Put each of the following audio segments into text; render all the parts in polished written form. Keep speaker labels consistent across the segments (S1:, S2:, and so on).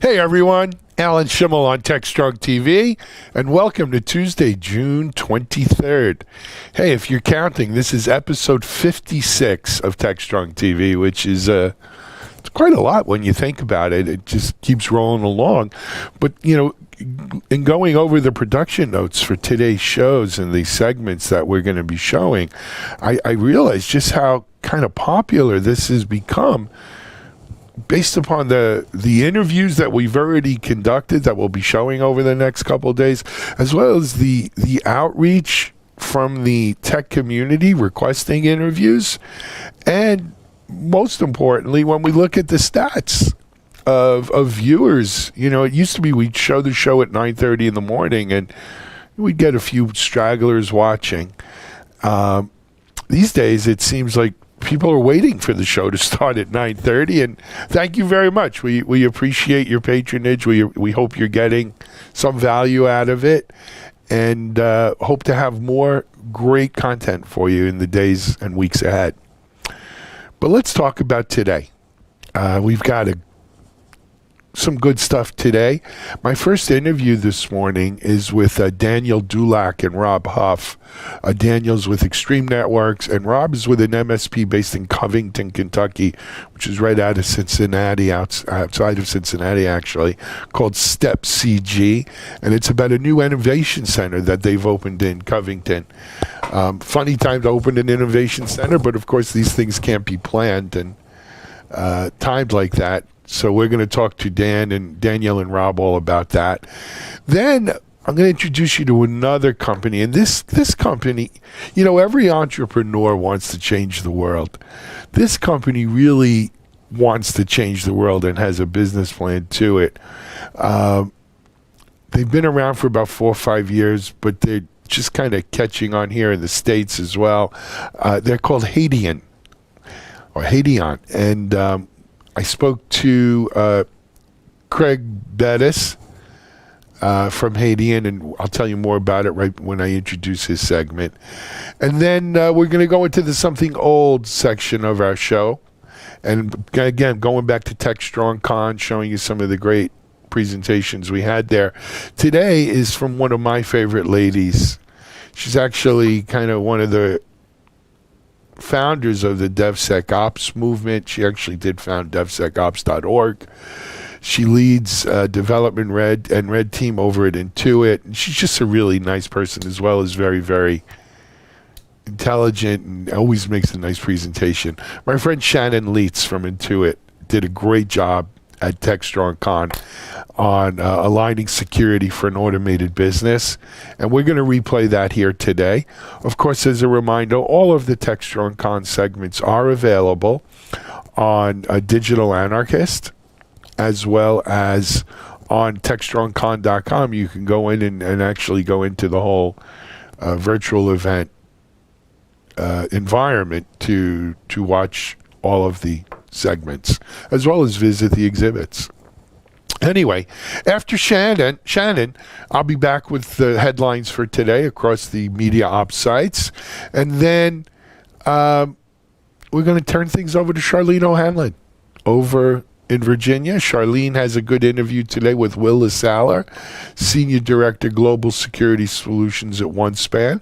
S1: Hey everyone, Alan Schimmel on TechStrong TV, and welcome to Tuesday, June 23rd. Hey, if you're counting, this is episode 56 of TechStrong TV, which is it's quite a lot when you think about it. It just keeps rolling along. But, in going over the production notes for today's shows and these segments that we're going to be showing, I realized just how kind of popular this has become based upon the interviews that we've already conducted that we'll be showing over the next couple of days, as well as the outreach from the tech community requesting interviews. And most importantly, when we look at the stats of viewers, it used to be we'd show the show at 9:30 in the morning and we'd get a few stragglers watching. These days, it seems like people are waiting for the show to start at 9:30, and thank you very much. We appreciate your patronage. We hope you're getting some value out of it, and hope to have more great content for you in the days and weeks ahead. But let's talk about today. We've got some good stuff today. My first interview this morning is with Daniel Dulac and Rob Huff. Daniel's with Extreme Networks, and Rob is with an MSP based in Covington, Kentucky, which is right out of Cincinnati, outside of Cincinnati, actually, called StepCG, and it's about a new innovation center that they've opened in Covington. Funny time to open an innovation center, but of course these things can't be planned and timed like that. So we're going to talk to Daniel and Rob all about that. Then I'm going to introduce you to another company. And this company, every entrepreneur wants to change the world. This company really wants to change the world and has a business plan to it. They've been around for about 4 or 5 years, but they're just kind of catching on here in the States as well. They're called Hayden, or Hayden. And I spoke to Craig Bettis from Hayden, and I'll tell you more about it right when I introduce his segment. And then we're going to go into the Something Old section of our show. And again, going back to TechStrong Con, showing you some of the great presentations we had there. Today is from one of my favorite ladies. She's actually kind of one of the founders of the DevSecOps movement. She actually did found DevSecOps.org. She leads development red team over at Intuit. And she's just a really nice person, as well as very, very intelligent, and always makes a nice presentation. My friend Shannon Leitz from Intuit did a great job at TechStrong Con on aligning security for an automated business. And we're going to replay that here today. Of course, as a reminder, all of the TechStrong Con segments are available on Digital Anarchist, as well as on TechStrongCon.com. You can go in and actually go into the whole virtual event environment to watch all of the segments, as well as visit the exhibits. Anyway, after Shannon, I'll be back with the headlines for today across the media ops sites. And then we're going to turn things over to Charlene O'Hanlon over in Virginia. Charlene has a good interview today with Will LaSalle, Senior Director, Global Security Solutions at OneSpan.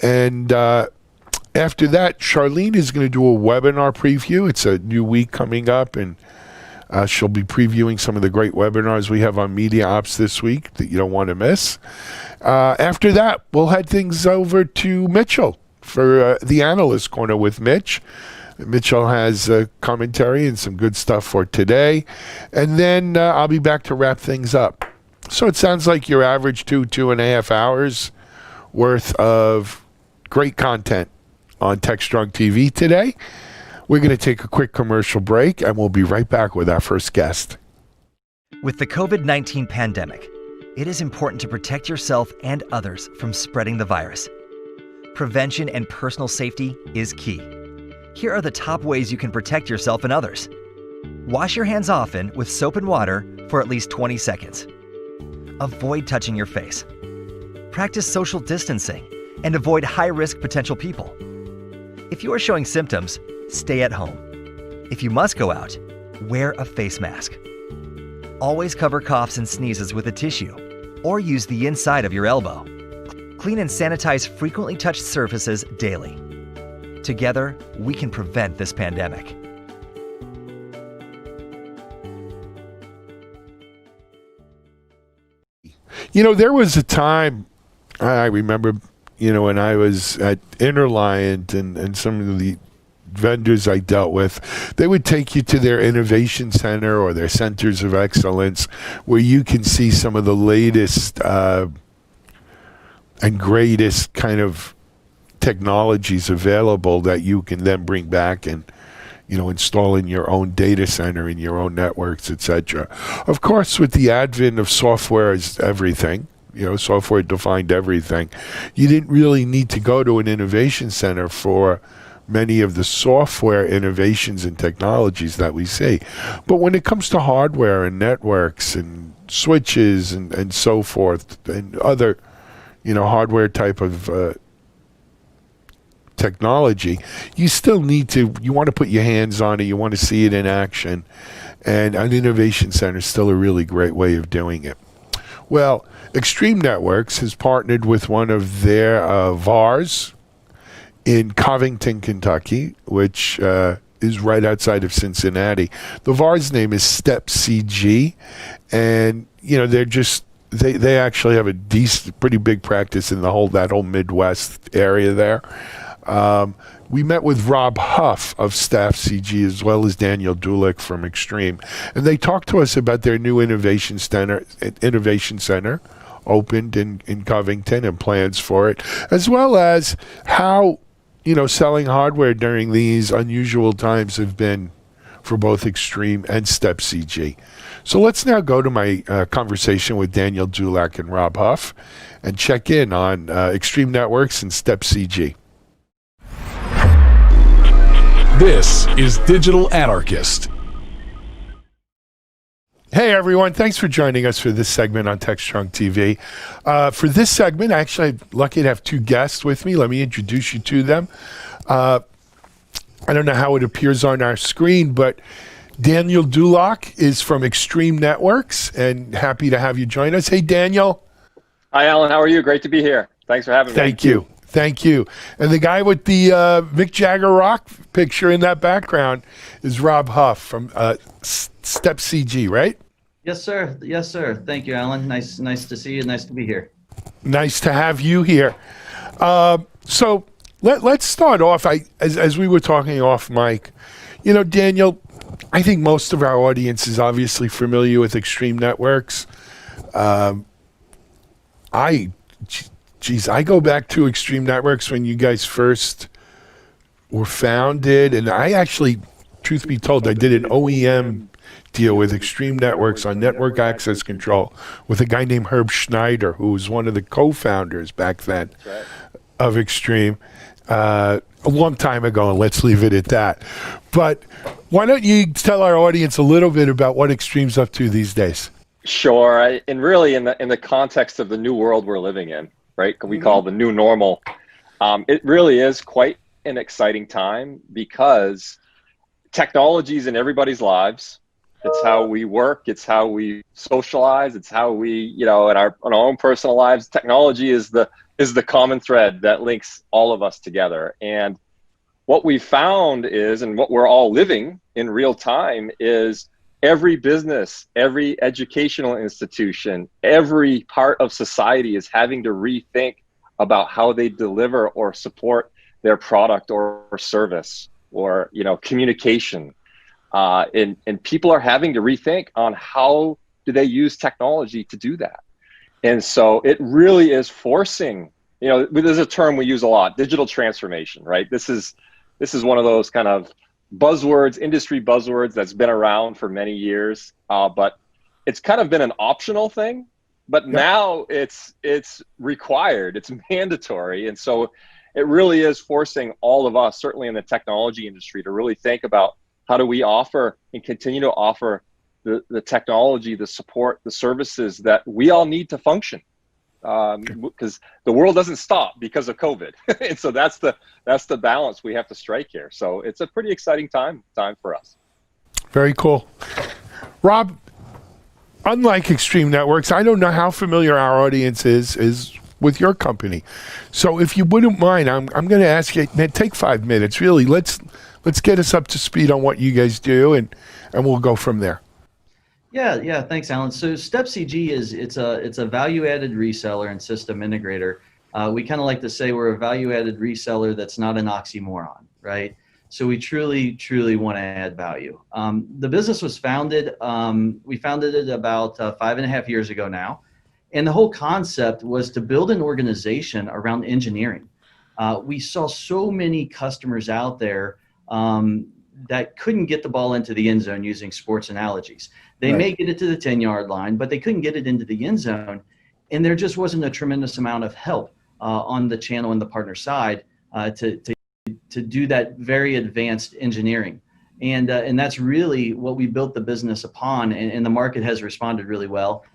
S1: And after that, Charlene is going to do a webinar preview. It's a new week coming up, and she'll be previewing some of the great webinars we have on Media Ops this week that you don't want to miss. After that, we'll head things over to Mitchell for the Analyst Corner with Mitch. Mitchell has a commentary and some good stuff for today. And then I'll be back to wrap things up. So it sounds like your average 2.5 hours worth of great content on TechStrong TV today. We're going to take a quick commercial break, and we'll be right back with our first guest.
S2: With the COVID-19 pandemic, it is important to protect yourself and others from spreading the virus. Prevention and personal safety is key. Here are the top ways you can protect yourself and others. Wash your hands often with soap and water for at least 20 seconds. Avoid touching your face. Practice social distancing and avoid high-risk potential people. If you are showing symptoms, stay at home. If you must go out, wear a face mask. Always cover coughs and sneezes with a tissue, or use the inside of your elbow. Clean and sanitize frequently touched surfaces daily. Together, we can prevent this pandemic.
S1: There was a time, I remember, when I was at Interliant and some of the vendors I dealt with, they would take you to their innovation center or their centers of excellence where you can see some of the latest and greatest kind of technologies available that you can then bring back and install in your own data center, in your own networks, etc. Of course, with the advent of software as everything, software defined everything, you didn't really need to go to an innovation center for many of the software innovations and technologies that we see. But when it comes to hardware and networks and switches and so forth and other, hardware type of technology, you still you want to put your hands on it, you want to see it in action, and an innovation center is still a really great way of doing it. Well, Extreme Networks has partnered with one of their VARs in Covington, Kentucky, which is right outside of Cincinnati. The VAR's name is StepCG, and they actually have a pretty big practice in that whole Midwest area there. We met with Rob Huff of StepCG as well as Daniel Dulick from Extreme, and they talked to us about their new innovation center opened in Covington and plans for it, as well as how selling hardware during these unusual times have been for both Extreme and StepCG. So let's now go to my conversation with Daniel Dulick and Rob Huff and check in on Extreme Networks and StepCG.
S3: This is Digital Anarchist.
S1: Hey everyone, thanks for joining us for this segment on TechStrong TV. For this segment, actually, I'm lucky to have two guests with me. Let me introduce you to them. I don't know how it appears on our screen, but Daniel Dulick is from Extreme Networks, and happy to have you join us. Hey, Daniel.
S4: Hi, Alan. How are you? Great to be here. Thanks for having me.
S1: Thank you. Thank you. And the guy with the Mick Jagger rock picture in that background is Rob Huff from StepCG, right?
S5: Yes, sir. Yes, sir. Thank you, Alan. Nice to see you. Nice to be here.
S1: Nice to have you here. So let's start off. As we were talking off mic, Daniel, I think most of our audience is obviously familiar with Extreme Networks. I go back to Extreme Networks when you guys first were founded, and I actually, truth be told, I did an OEM deal with Extreme Networks on network access control with a guy named Herb Schneider, who was one of the co-founders back then of Extreme a long time ago, and let's leave it at that. But why don't you tell our audience a little bit about what Extreme's up to these days?
S4: Sure. And really in the context of the new world we're living in, right? We call the new normal. It really is quite an exciting time because technology's in everybody's lives. It's how we work. It's how we socialize. It's how we, in our own personal lives. Technology is the common thread that links all of us together. And what we found is, and what we're all living in real time, is every business, every educational institution, every part of society is having to rethink about how they deliver or support their product or service or communication. And people are having to rethink on how do they use technology to do that. And so it really is forcing, there's a term we use a lot, digital transformation, right? This is one of those kind of buzzwords, industry buzzwords that's been around for many years, but it's kind of been an optional thing, but now it's required, it's mandatory. And so it really is forcing all of us, certainly in the technology industry, to really think about how do we offer and continue to offer the technology, the support, the services that we all need to function, because the world doesn't stop because of COVID. And so that's the balance we have to strike here. So it's a pretty exciting time for us.
S1: Very cool. Rob, unlike Extreme Networks, I don't know how familiar our audience is with your company. So if you wouldn't mind, I'm going to ask you, take 5 minutes, really. Let's get us up to speed on what you guys do, and we'll go from there.
S5: Yeah. Thanks, Alan. So StepCG it's a value-added reseller and system integrator. We kind of like to say we're a value-added reseller that's not an oxymoron, right? So we truly want to add value. The business was founded, we founded it about 5.5 years ago now. And the whole concept was to build an organization around engineering. We saw so many customers out there that couldn't get the ball into the end zone using sports analogies. They may get it to the 10-yard line, but they couldn't get it into the end zone. And there just wasn't a tremendous amount of help on the channel and the partner side to do that very advanced engineering. And that's really what we built the business upon, and the market has responded really well.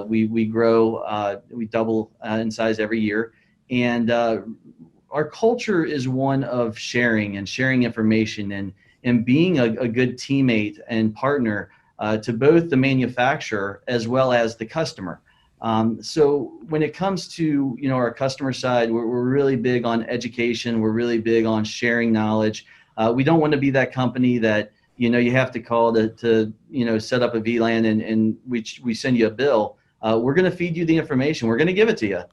S5: We grow, we double in size every year. And our culture is one of sharing information and being a good teammate and partner to both the manufacturer as well as the customer. So when it comes to our customer side, we're really big on education. We're really big on sharing knowledge. We don't want to be that company that you have to call to set up a VLAN and we send you a bill. We're going to feed you the information. We're going to give it to you.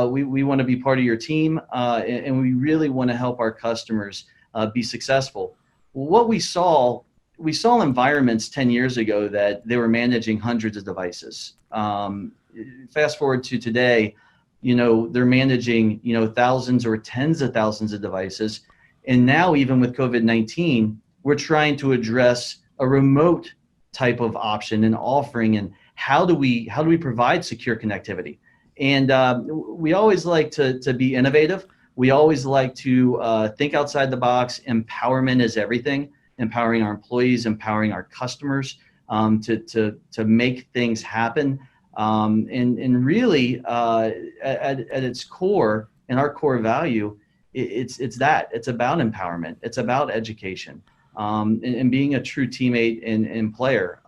S5: We want to be part of your team, and we really want to help our customers be successful. What we saw environments 10 years ago that they were managing hundreds of devices. Fast forward to today, they're managing, thousands or tens of thousands of devices. And now even with COVID-19, we're trying to address a remote type of option and offering, and how do we provide secure connectivity? And we always like to be innovative. We always like to think outside the box. Empowerment is everything. Empowering our employees, empowering our customers to make things happen. And really, at its core, and our core value, it's about empowerment. It's about education, and being a true teammate and player.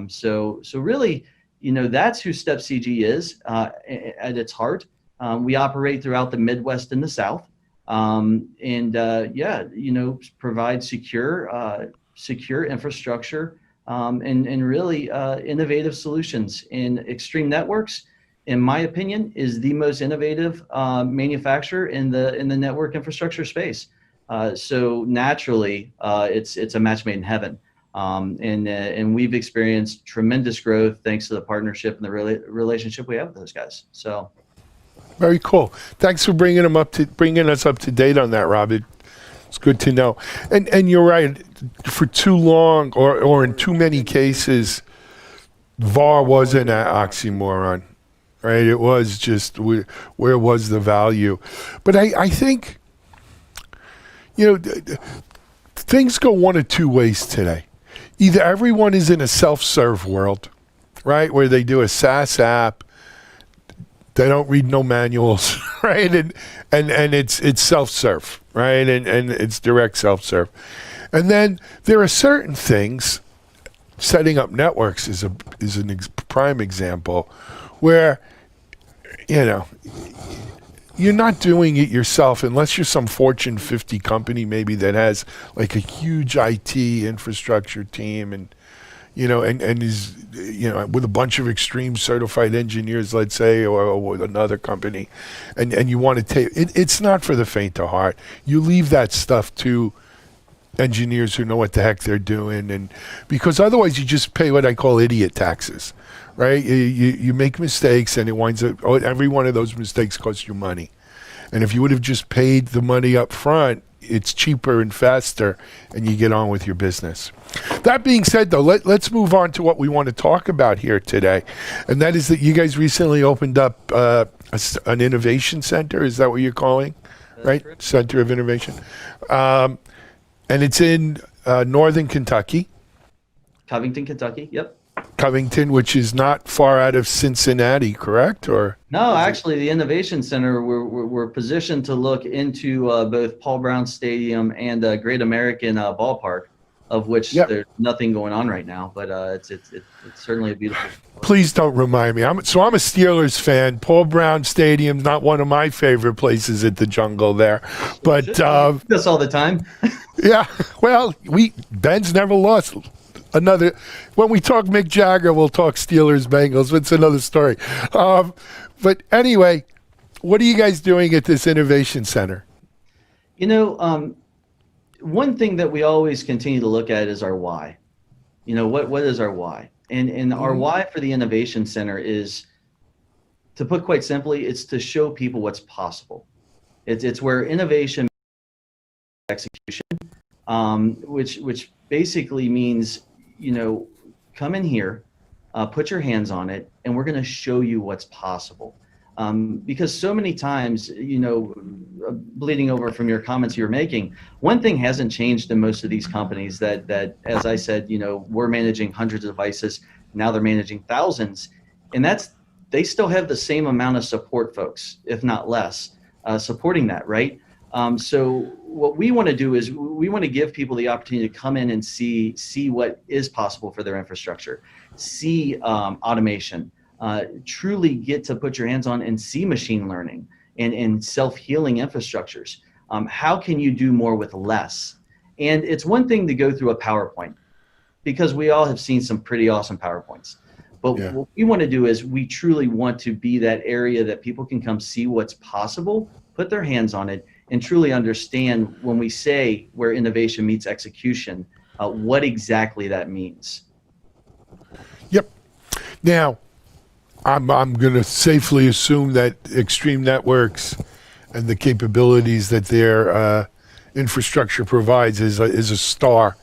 S5: So really, that's who StepCG is at its heart. We operate throughout the Midwest and the South. Provide secure infrastructure and really innovative solutions. And Extreme Networks, in my opinion, is the most innovative manufacturer in the network infrastructure space. So naturally, it's a match made in heaven. And we've experienced tremendous growth thanks to the partnership and the relationship we have with those guys. So.
S1: Very cool. Thanks for bringing us up to date on that, Rob. It's good to know. And you're right. For too long, or in too many cases, VAR wasn't an oxymoron, right? It was just where was the value? But I think things go one of two ways today. Either everyone is in a self-serve world, right, where they do a SaaS app. They don't read no manuals, right? And it's self-serve, right? And it's direct self-serve. And then there are certain things, setting up networks is a prime example, where you're not doing it yourself unless you're some Fortune 50 company maybe that has like a huge IT infrastructure team and is with a bunch of Extreme certified engineers, let's say, or with another company, and you want to take it's not for the faint of heart. You leave that stuff to engineers who know what the heck they're doing, and because otherwise you just pay what I call idiot taxes, right? You make mistakes, and it winds up every one of those mistakes costs you money. And if you would have just paid the money up front, it's cheaper and faster, and you get on with your business. That being said, though, let's move on to what we want to talk about here today, and that is that you guys recently opened up an innovation center. Is that what you're calling? Right? Correct. Center of Innovation. And it's in northern Kentucky.
S5: Covington, Kentucky, yep.
S1: Covington, which is not far out of Cincinnati, correct? Or
S5: no, actually, the Innovation Center, we're positioned to look into both Paul Brown Stadium and Great American Ballpark. of which
S1: Yep.
S5: there's nothing going on right now. But it's certainly a beautiful.
S1: Please don't remind me. I'm a Steelers fan. Paul Brown Stadium's not one of my favorite places at the Jungle there, but
S5: This all the time.
S1: yeah. Well, Ben's never lost. When we talk Mick Jagger, we'll talk Steelers Bengals. It's another story. But anyway, what are you guys doing at this innovation center?
S5: One thing that we always continue to look at is our why. What is our why? And our why for the Innovation Center is, to put quite simply, it's to show people what's possible. It's where innovation execution, which basically means, come in here, put your hands on it, and we're going to show you what's possible. Because so many times, bleeding over from your comments you were making, one thing hasn't changed in most of these companies that as I said, we're managing hundreds of devices. Now they're managing thousands, and they still have the same amount of support folks, if not less, supporting that, right? So what we want to do is we want to give people the opportunity to come in and see what is possible for their infrastructure, see automation, truly get to put your hands on and see machine learning and self-healing infrastructures. How can you do more with less? And it's one thing to go through a PowerPoint, because we all have seen some pretty awesome PowerPoints. But what we want to do is we truly want to be that area that people can come see what's possible, put their hands on it, and truly understand when we say where innovation meets execution, what exactly that means.
S1: Yep. Now, I'm going to safely assume that Extreme Networks and the capabilities that their infrastructure provides is a star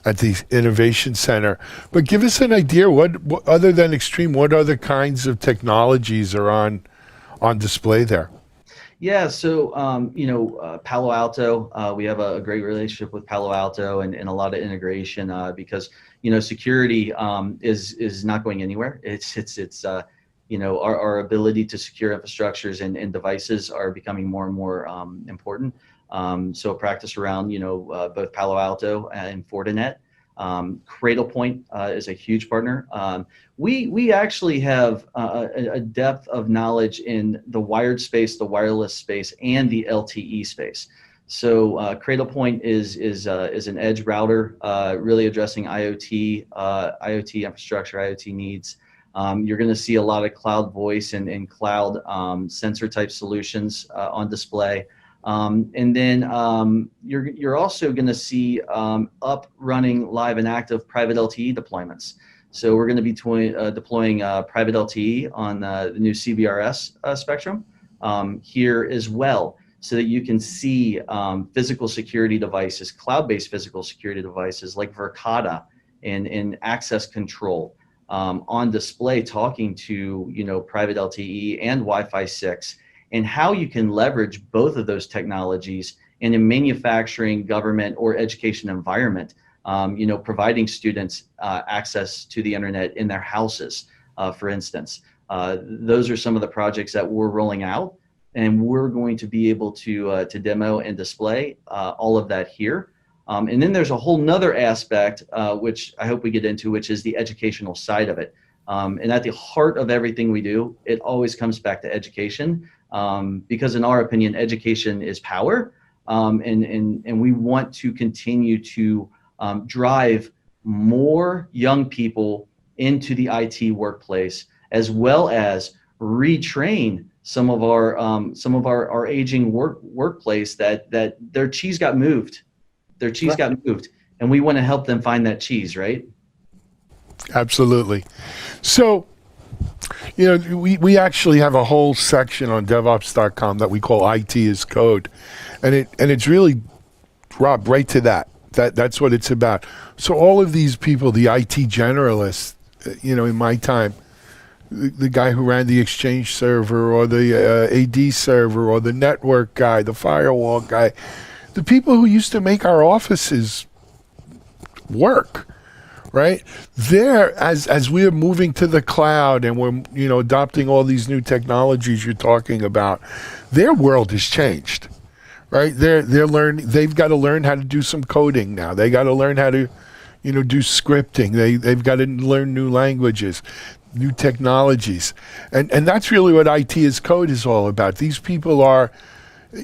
S1: at the Innovation Center. But give us an idea, what other than Extreme, what other kinds of technologies are on display there?
S5: Yeah, so Palo Alto, we have a great relationship with Palo Alto and a lot of integration because security is not going anywhere. It's our ability to secure infrastructures and devices are becoming more and more important. So practice around both Palo Alto and Fortinet. Cradlepoint is a huge partner. We actually have a depth of knowledge in the wired space, the wireless space, and the LTE space. So Cradlepoint is an edge router, really addressing IoT infrastructure, IoT needs. You're going to see a lot of cloud voice and cloud sensor type solutions on display. And then you're also going to see up, running, live, and active private LTE deployments. So we're going to be deploying private LTE on the new CBRS spectrum here as well, so that you can see physical security devices, cloud-based physical security devices like Verkada and access control on display, talking to private LTE and Wi-Fi 6. And how you can leverage both of those technologies in a manufacturing, government, or education environment, providing students access to the internet in their houses, for instance. Those are some of the projects that we're rolling out, and we're going to be able to demo and display all of that here. And then there's a whole nother aspect, which I hope we get into, which is the educational side of it. And at the heart of everything we do, it always comes back to education. Because in our opinion, education is power, and we want to continue to drive more young people into the IT workplace, as well as retrain some of our aging workplace that their cheese got moved. Their cheese got moved, and we want to help them find that cheese, right?
S1: Absolutely. So, we actually have a whole section on DevOps.com that we call IT as Code, and it's really, Rob, right to that. That's what it's about. So all of these people, the IT generalists, in my time, the guy who ran the Exchange server or the AD server or the network guy, the firewall guy, the people who used to make our offices work. Right there, as we are moving to the cloud and we're adopting all these new technologies you're talking about, their world has changed, right? They've got to learn how to do some coding now. They got to learn how to do scripting. They've got to learn new languages, new technologies. And that's really what IT as code is all about. These people are,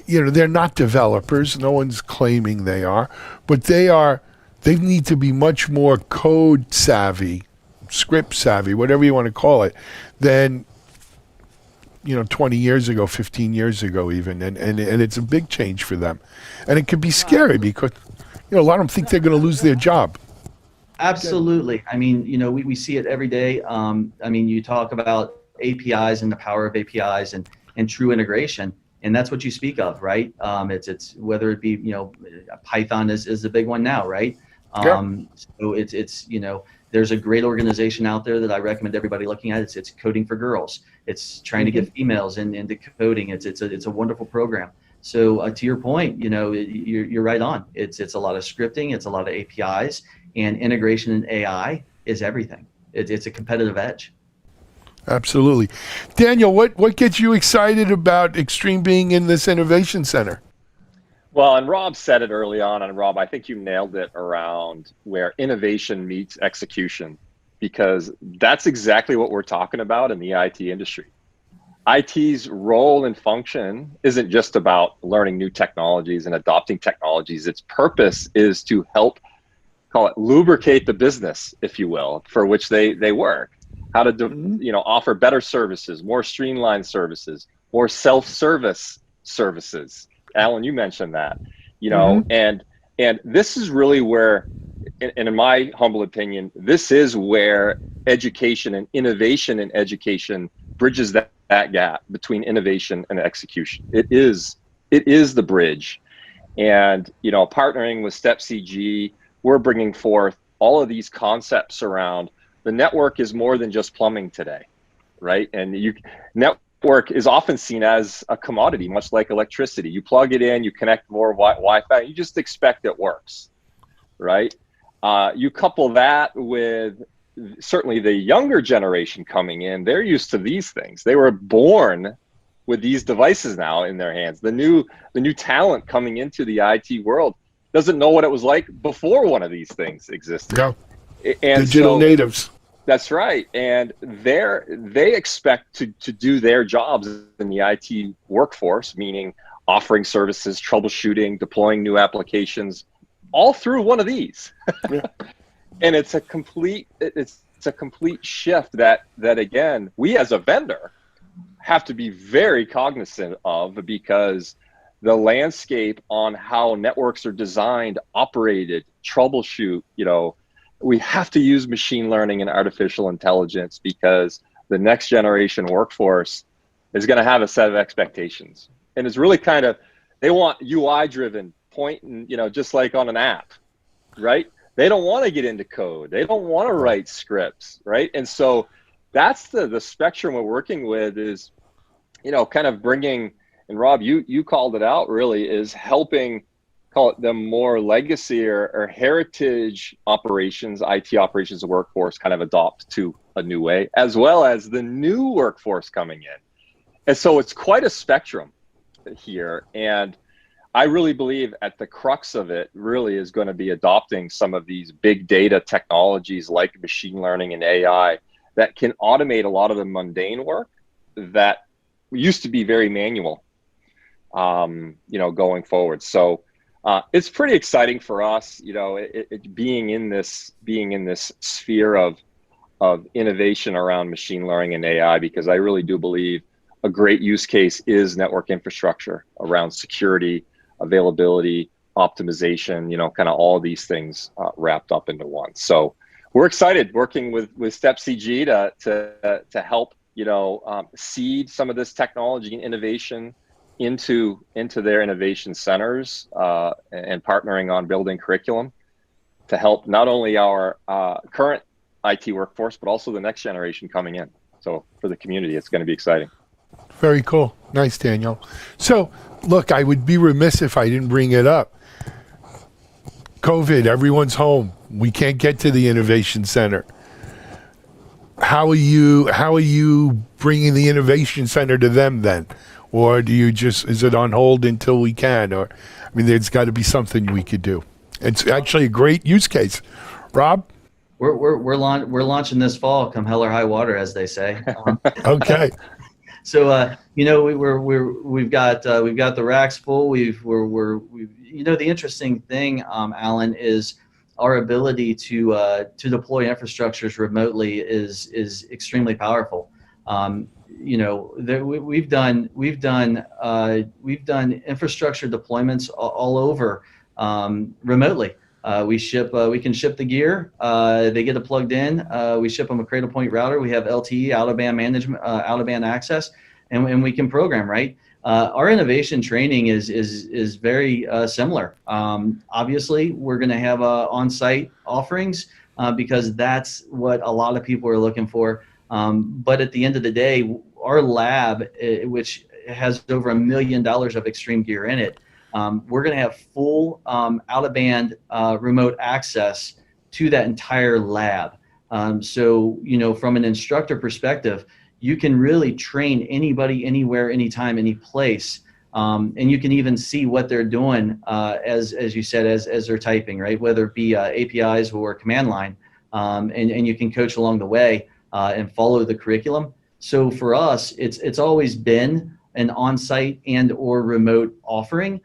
S1: they're not developers. No one's claiming they are, but they need to be much more code savvy, script savvy, whatever you want to call it, than 20 years ago, 15 years ago even. And it's a big change for them. And it can be scary because, a lot of them think they're going to lose their job.
S5: Absolutely. I mean, we see it every day. You talk about APIs and the power of APIs and true integration, and that's what you speak of, right? It's whether it be, Python is a big one now, right? So it's there's a great organization out there that I recommend everybody looking at. It's Coding for Girls. It's trying to get females into coding. It's a wonderful program. So to your point, you're right on. It's a lot of scripting. It's a lot of APIs, and integration in AI is everything. It's a competitive edge.
S1: Absolutely. Daniel, what gets you excited about Extreme being in this innovation center?
S4: Well, and Rob said it early on, and Rob, I think you nailed it around where innovation meets execution, because that's exactly what we're talking about in the IT industry. IT's role and function isn't just about learning new technologies and adopting technologies. Its purpose is to help, call it, lubricate the business, if you will, for which they work. How to offer better services, more streamlined services, more self-service services. Alan, you mentioned that, and this is really where, and in my humble opinion, this is where education and innovation in education bridges that gap between innovation and execution. It is the bridge. And, partnering with StepCG, we're bringing forth all of these concepts around the network is more than just plumbing today, right? And network is often seen as a commodity, much like electricity. You plug it in, you connect more Wi-Fi, you just expect it works, right? You couple that with certainly the younger generation coming in, they're used to these things. They were born with these devices now in their hands. The new talent coming into the IT world doesn't know what it was like before one of these things existed.
S1: Yeah.
S4: And
S1: digital natives.
S4: That's right. And they expect to do their jobs in the IT workforce, meaning offering services, troubleshooting, deploying new applications, all through one of these. Yeah. And it's a complete shift that again, we as a vendor have to be very cognizant of, because the landscape on how networks are designed, operated, troubleshoot, we have to use machine learning and artificial intelligence, because the next generation workforce is going to have a set of expectations. And it's really they want UI driven, just like on an app, right? They don't want to get into code. They don't want to write scripts, right? And so that's the spectrum we're working with is, kind of bringing, and Rob, you called it out, really, is helping, call it, the more legacy or heritage operations, IT operations of workforce kind of adopt to a new way, as well as the new workforce coming in. And so it's quite a spectrum here. And I really believe at the crux of it really is going to be adopting some of these big data technologies like machine learning and AI that can automate a lot of the mundane work that used to be very manual, going forward. So it's pretty exciting for us, being in this sphere of innovation around machine learning and AI, because I really do believe a great use case is network infrastructure around security, availability, optimization, kind of all these things wrapped up into one. So we're excited working with StepCG to help, seed some of this technology and innovation into their innovation centers, and partnering on building curriculum to help not only our current IT workforce, but also the next generation coming in. So for the community, it's going to be exciting.
S1: Very cool. Nice, Daniel. So, look, I would be remiss if I didn't bring it up. COVID, everyone's home. We can't get to the Innovation Center. How are you bringing the Innovation Center to them then? Or is it on hold until we can? Or, there's got to be something we could do. It's actually a great use case Rob?
S5: We're launching this fall, come hell or high water, as they say.
S1: Okay.
S5: So we've got the racks full. The interesting thing, Alan, is our ability to deploy infrastructures remotely is extremely powerful. We've done infrastructure deployments all over remotely. We can ship the gear. They get it plugged in. We ship them a Cradlepoint router. We have LTE, out of band management, out of band access, and we can program, right. Our innovation training is very similar. Obviously, we're going to have on-site offerings because that's what a lot of people are looking for. But at the end of the day, our lab, which has over $1 million of extreme gear in it, we're going to have full out-of-band remote access to that entire lab. So, from an instructor perspective, you can really train anybody, anywhere, anytime, any place. And you can even see what they're doing, as you said, as they're typing, right? Whether it be APIs or command line, and you can coach along the way and follow the curriculum. So for us, it's always been an on-site and or remote offering.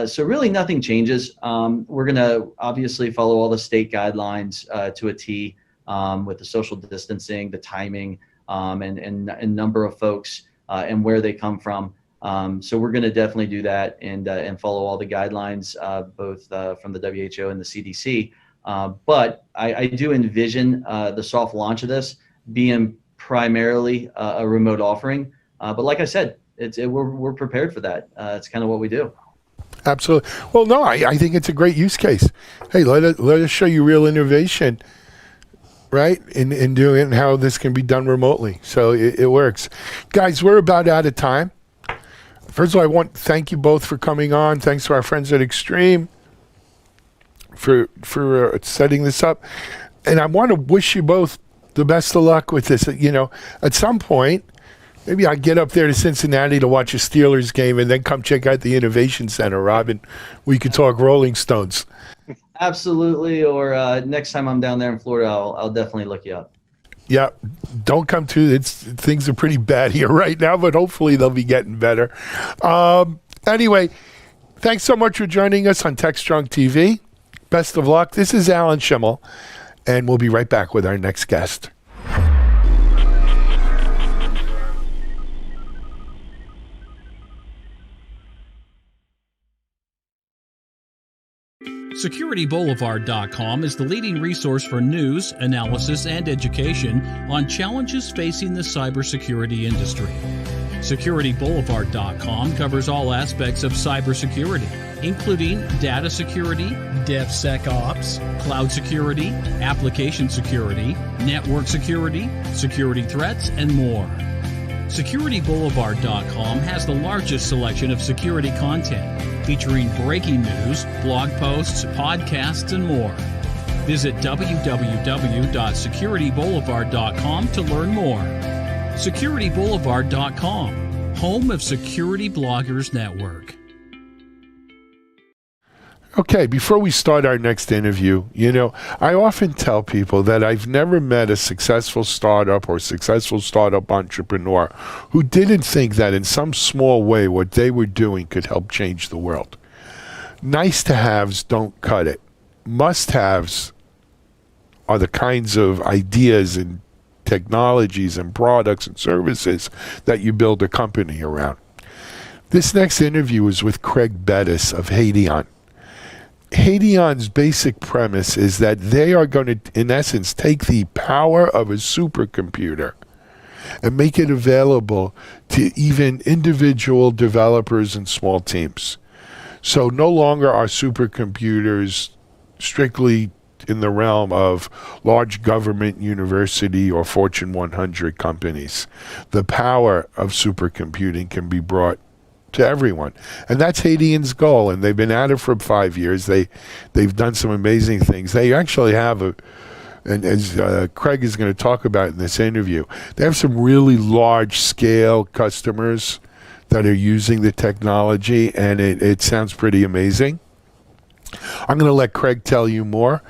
S5: So really nothing changes. We're going to obviously follow all the state guidelines to a T, with the social distancing, the timing, and number of folks and where they come from. So we're going to definitely do that and follow all the guidelines, both from the WHO and the CDC. But I do envision the soft launch of this being primarily a remote offering. But like I said, we're prepared for that. It's kind of what we do.
S1: Absolutely. Well, no, I think it's a great use case. Hey, let us show you real innovation, right, in doing it and how this can be done remotely. So it works. Guys, we're about out of time. First of all, I want to thank you both for coming on. Thanks to our friends at Extreme for setting this up. And I want to wish you both the best of luck with this. At some point, maybe I'll get up there to Cincinnati to watch a Steelers game and then come check out the Innovation Center, Robin. We could talk Rolling Stones.
S5: Absolutely. Or next time I'm down there in Florida, I'll definitely look you up.
S1: Yeah, don't come to things are pretty bad here right now, but hopefully they'll be getting better. Anyway, thanks so much for joining us on TechStrong TV. Best of luck. This is Alan Schimmel, and we'll be right back with our next guest.
S6: SecurityBoulevard.com is the leading resource for news, analysis, and education on challenges facing the cybersecurity industry. SecurityBoulevard.com covers all aspects of cybersecurity, including data security, DevSecOps, cloud security, application security, network security, security threats, and more. SecurityBoulevard.com has the largest selection of security content, featuring breaking news, blog posts, podcasts, and more. Visit www.securityboulevard.com to learn more. SecurityBoulevard.com, home of Security Bloggers Network.
S1: Okay, before we start our next interview, I often tell people that I've never met a successful startup or successful startup entrepreneur who didn't think that in some small way what they were doing could help change the world. Nice to haves don't cut it. Must haves are the kinds of ideas and technologies and products and services that you build a company around. This next interview is with Craig Bettis of Hayden. Hayden's basic premise is that they are going to, in essence, take the power of a supercomputer and make it available to even individual developers and small teams. So no longer are supercomputers strictly in the realm of large government, university, or Fortune 100 companies. The power of supercomputing can be brought to everyone. And that's Hayden's goal, and they've been at it for 5 years. They've done some amazing things. They actually have and as Craig is going to talk about in this interview, they have some really large-scale customers that are using the technology, and it sounds pretty amazing. I'm going to let Craig tell you more.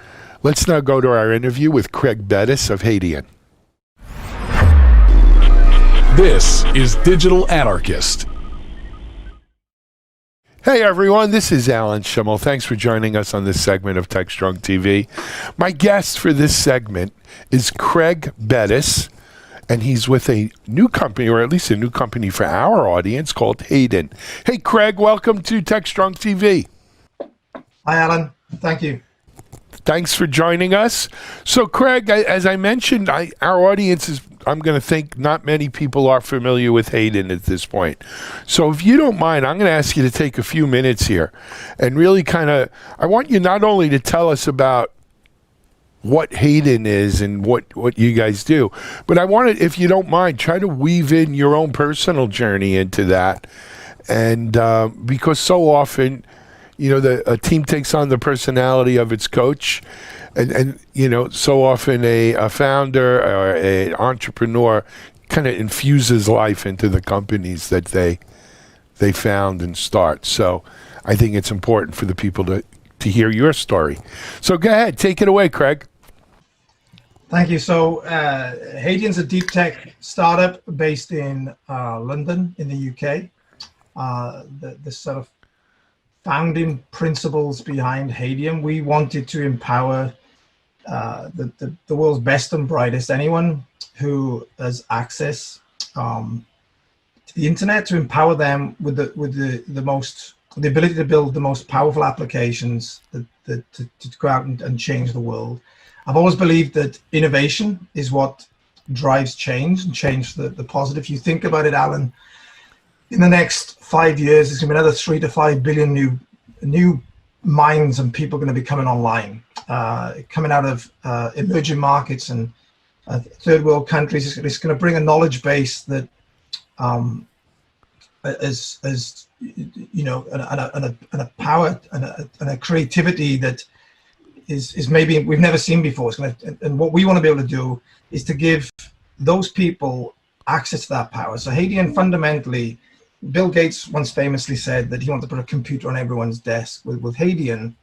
S1: Let's now go to our interview with Craig Bettis of Hayden.
S3: This is Digital Anarchist.
S1: Hey everyone, this is Alan Schimmel. Thanks for joining us on this segment of TechStrong TV. My guest for this segment is Craig Bettis, and he's with a new company, or at least a new company for our audience, called Hayden. Hey Craig, welcome to TechStrong TV.
S7: Hi Alan, thank you.
S1: Thanks for joining us. So Craig, as I mentioned, our audience is, I'm going to think not many people are familiar with Hayden at this point. So if you don't mind, I'm going to ask you to take a few minutes here and really I want you not only to tell us about what Hayden is and what you guys do, but I want to, if you don't mind, try to weave in your own personal journey into that. And because so often, a team takes on the personality of its coach, and so often a founder or an entrepreneur kind of infuses life into the companies that they found and start. So I think it's important for the people to hear your story. So go ahead, take it away, Craig.
S7: Thank you. So Hayden's a deep tech startup based in London in the UK. The sort of founding principles behind Hayden, we wanted to empower the world's best and brightest, anyone who has access to the internet, to empower them with the ability to build the most powerful applications to go out and change the world. I've always believed that innovation is what drives change, and change the positive. If you think about it, Alan, in the next 5 years, there's going to be another 3 to 5 billion new minds and people going to be coming online, coming out of emerging markets and third world countries. It's going to bring a knowledge base that, and a power and a creativity that is maybe we've never seen before. And what we want to be able to do is to give those people access to that power. So Hayden, fundamentally, Bill Gates once famously said that he wanted to put a computer on everyone's desk. With Hayden,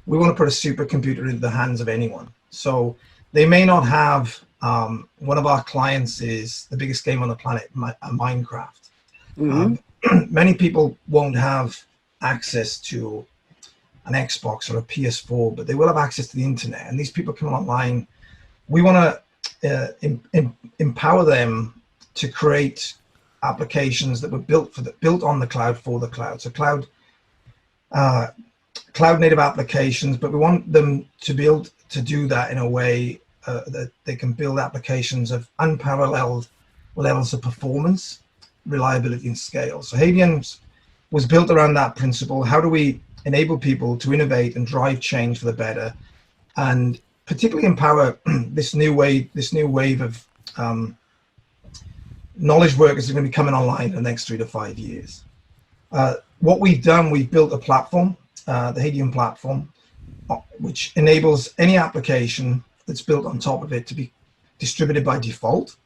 S7: we want to put a supercomputer into the hands of anyone. So they may not have, one of our clients is the biggest game on the planet, Minecraft. Mm-hmm. Many people won't have access to an Xbox or a PS4, but they will have access to the internet. And these people come online. We want to empower them to create applications that were built on the cloud for the cloud. So cloud native applications, but we want them to be able to do that in a way that they can build applications of unparalleled levels of performance, reliability, and scale. So Hayden was built around that principle. How do we enable people to innovate and drive change for the better, and particularly empower this new wave of knowledge workers are going to be coming online in the next 3 to 5 years. What we've done, we've built a platform, the Hayden platform, which enables any application that's built on top of it to be distributed by default.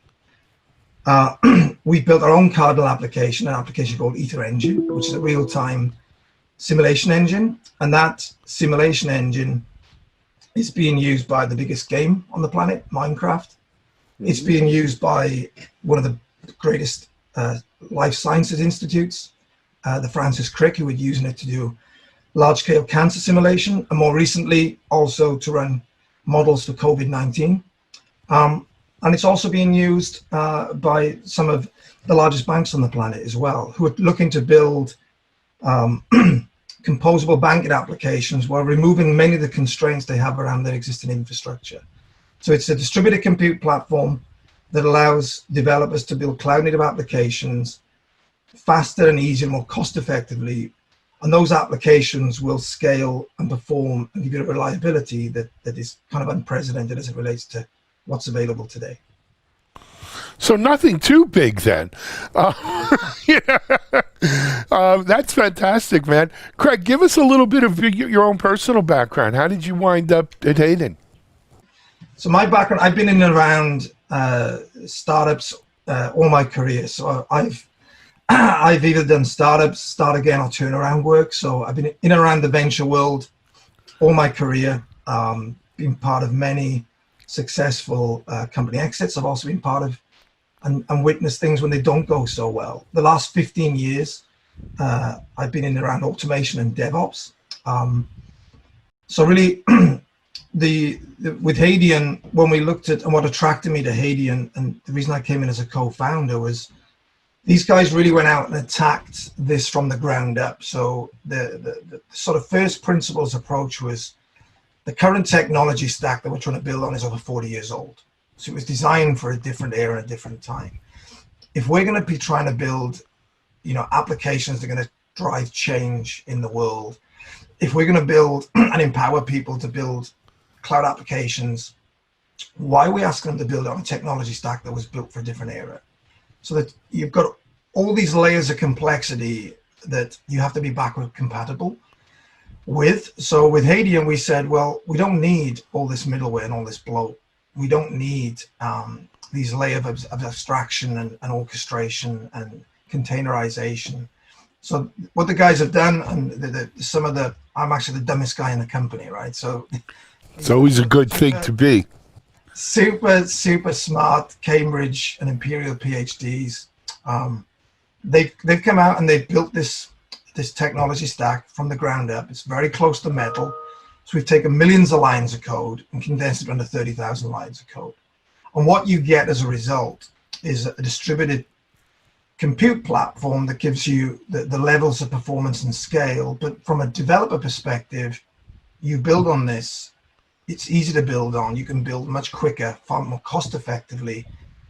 S7: We've built our own cardinal application, an application called Ether Engine, which is a real-time simulation engine. And that simulation engine is being used by the biggest game on the planet, Minecraft. It's being used by one of the greatest life sciences institutes, the Francis Crick, who were using it to do large-scale cancer simulation, and more recently also to run models for COVID-19. And it's also being used by some of the largest banks on the planet as well, who are looking to build composable banking applications while removing many of the constraints they have around their existing infrastructure. So it's a distributed compute platform that allows developers to build cloud-native applications faster and easier, more cost-effectively, and those applications will scale and perform and give you a reliability that is kind of unprecedented as it relates to what's available today.
S1: So nothing too big then. That's fantastic, man. Craig, give us a little bit of your own personal background. How did you wind up at Hayden?
S7: So my background, I've been in and around startups all my career. So I've either done startups, start again, or turnaround work. So I've been in and around the venture world all my career. been part of many successful company exits. I've also been part of and witnessed things when they don't go so well. The last 15 years, I've been in around automation and DevOps. So really, with Hayden, when we looked at and what attracted me to Hayden, and the reason I came in as a co-founder was these guys really went out and attacked this from the ground up. So the sort of first principles approach was the current technology stack that we're trying to build on is over 40 years old. So it was designed for a different era, a different time. If we're going to be trying to build, applications that are going to drive change in the world, if we're going to build and empower people to build cloud applications, why are we asking them to build on a technology stack that was built for a different era? So that you've got all these layers of complexity that you have to be backward compatible with. So with Hayden, we said, well, we don't need all this middleware and all this bloat. We don't need these layers of abstraction and orchestration and containerization. So what the guys have done, and I'm actually the dumbest guy in the company, right? So
S1: it's always a good thing to be.
S7: Super smart Cambridge and Imperial PhDs. They've come out and they've built this technology stack from the ground up. It's very close to metal. So we've taken millions of lines of code and condensed it under 30,000 lines of code. And what you get as a result is a distributed compute platform that gives you the levels of performance and scale. But from a developer perspective, you build on this. It's easy to build on. You can build much quicker, far more cost effectively.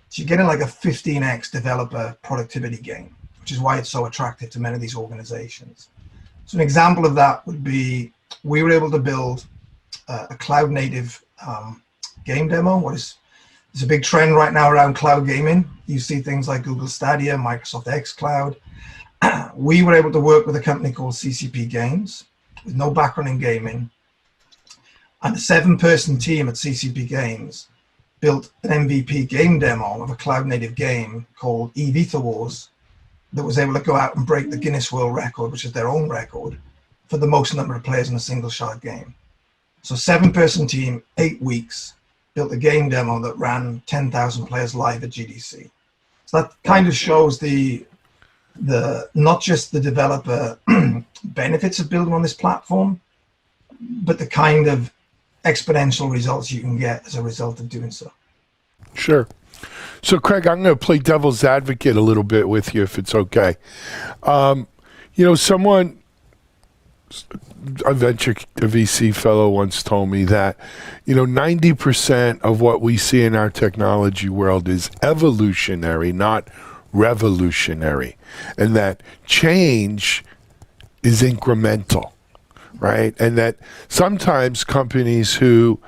S7: So you're getting like a 15x developer productivity gain, which is why it's so attractive to many of these organizations. So an example of that would be, we were able to build a cloud native game demo. There's a big trend right now around cloud gaming. You see things like Google Stadia, Microsoft xCloud. We were able to work with a company called CCP Games with no background in gaming. And a 7-person team at CCP Games built an MVP game demo of a cloud-native game called Vita Wars that was able to go out and break the Guinness World Record, which is their own record, for the most number of players in a single shot game. So 7-person team, 8 weeks, built a game demo that ran 10,000 players live at GDC. So that kind of shows the not just the developer benefits of building on this platform, but the kind of exponential results you can get as a result of doing so.
S1: Sure. So, Craig, I'm going to play devil's advocate a little bit with you, if it's okay. A VC fellow once told me that, 90% of what we see in our technology world is evolutionary, not revolutionary, and that change is incremental. Right, and that sometimes companies who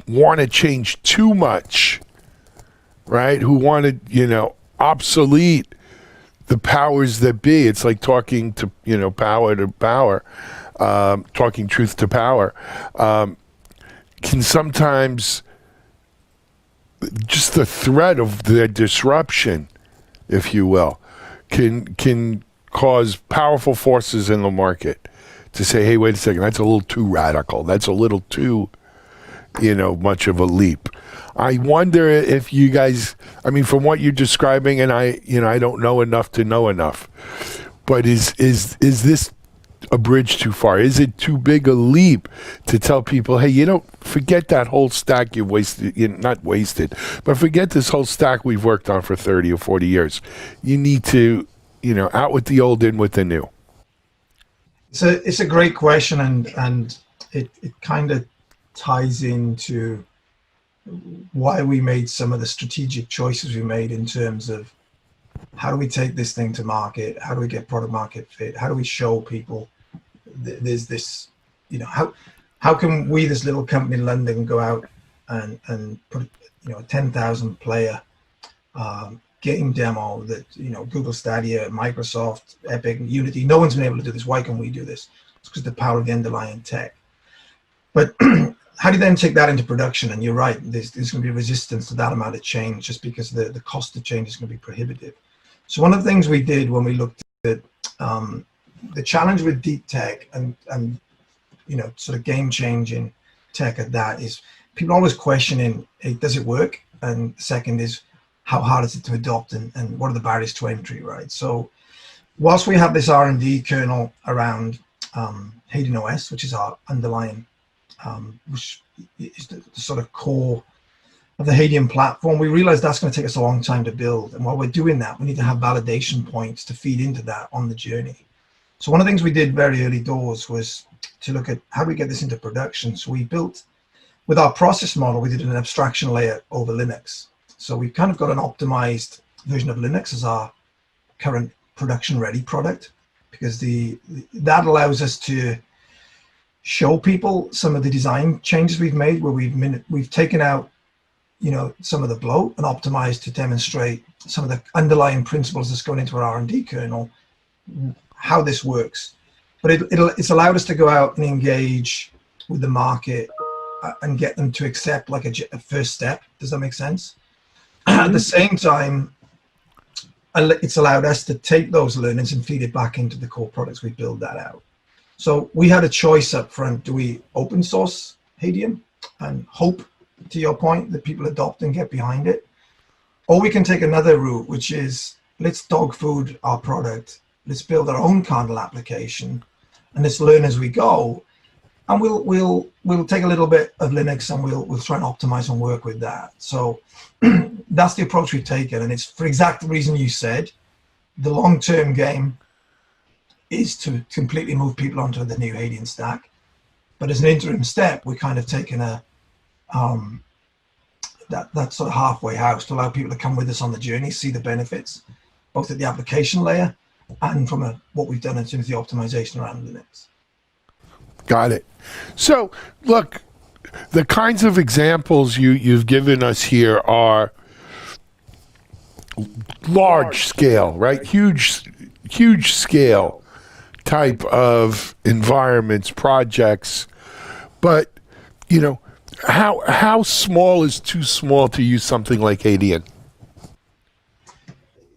S1: want to change too much, right, who want to obsolete the powers that be. It's like talking to power to power, talking truth to power. Can sometimes just the threat of the disruption, if you will, can cause powerful forces in the market to say, hey, wait a second, that's a little too radical. That's a little too, much of a leap. I wonder if you guys, from what you're describing, and I don't know enough to know enough, but is this a bridge too far? Is it too big a leap to tell people, hey, forget that whole stack you've wasted, not wasted, but forget this whole stack we've worked on for 30 or 40 years. You need to, out with the old, in with the new.
S7: So it's a great question, and it kind of ties into why we made some of the strategic choices we made in terms of how do we take this thing to market, how do we get product market fit, how do we show people there's this, how can we, this little company in London, go out and put a 10,000 player game demo that Google Stadia, Microsoft, Epic, Unity, no one's been able to do this. Why can we do this? It's because of the power of the underlying tech. But how do you then take that into production? And you're right, there's going to be resistance to that amount of change just because the cost of change is going to be prohibitive. So one of the things we did when we looked at the challenge with deep tech and sort of game changing tech at that is people are always questioning, hey, does it work? And second is, how hard is it to adopt, and what are the barriers to entry, right? So whilst we have this R&D kernel around Hayden OS, which is our underlying, which is the sort of core of the Hayden platform, we realized that's going to take us a long time to build. And while we're doing that, we need to have validation points to feed into that on the journey. So one of the things we did very early doors was to look at how do we get this into production. So we built, with our process model, we did an abstraction layer over Linux. So we've kind of got an optimized version of Linux as our current production ready product, because that allows us to show people some of the design changes we've made, where we've taken out, you know, some of the bloat and optimized to demonstrate some of the underlying principles that's going into our R&D kernel, how this works. But it's allowed us to go out and engage with the market and get them to accept like a first step. Does that make sense? At the same time, it's allowed us to take those learnings and feed it back into the core products. We build that out. So we had a choice up front. Do we open source Hayden and hope, to your point, that people adopt and get behind it? Or we can take another route, which is let's dog food our product. Let's build our own kernel application and let's learn as we go. And we'll take a little bit of Linux and we'll try and optimize and work with that. So that's the approach we've taken, and it's for exact the reason you said. The long-term game is to completely move people onto the new Hayden stack, but as an interim step, we're kind of taking a that sort of halfway house to allow people to come with us on the journey, see the benefits, both at the application layer and from what we've done in terms of the optimization around Linux.
S1: Got it. So, look, the kinds of examples you've given us here are large scale, right? Huge scale type of environments, projects. But, you know, how small is too small to use something like Hayden?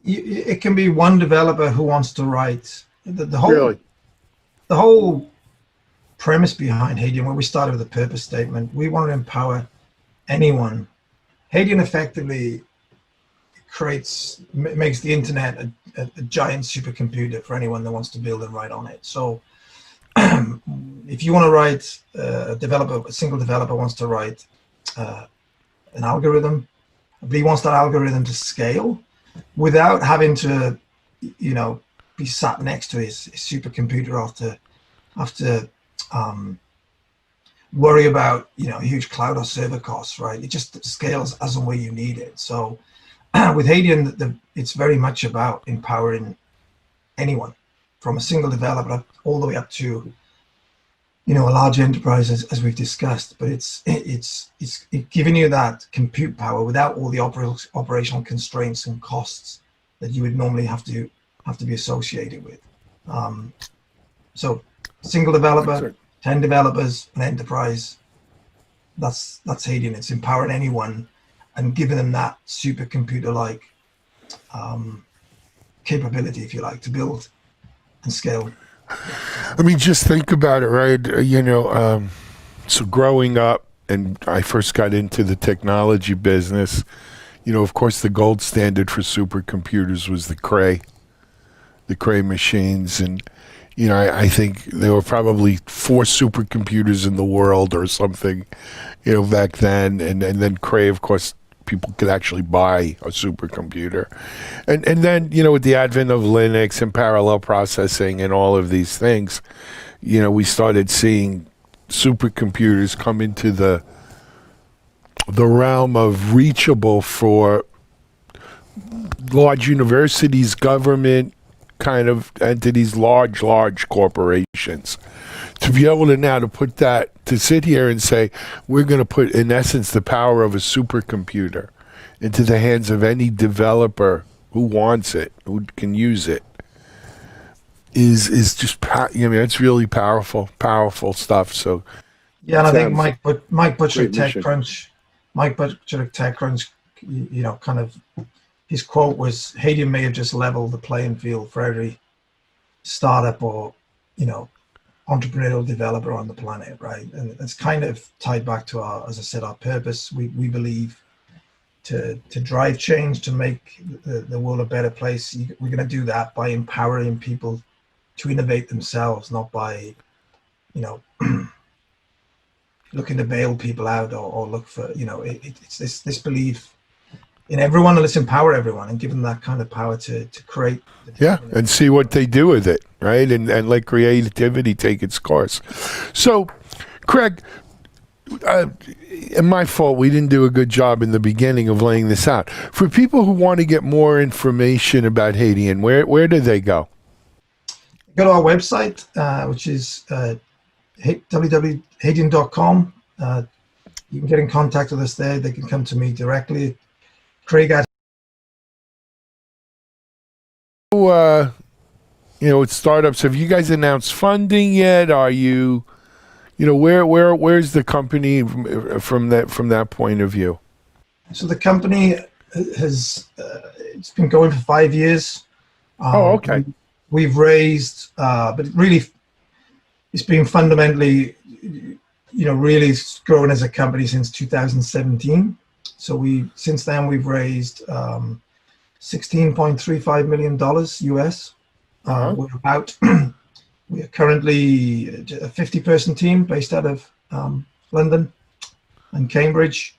S7: It can be one developer who wants to write the whole.
S1: Really?
S7: The whole premise behind Hayden, when we started with a purpose statement, we want to empower anyone. Hayden effectively makes the internet a giant supercomputer for anyone that wants to build and write on it. So if you want to write a single developer wants to write an algorithm, but he wants that algorithm to scale without having to, you know, be sat next to his supercomputer have to worry about, you know, huge cloud or server costs, right? It just scales as and where you need it. So with Hayden, it's very much about empowering anyone, from a single developer all the way up to, you know, a large enterprise, as we've discussed. But it's giving you that compute power without all the operational constraints and costs that you would normally have to be associated with. So single developer, 10 developers, an enterprise. That's Hayden. It's empowering anyone and giving them that supercomputer-like capability, if you like, to build and scale.
S1: I mean, just think about it, right? You know, so growing up, and I first got into the technology business, you know, of course, the gold standard for supercomputers was the Cray machines. And, you know, I think there were probably 4 supercomputers in the world or something, you know, back then. And then Cray, of course, people could actually buy a supercomputer. And then, you know, with the advent of Linux and parallel processing and all of these things, you know, we started seeing supercomputers come into the realm of reachable for large universities, government kind of entities, large corporations. To be able to now to sit here and say, we're going to put, in essence, the power of a supercomputer into the hands of any developer who wants it, who can use it, is just, I mean, it's really powerful stuff. So,
S7: yeah, and I think Mike Butcher at TechCrunch, you know, kind of, his quote was, Hayden may have just leveled the playing field for every startup or, you know, entrepreneurial developer on the planet, right? And it's kind of tied back to our, as I said, our purpose. We believe to drive change, to make the world a better place. We're going to do that by empowering people to innovate themselves, not by, looking to bail people out or look for, it's this belief in everyone, and let's empower everyone and give them that kind of power to create.
S1: And see what they do with it, right? And let creativity take its course. So, Craig, and my fault, we didn't do a good job in the beginning of laying this out. For people who want to get more information about Hayden, where do they go?
S7: Go to our website, which is www.hayden.com. You can get in contact with us there. They can come to me directly. Craig at
S1: with startups, have you guys announced funding yet? Are you, where's the company from that point of view?
S7: So the company has it's been going for 5 years.
S1: Okay.
S7: We've raised, but really, it's been fundamentally, really grown as a company since 2017. So since then we've raised $16.35 million US. We are currently a 50-person team based out of London and Cambridge.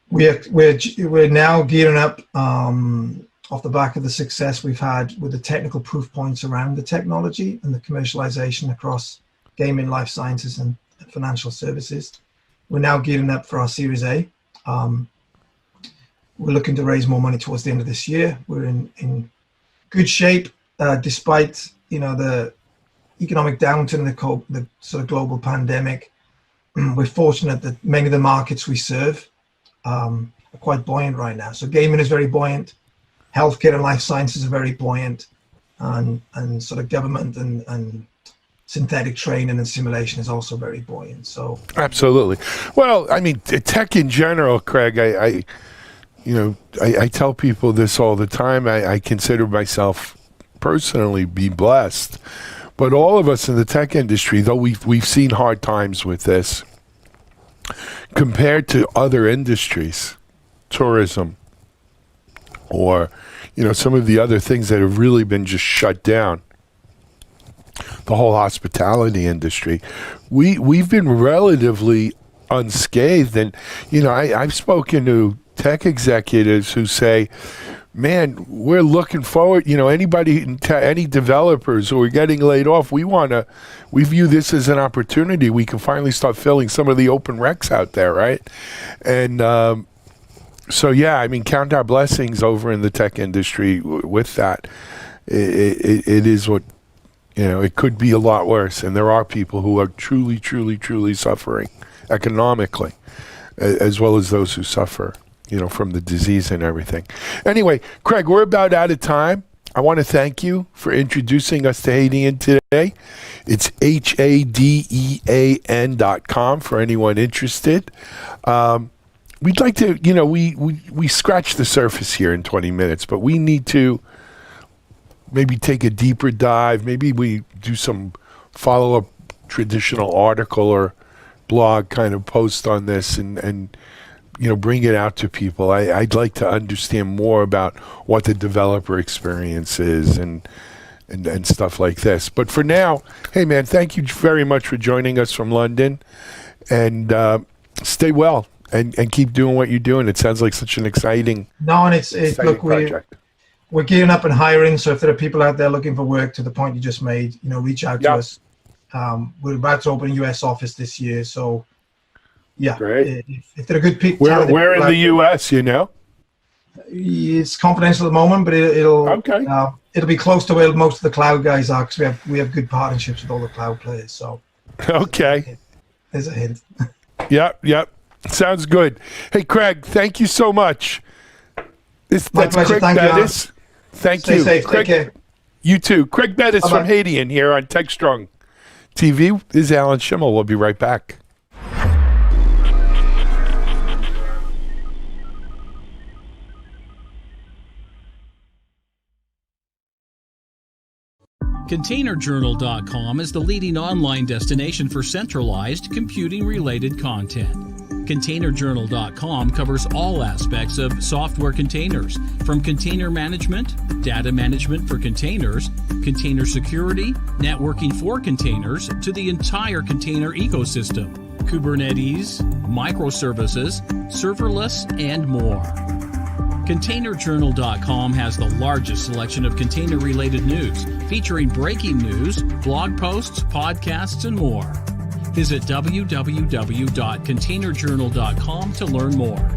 S7: We're now gearing up off the back of the success we've had with the technical proof points around the technology and the commercialization across gaming, life sciences, and financial services. We're now gearing up for our Series A. We're looking to raise more money towards the end of this year. We're in good shape, despite the economic downturn, the sort of global pandemic. We're fortunate that many of the markets we serve are quite buoyant right now. So gaming is very buoyant, healthcare and life sciences are very buoyant, and sort of government and synthetic training and simulation is also very buoyant. So
S1: absolutely. Well, I mean, tech in general, Craig, I tell people this all the time. I consider myself personally be blessed, but all of us in the tech industry, though we've seen hard times with this, compared to other industries, tourism, or some of the other things that have really been just shut down, the whole hospitality industry, we've been relatively unscathed. And I've spoken to tech executives who say, man, we're looking forward, anybody, any developers who are getting laid off, we view this as an opportunity. We can finally start filling some of the open recs out there, right? And so, yeah, I mean, count our blessings over in the tech industry with that. It is what, it could be a lot worse. And there are people who are truly, truly, truly suffering economically, as well as those who suffer from the disease and everything. Anyway, Craig, we're about out of time. I want to thank you for introducing us to Hayden today. It's HADEAN.com for anyone interested. We'd like to, we scratched the surface here in 20 minutes, but we need to maybe take a deeper dive. Maybe we do some follow-up traditional article or blog kind of post on this and bring it out to people. I'd like to understand more about what the developer experience is and stuff like this. But for now, hey man, thank you very much for joining us from London, and stay well and keep doing what you're doing. It sounds like such an exciting
S7: look,
S1: project.
S7: We're gearing up and hiring. So if there are people out there looking for work, to the point you just made, reach out to us. We're about to open a US office this year. So yeah,
S1: great.
S7: If they're a good pick,
S1: where in the US,
S7: It's confidential at the moment, but it'll be close to where most of the cloud guys are, because we have good partnerships with all the cloud players. So
S1: okay,
S7: there's a hint.
S1: Yep. Sounds good. Hey, Craig, thank you so much. That's
S7: pleasure.
S1: Craig Bettis. Thank you.
S7: Stay safe.
S1: Craig,
S7: take care.
S1: You too. Craig Bettis
S7: Bye-bye.
S1: from Hayden here on TechStrong TV. This is Alan Schimmel. We'll be right back.
S6: ContainerJournal.com is the leading online destination for centralized computing-related content. ContainerJournal.com covers all aspects of software containers, from container management, data management for containers, container security, networking for containers, to the entire container ecosystem, Kubernetes, microservices, serverless, and more. ContainerJournal.com has the largest selection of container-related news, featuring breaking news, blog posts, podcasts, and more. Visit www.containerjournal.com to learn more.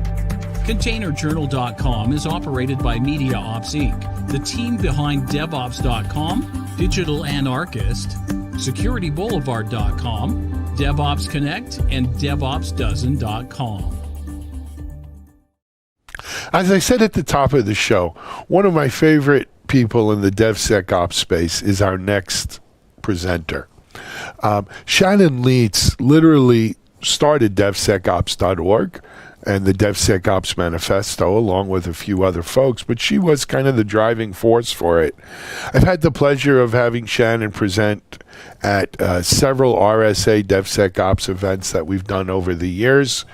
S6: ContainerJournal.com is operated by MediaOps Inc., the team behind DevOps.com, Digital Anarchist, SecurityBoulevard.com, DevOps Connect, and DevOpsDozen.com.
S1: As I said at the top of the show, one of my favorite people in the DevSecOps space is our next presenter. Shannon Leitz literally started DevSecOps.org and the DevSecOps Manifesto along with a few other folks, but she was kind of the driving force for it. I've had the pleasure of having Shannon present at several RSA DevSecOps events that we've done over the years,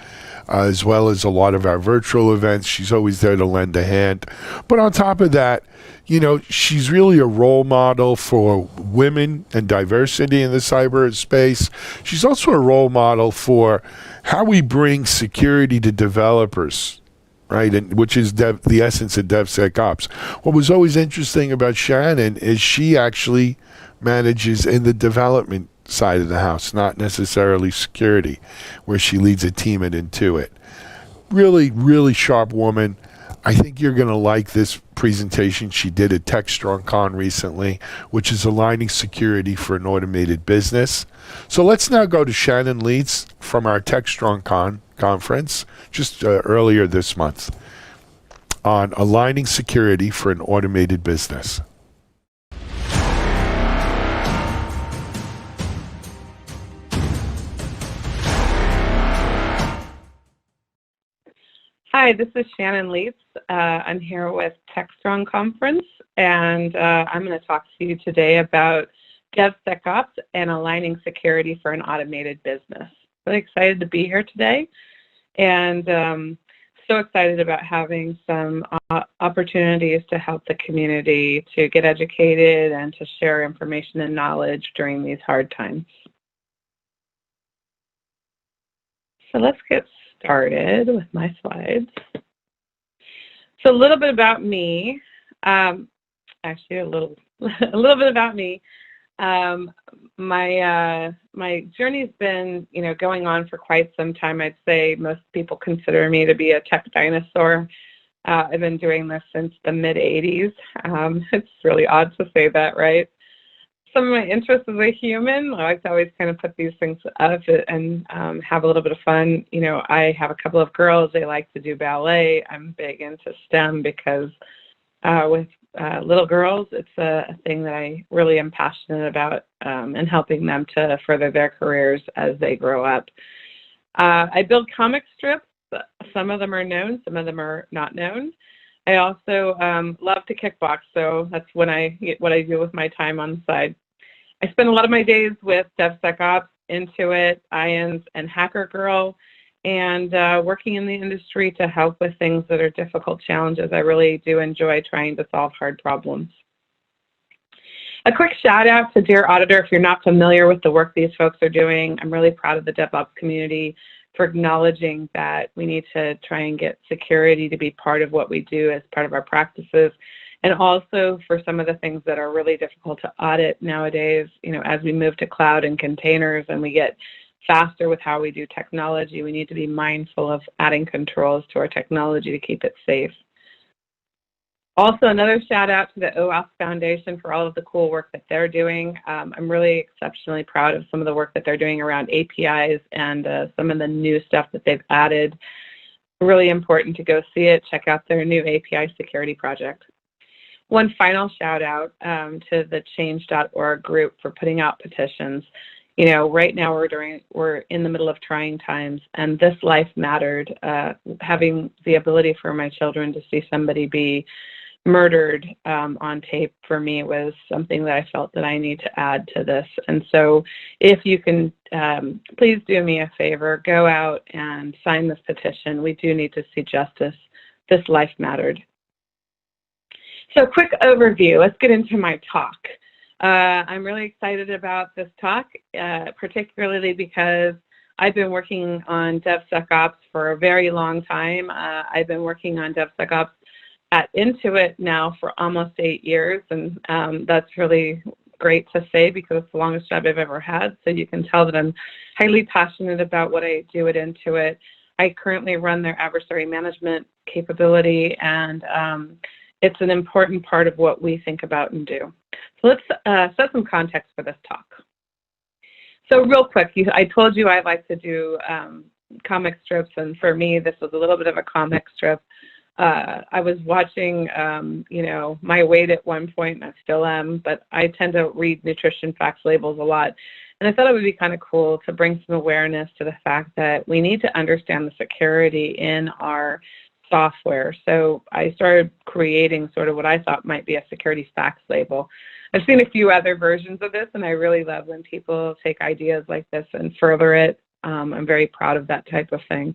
S1: as well as a lot of our virtual events. She's always there to lend a hand. But on top of that, you know, she's really a role model for women and diversity in the cyber space. She's also a role model for how we bring security to developers, right? And which is the essence of DevSecOps. What was always interesting about Shannon is she actually manages in the development side of the house, not necessarily security, where she leads a team and Intuit. Really, really sharp woman. I think you're going to like this presentation she did at TechStrong Con recently, which is aligning security for an automated business. So let's now go to Shannon Leitz from our TechStrong Con conference just earlier this month on aligning security for an automated business.
S8: Hi, this is Shannon Leitz. I'm here with TechStrong Conference, and I'm going to talk to you today about DevSecOps and aligning security for an automated business. Really excited to be here today, and so excited about having some opportunities to help the community to get educated and to share information and knowledge during these hard times. So let's get started with my slides. So a little bit about me. Actually, a little bit about me. My journey's been, going on for quite some time. I'd say most people consider me to be a tech dinosaur. I've been doing this since the mid-'80s. It's really odd to say that, right? Some of my interests as a human, I like to always kind of put these things up and have a little bit of fun. I have a couple of girls. They like to do ballet. I'm big into STEM because with little girls, it's a thing that I really am passionate about and helping them to further their careers as they grow up. I build comic strips. Some of them are known, some of them are not known. I also love to kickbox, so that's what I do with my time on the side. I spend a lot of my days with DevSecOps, Intuit, IANS, and Hacker Girl, and working in the industry to help with things that are difficult challenges. I really do enjoy trying to solve hard problems. A quick shout out to Dear Auditor. If you're not familiar with the work these folks are doing, I'm really proud of the DevOps community for acknowledging that we need to try and get security to be part of what we do as part of our practices, and also for some of the things that are really difficult to audit nowadays, as we move to cloud and containers and we get faster with how we do technology, we need to be mindful of adding controls to our technology to keep it safe. Also, another shout out to the OAuth Foundation for all of the cool work that they're doing. I'm really exceptionally proud of some of the work that they're doing around APIs and some of the new stuff that they've added. Really important to go see it. Check out their new API security project. One final shout out to the change.org group for putting out petitions. Right now we're in the middle of trying times, and this life mattered. Having the ability for my children to see somebody be murdered on tape for me was something that I felt that I need to add to this. And so if you can, please do me a favor, go out and sign this petition. We do need to see justice. This life mattered. So quick overview. Let's get into my talk. I'm really excited about this talk, particularly because I've been working on DevSecOps for a very long time. I've been working on DevSecOps at Intuit now for almost 8 years, and that's really great to say because it's the longest job I've ever had. So you can tell that I'm highly passionate about what I do at Intuit. I currently run their adversary management capability, and it's an important part of what we think about and do. So let's set some context for this talk. So real quick, I told you I like to do comic strips, and for me, this was a little bit of a comic strip. I was watching, My Weight at one point, and I still am, but I tend to read nutrition facts labels a lot. And I thought it would be kind of cool to bring some awareness to the fact that we need to understand the security in our software. So I started creating sort of what I thought might be a security facts label. I've seen a few other versions of this, and I really love when people take ideas like this and further it. I'm very proud of that type of thing.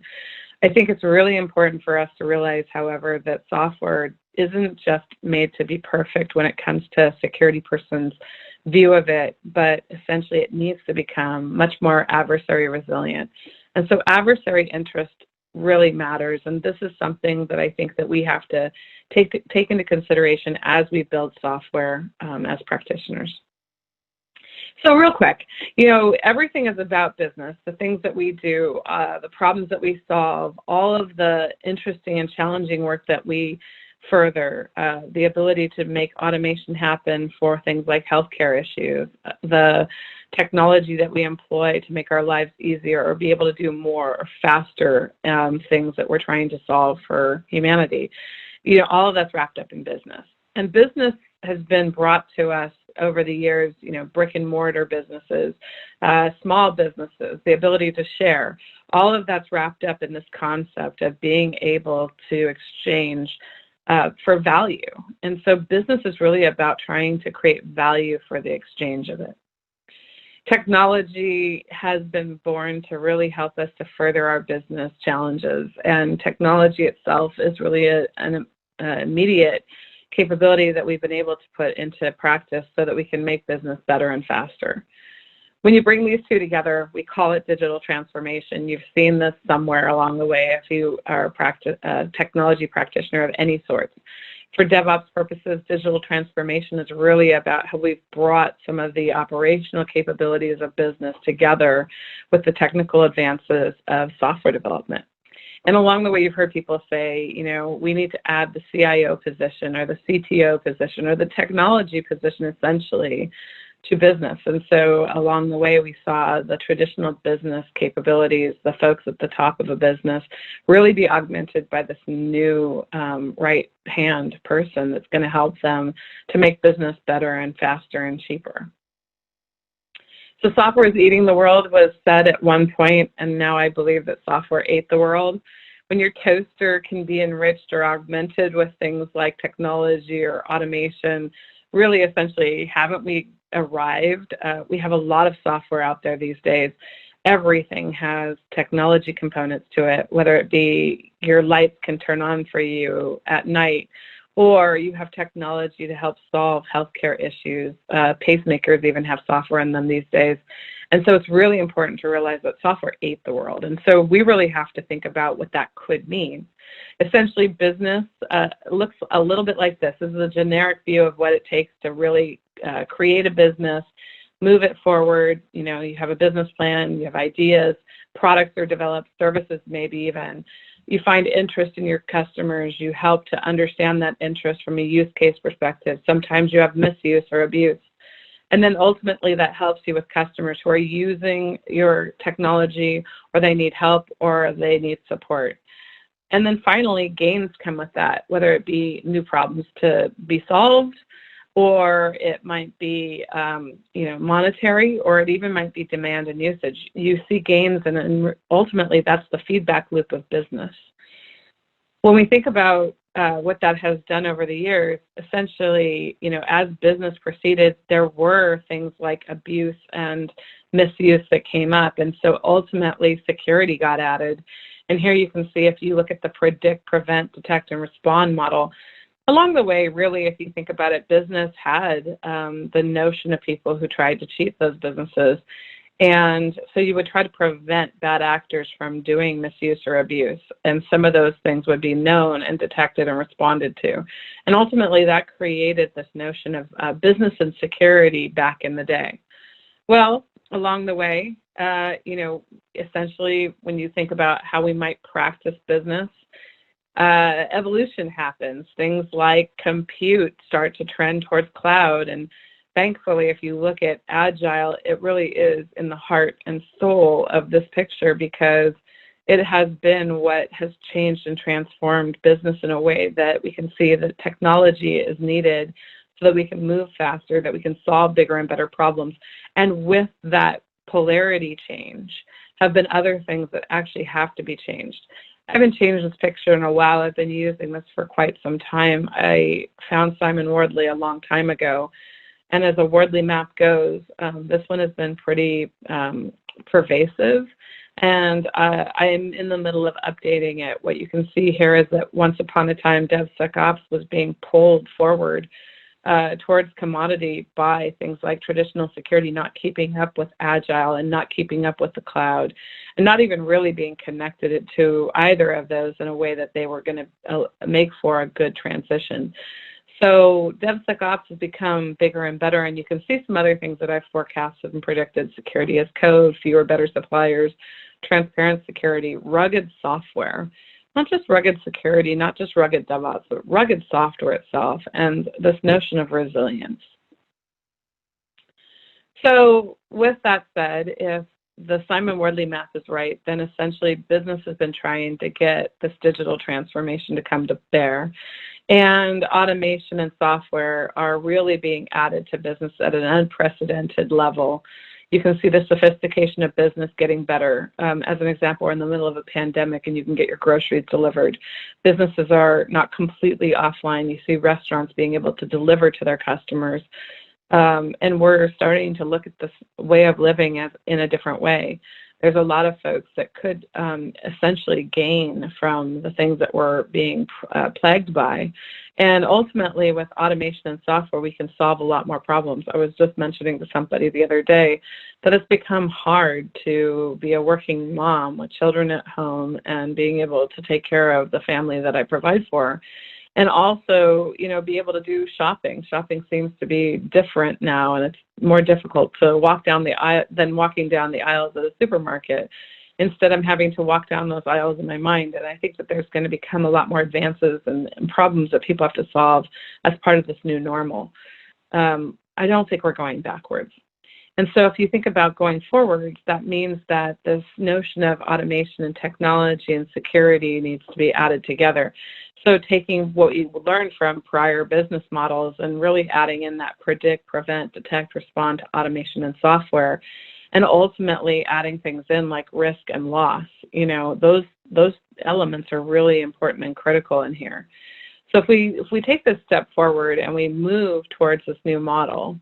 S8: I think it's really important for us to realize, however, that software isn't just made to be perfect when it comes to a security person's view of it, but essentially it needs to become much more adversary resilient. And so adversary interest really matters, and this is something that I think that we have to take into consideration as we build software as practitioners. So real quick, everything is about business, the things that we do, the problems that we solve, all of the interesting and challenging work that we further, the ability to make automation happen for things like healthcare issues, the technology that we employ to make our lives easier or be able to do more or faster things that we're trying to solve for humanity. All of that's wrapped up in business. And business has been brought to us over the years, brick and mortar businesses, small businesses, the ability to share. All of that's wrapped up in this concept of being able to exchange for value. And so business is really about trying to create value for the exchange of it. Technology has been born to really help us to further our business challenges, and technology itself is really an immediate capability that we've been able to put into practice so that we can make business better and faster. When you bring these two together, we call it digital transformation. You've seen this somewhere along the way if you are a technology practitioner of any sort. For DevOps purposes, digital transformation is really about how we've brought some of the operational capabilities of business together with the technical advances of software development. And along the way, you've heard people say, we need to add the CIO position or the CTO position or the technology position essentially to business. And so along the way, we saw the traditional business capabilities, the folks at the top of a business, really be augmented by this new right-hand person that's going to help them to make business better and faster and cheaper. So software is eating the world was said at one point, and now I believe that software ate the world. When your toaster can be enriched or augmented with things like technology or automation, really essentially, haven't we arrived? We have a lot of software out there these days. Everything has technology components to it, whether it be your lights can turn on for you at night, or you have technology to help solve healthcare issues. Pacemakers even have software in them these days. And so it's really important to realize that software ate the world. And so we really have to think about what that could mean. Essentially, business looks a little bit like this. This is a generic view of what it takes to really create a business, move it forward. You have a business plan, you have ideas, products are developed, services maybe even. You find interest in your customers. You help to understand that interest from a use case perspective. Sometimes you have misuse or abuse. And then ultimately that helps you with customers who are using your technology, or they need help, or they need support. And then finally, gains come with that, whether it be new problems to be solved, or it might be monetary, or it even might be demand and usage. You see gains, and ultimately that's the feedback loop of business. When we think about what that has done over the years, essentially, as business proceeded, there were things like abuse and misuse that came up. And so ultimately security got added. And here you can see, if you look at the predict, prevent, detect, and respond model, along the way, really, if you think about it, business had the notion of people who tried to cheat those businesses. And so you would try to prevent bad actors from doing misuse or abuse. And some of those things would be known and detected and responded to. And ultimately, that created this notion of business and security back in the day. Well, along the way, essentially, when you think about how we might practice business, evolution happens. Things like compute start to trend towards cloud. And thankfully, if you look at Agile, it really is in the heart and soul of this picture, because it has been what has changed and transformed business in a way that we can see that technology is needed so that we can move faster, that we can solve bigger and better problems. And with that polarity change have been other things that actually have to be changed. I haven't changed this picture in a while. I've been using this for quite some time. I found Simon Wardley a long time ago. And as a Wardley map goes, this one has been pretty pervasive. And I'm in the middle of updating it. What you can see here is that once upon a time, DevSecOps was being pulled forward towards commodity by things like traditional security not keeping up with Agile and not keeping up with the cloud, and not even really being connected to either of those in a way that they were going to make for a good transition. So DevSecOps has become bigger and better, and you can see some other things that I've forecasted and predicted: security as code, fewer, better suppliers, transparent security, rugged software. Not just rugged security, not just rugged DevOps, but rugged software itself, and this notion of resilience. So with that said, if the Simon Wardley map is right, then essentially business has been trying to get this digital transformation to come to bear. And automation and software are really being added to business at an unprecedented level. You can see the sophistication of business getting better. As an example, we're in the middle of a pandemic and you can get your groceries delivered. Businesses are not completely offline. You see restaurants being able to deliver to their customers. And we're starting to look at this way of living as in a different way. There's a lot of folks that could essentially gain from the things that we're being plagued by. And ultimately, with automation and software, we can solve a lot more problems. I was just mentioning to somebody the other day that it's become hard to be a working mom with children at home and being able to take care of the family that I provide for. And also, be able to do shopping. Shopping seems to be different now, and it's more difficult to walk down the aisle than walking down the aisles of the supermarket. Instead, I'm having to walk down those aisles in my mind, and I think that there's going to become a lot more advances and problems that people have to solve as part of this new normal. I don't think we're going backwards. And so if you think about going forward, that means that this notion of automation and technology and security needs to be added together. So taking what you learned from prior business models and really adding in that predict, prevent, detect, respond to automation and software, and ultimately adding things in like risk and loss. Those elements are really important and critical in here. So if we take this step forward and we move towards this new model,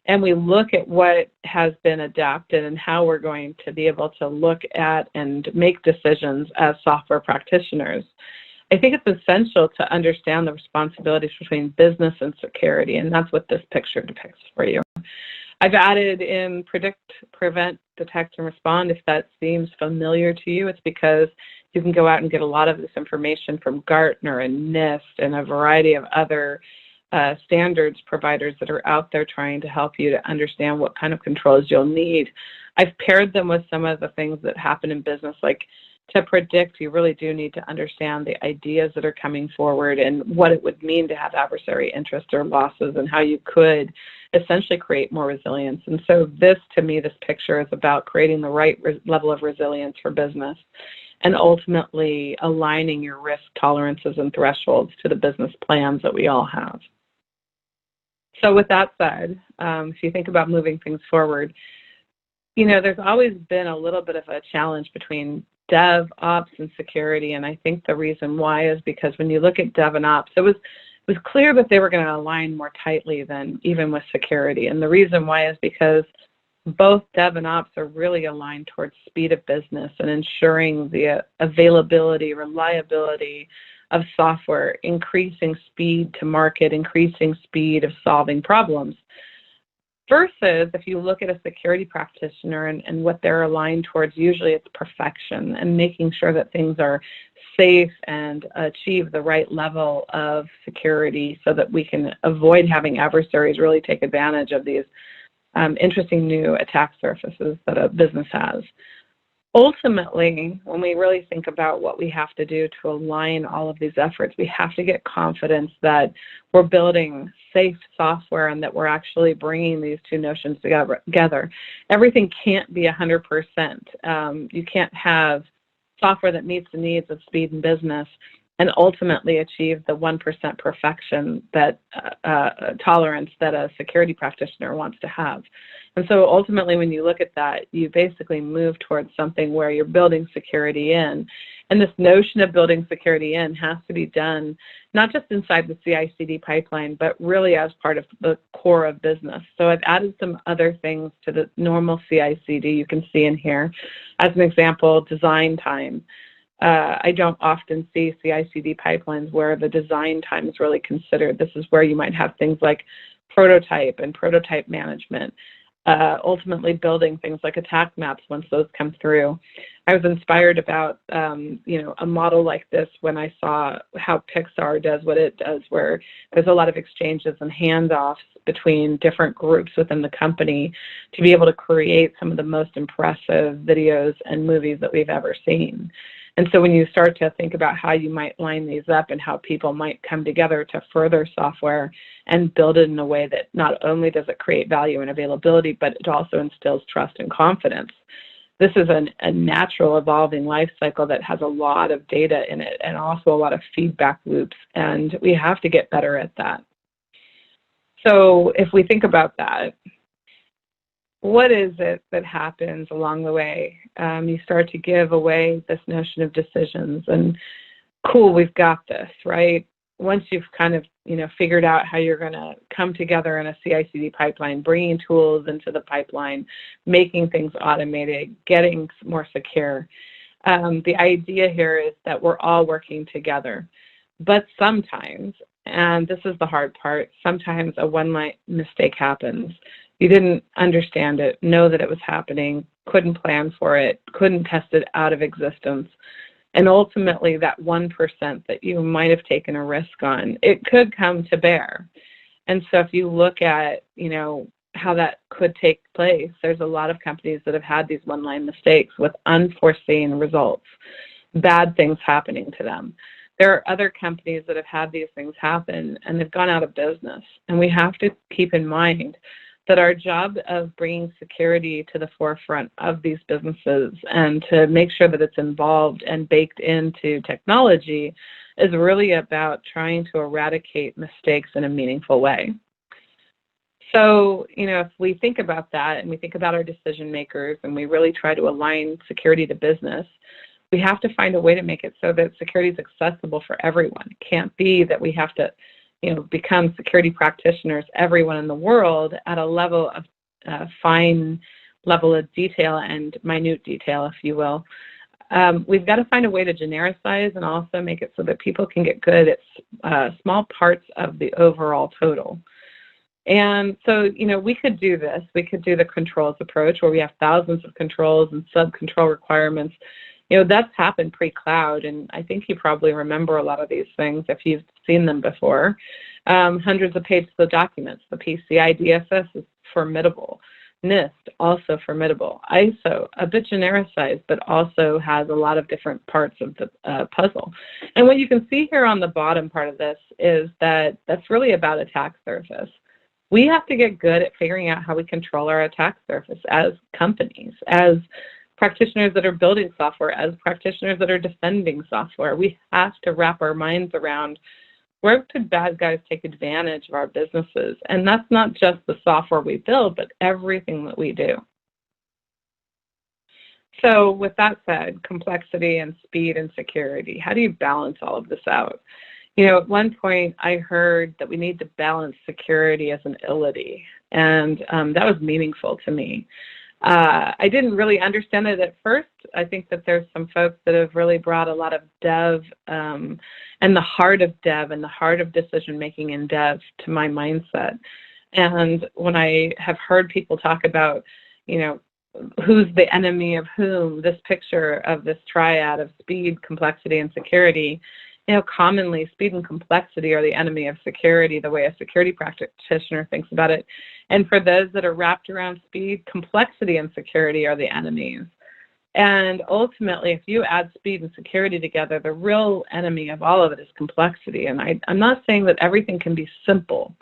S8: and we look at what has been adapted and how we're going to be able to look at and make decisions as software practitioners, I think it's essential to understand the responsibilities between business and security, and that's what this picture depicts for you. I've added in predict, prevent, detect, and respond. If that seems familiar to you, it's because you can go out and get a lot of this information from Gartner and NIST and a variety of other standards providers that are out there trying to help you to understand what kind of controls you'll need. I've paired them with some of the things that happen in business, like to predict, you really do need to understand the ideas that are coming forward and what it would mean to have adversary interest or losses and how you could essentially create more resilience. And so this, to me, this picture is about creating the right level of resilience for business and ultimately aligning your risk tolerances and thresholds to the business plans that we all have. So with that said, if you think about moving things forward, there's always been a little bit of a challenge between DevOps and security. And I think the reason why is because when you look at Dev and Ops, it was clear that they were going to align more tightly than even with security. And the reason why is because both Dev and Ops are really aligned towards speed of business and ensuring the availability, reliability of software, increasing speed to market, increasing speed of solving problems. Versus if you look at a security practitioner and what they're aligned towards, usually it's perfection and making sure that things are safe and achieve the right level of security so that we can avoid having adversaries really take advantage of these interesting new attack surfaces that a business has. Ultimately, when we really think about what we have to do to align all of these efforts, we have to get confidence that we're building safe software and that we're actually bringing these two notions together. Everything can't be 100%. You can't have software that meets the needs of speed and business and ultimately achieve the 1% perfection that tolerance that a security practitioner wants to have. And so ultimately, when you look at that, you basically move towards something where you're building security in. And this notion of building security in has to be done not just inside the CI/CD pipeline, but really as part of the core of business. So I've added some other things to the normal CI/CD you can see in here. As an example, design time. I don't often see CI/CD pipelines where the design time is really considered. This is where you might have things like prototype and prototype management, ultimately building things like attack maps once those come through. I was inspired about a model like this when I saw how Pixar does what it does, where there's a lot of exchanges and handoffs between different groups within the company to be able to create some of the most impressive videos and movies that we've ever seen. And so when you start to think about how you might line these up and how people might come together to further software and build it in a way that not only does it create value and availability, but it also instills trust and confidence. This is a natural evolving life cycle that has a lot of data in it and also a lot of feedback loops, and we have to get better at that. So if we think about that, what is it that happens along the way? You start to give away this notion of decisions and cool, we've got this, right? Once you've kind of, figured out how you're going to come together in a CI/CD pipeline, bringing tools into the pipeline, making things automated, getting more secure. The idea here is that we're all working together, but sometimes, and this is the hard part, sometimes a one-line mistake happens. You didn't understand it, know that it was happening, couldn't plan for it, couldn't test it out of existence. And ultimately, that 1% that you might have taken a risk on, it could come to bear. And so if you look at, how that could take place, there's a lot of companies that have had these one-line mistakes with unforeseen results, bad things happening to them. There are other companies that have had these things happen and they've gone out of business. And we have to keep in mind that our job of bringing security to the forefront of these businesses and to make sure that it's involved and baked into technology is really about trying to eradicate mistakes in a meaningful way. So, if we think about that and we think about our decision makers and we really try to align security to business, we have to find a way to make it so that security is accessible for everyone. It can't be that we have to become security practitioners, everyone in the world, at a level of fine level of detail and minute detail, if you will. We've got to find a way to genericize and also make it so that people can get good at small parts of the overall total. And so, we could do this. We could do the controls approach where we have thousands of controls and sub-control requirements. That's happened pre-cloud, and I think you probably remember a lot of these things if you've seen them before. Hundreds of pages of documents. The PCI DSS is formidable. NIST, also formidable. ISO, a bit genericized, but also has a lot of different parts of the puzzle. And what you can see here on the bottom part of this is that that's really about attack surface. We have to get good at figuring out how we control our attack surface as companies, as practitioners that are building software, as practitioners that are defending software. We have to wrap our minds around where could bad guys take advantage of our businesses. And that's not just the software we build, but everything that we do. So with that said, complexity and speed and security, how do you balance all of this out? At one point I heard that we need to balance security as an ability, and that was meaningful to me. I didn't really understand it at first. I think that there's some folks that have really brought a lot of dev and the heart of dev and the heart of decision making in dev to my mindset. And when I have heard people talk about, who's the enemy of whom, this picture of this triad of speed, complexity, and security, commonly speed and complexity are the enemy of security, the way a security practitioner thinks about it. And for those that are wrapped around speed, complexity and security are the enemies. And ultimately, if you add speed and security together, the real enemy of all of it is complexity. And I'm not saying that everything can be simple,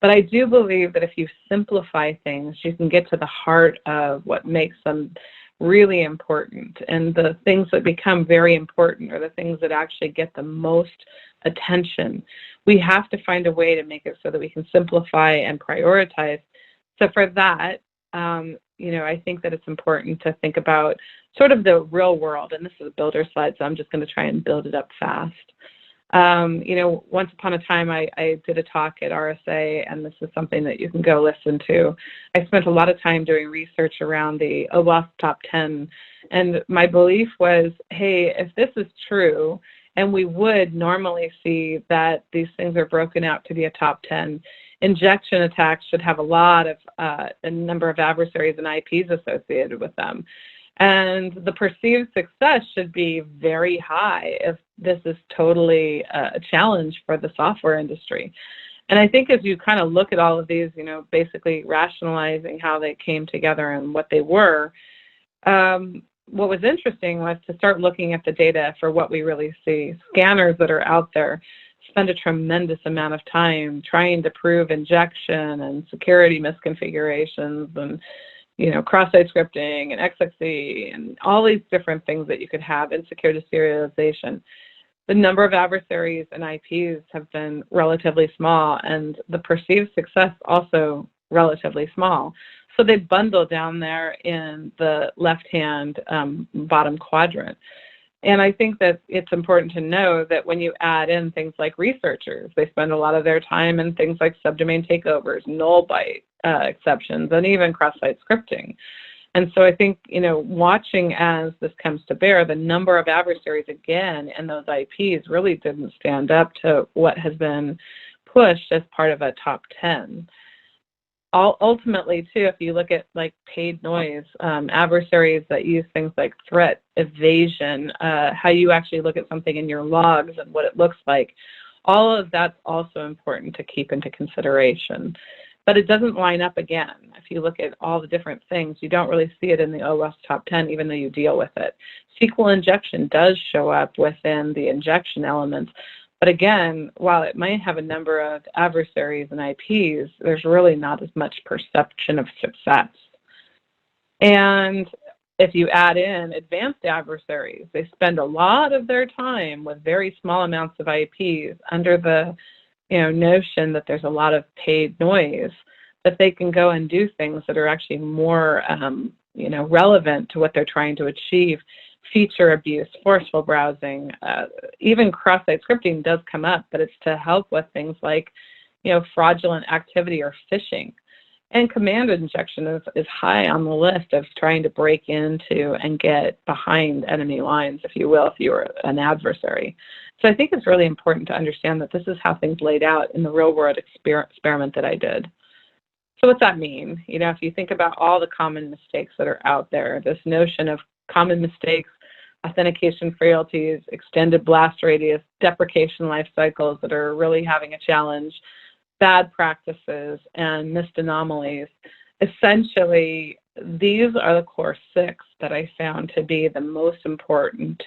S8: but I do believe that if you simplify things, you can get to the heart of what makes them really important. And the things that become very important are the things that actually get the most attention. We have to find a way to make it so that we can simplify and prioritize. So for that, I think that it's important to think about sort of the real world. And this is a builder slide, so I'm just going to try and build it up fast. Once upon a time, I did a talk at RSA, and this is something that you can go listen to. I spent a lot of time doing research around the OWASP top 10, and my belief was, hey, if this is true, and we would normally see that these things are broken out to be a top 10, injection attacks should have a number of adversaries and IPs associated with them. And the perceived success should be very high if this is totally a challenge for the software industry. And I think as you kind of look at all of these, basically rationalizing how they came together and what they were, what was interesting was to start looking at the data for what we really see. Scanners that are out there spend a tremendous amount of time trying to prove injection and security misconfigurations and cross-site scripting and XXE and all these different things that you could have in security serialization. The number of adversaries and IPs have been relatively small, and the perceived success also relatively small. So they bundle down there in the left-hand bottom quadrant. And I think that it's important to know that when you add in things like researchers, they spend a lot of their time in things like subdomain takeovers, null byte exceptions, and even cross-site scripting. And so I think, watching as this comes to bear, the number of adversaries, again, and those IPs really didn't stand up to what has been pushed as part of a top 10. Ultimately, too, if you look at like paid noise, adversaries that use things like threat evasion, how you actually look at something in your logs and what it looks like, all of that's also important to keep into consideration. But it doesn't line up again. If you look at all the different things, you don't really see it in the OWASP top 10, even though you deal with it. SQL injection does show up within the injection elements. But again, while it might have a number of adversaries and IPs, there's really not as much perception of success. And if you add in advanced adversaries, they spend a lot of their time with very small amounts of IPs under the notion that there's a lot of paid noise, that they can go and do things that are actually more relevant to what they're trying to achieve. Feature abuse, forceful browsing, even cross-site scripting does come up, but it's to help with things like, fraudulent activity or phishing. And command injection is high on the list of trying to break into and get behind enemy lines, if you will, if you were an adversary. So I think it's really important to understand that this is how things laid out in the real-world experiment that I did. So what's that mean? If you think about all the common mistakes that are out there, this notion of common mistakes, authentication frailties, extended blast radius, deprecation life cycles that are really having a challenge, bad practices, and missed anomalies. Essentially, these are the core 6 that I found to be the most important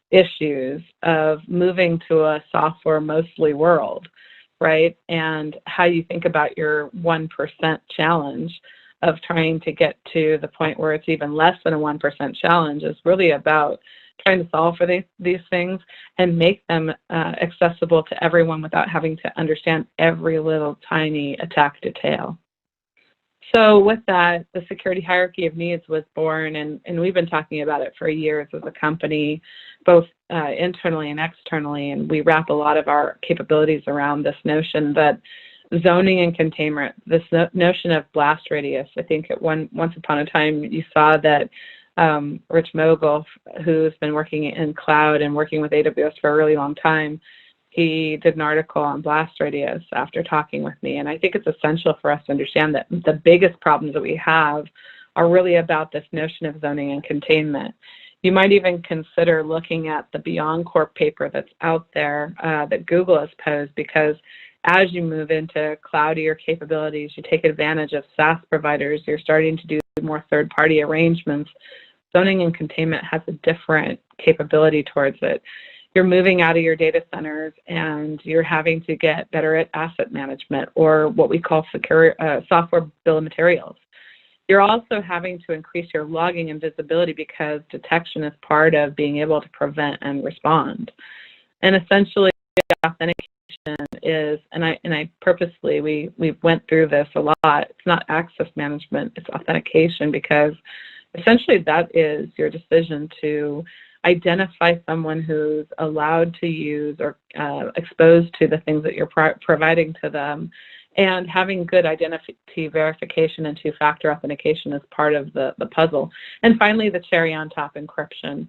S8: issues of moving to a software mostly world, right? And how you think about your 1% challenge of trying to get to the point where it's even less than a 1% challenge is really about trying to solve for these things and make them accessible to everyone without having to understand every little tiny attack detail. So with that, the security hierarchy of needs was born, and we've been talking about it for years as a company, both internally and externally, and we wrap a lot of our capabilities around this notion that zoning and containment, this notion of blast radius. I think once upon a time you saw that Rich Mogul, who's been working in cloud and working with AWS for a really long time, he did an article on blast radius after talking with me. And I think it's essential for us to understand that the biggest problems that we have are really about this notion of zoning and containment. You might even consider looking at the Beyond Corp paper that's out there that Google has posed, because as you move into cloudier capabilities, you take advantage of SaaS providers, you're starting to do more third-party arrangements. Zoning and containment has a different capability towards it. You're moving out of your data centers and you're having to get better at asset management, or what we call secure software bill of materials. You're also having to increase your logging and visibility, because detection is part of being able to prevent and respond. And essentially, authentication is, and I purposely, we went through this a lot. It's not access management, it's authentication, because essentially that is your decision to identify someone who's allowed to use or exposed to the things that you're providing to them, and having good identity verification and two-factor authentication is part of the puzzle. And finally, the cherry on top, encryption.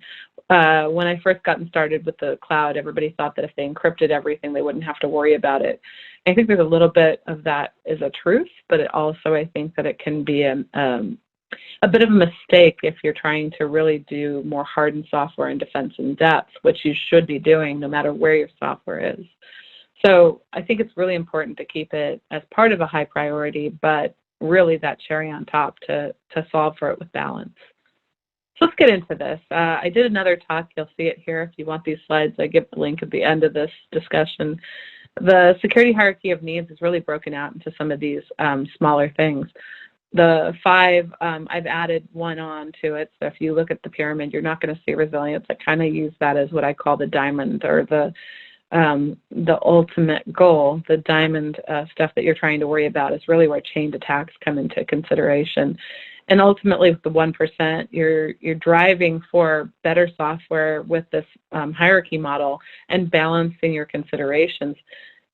S8: When I first gotten started with the cloud, everybody thought that if they encrypted everything, they wouldn't have to worry about it. I think there's a little bit of that is a truth, but it also, I think that it can be a bit of a mistake if you're trying to really do more hardened software and defense in depth, which you should be doing no matter where your software is. So I think it's really important to keep it as part of a high priority, but really that cherry on top to solve for it with balance. So let's get into this. I did another talk. You'll see it here if you want these slides. I give the link at the end of this discussion. The security hierarchy of needs is really broken out into some of these smaller things. The 5, I've added one on to it. So if you look at the pyramid, you're not going to see resilience. I kind of use that as what I call the diamond, or the ultimate goal. The diamond stuff that you're trying to worry about is really where chained attacks come into consideration. And ultimately, with the 1%, you're driving for better software with this hierarchy model and balancing your considerations.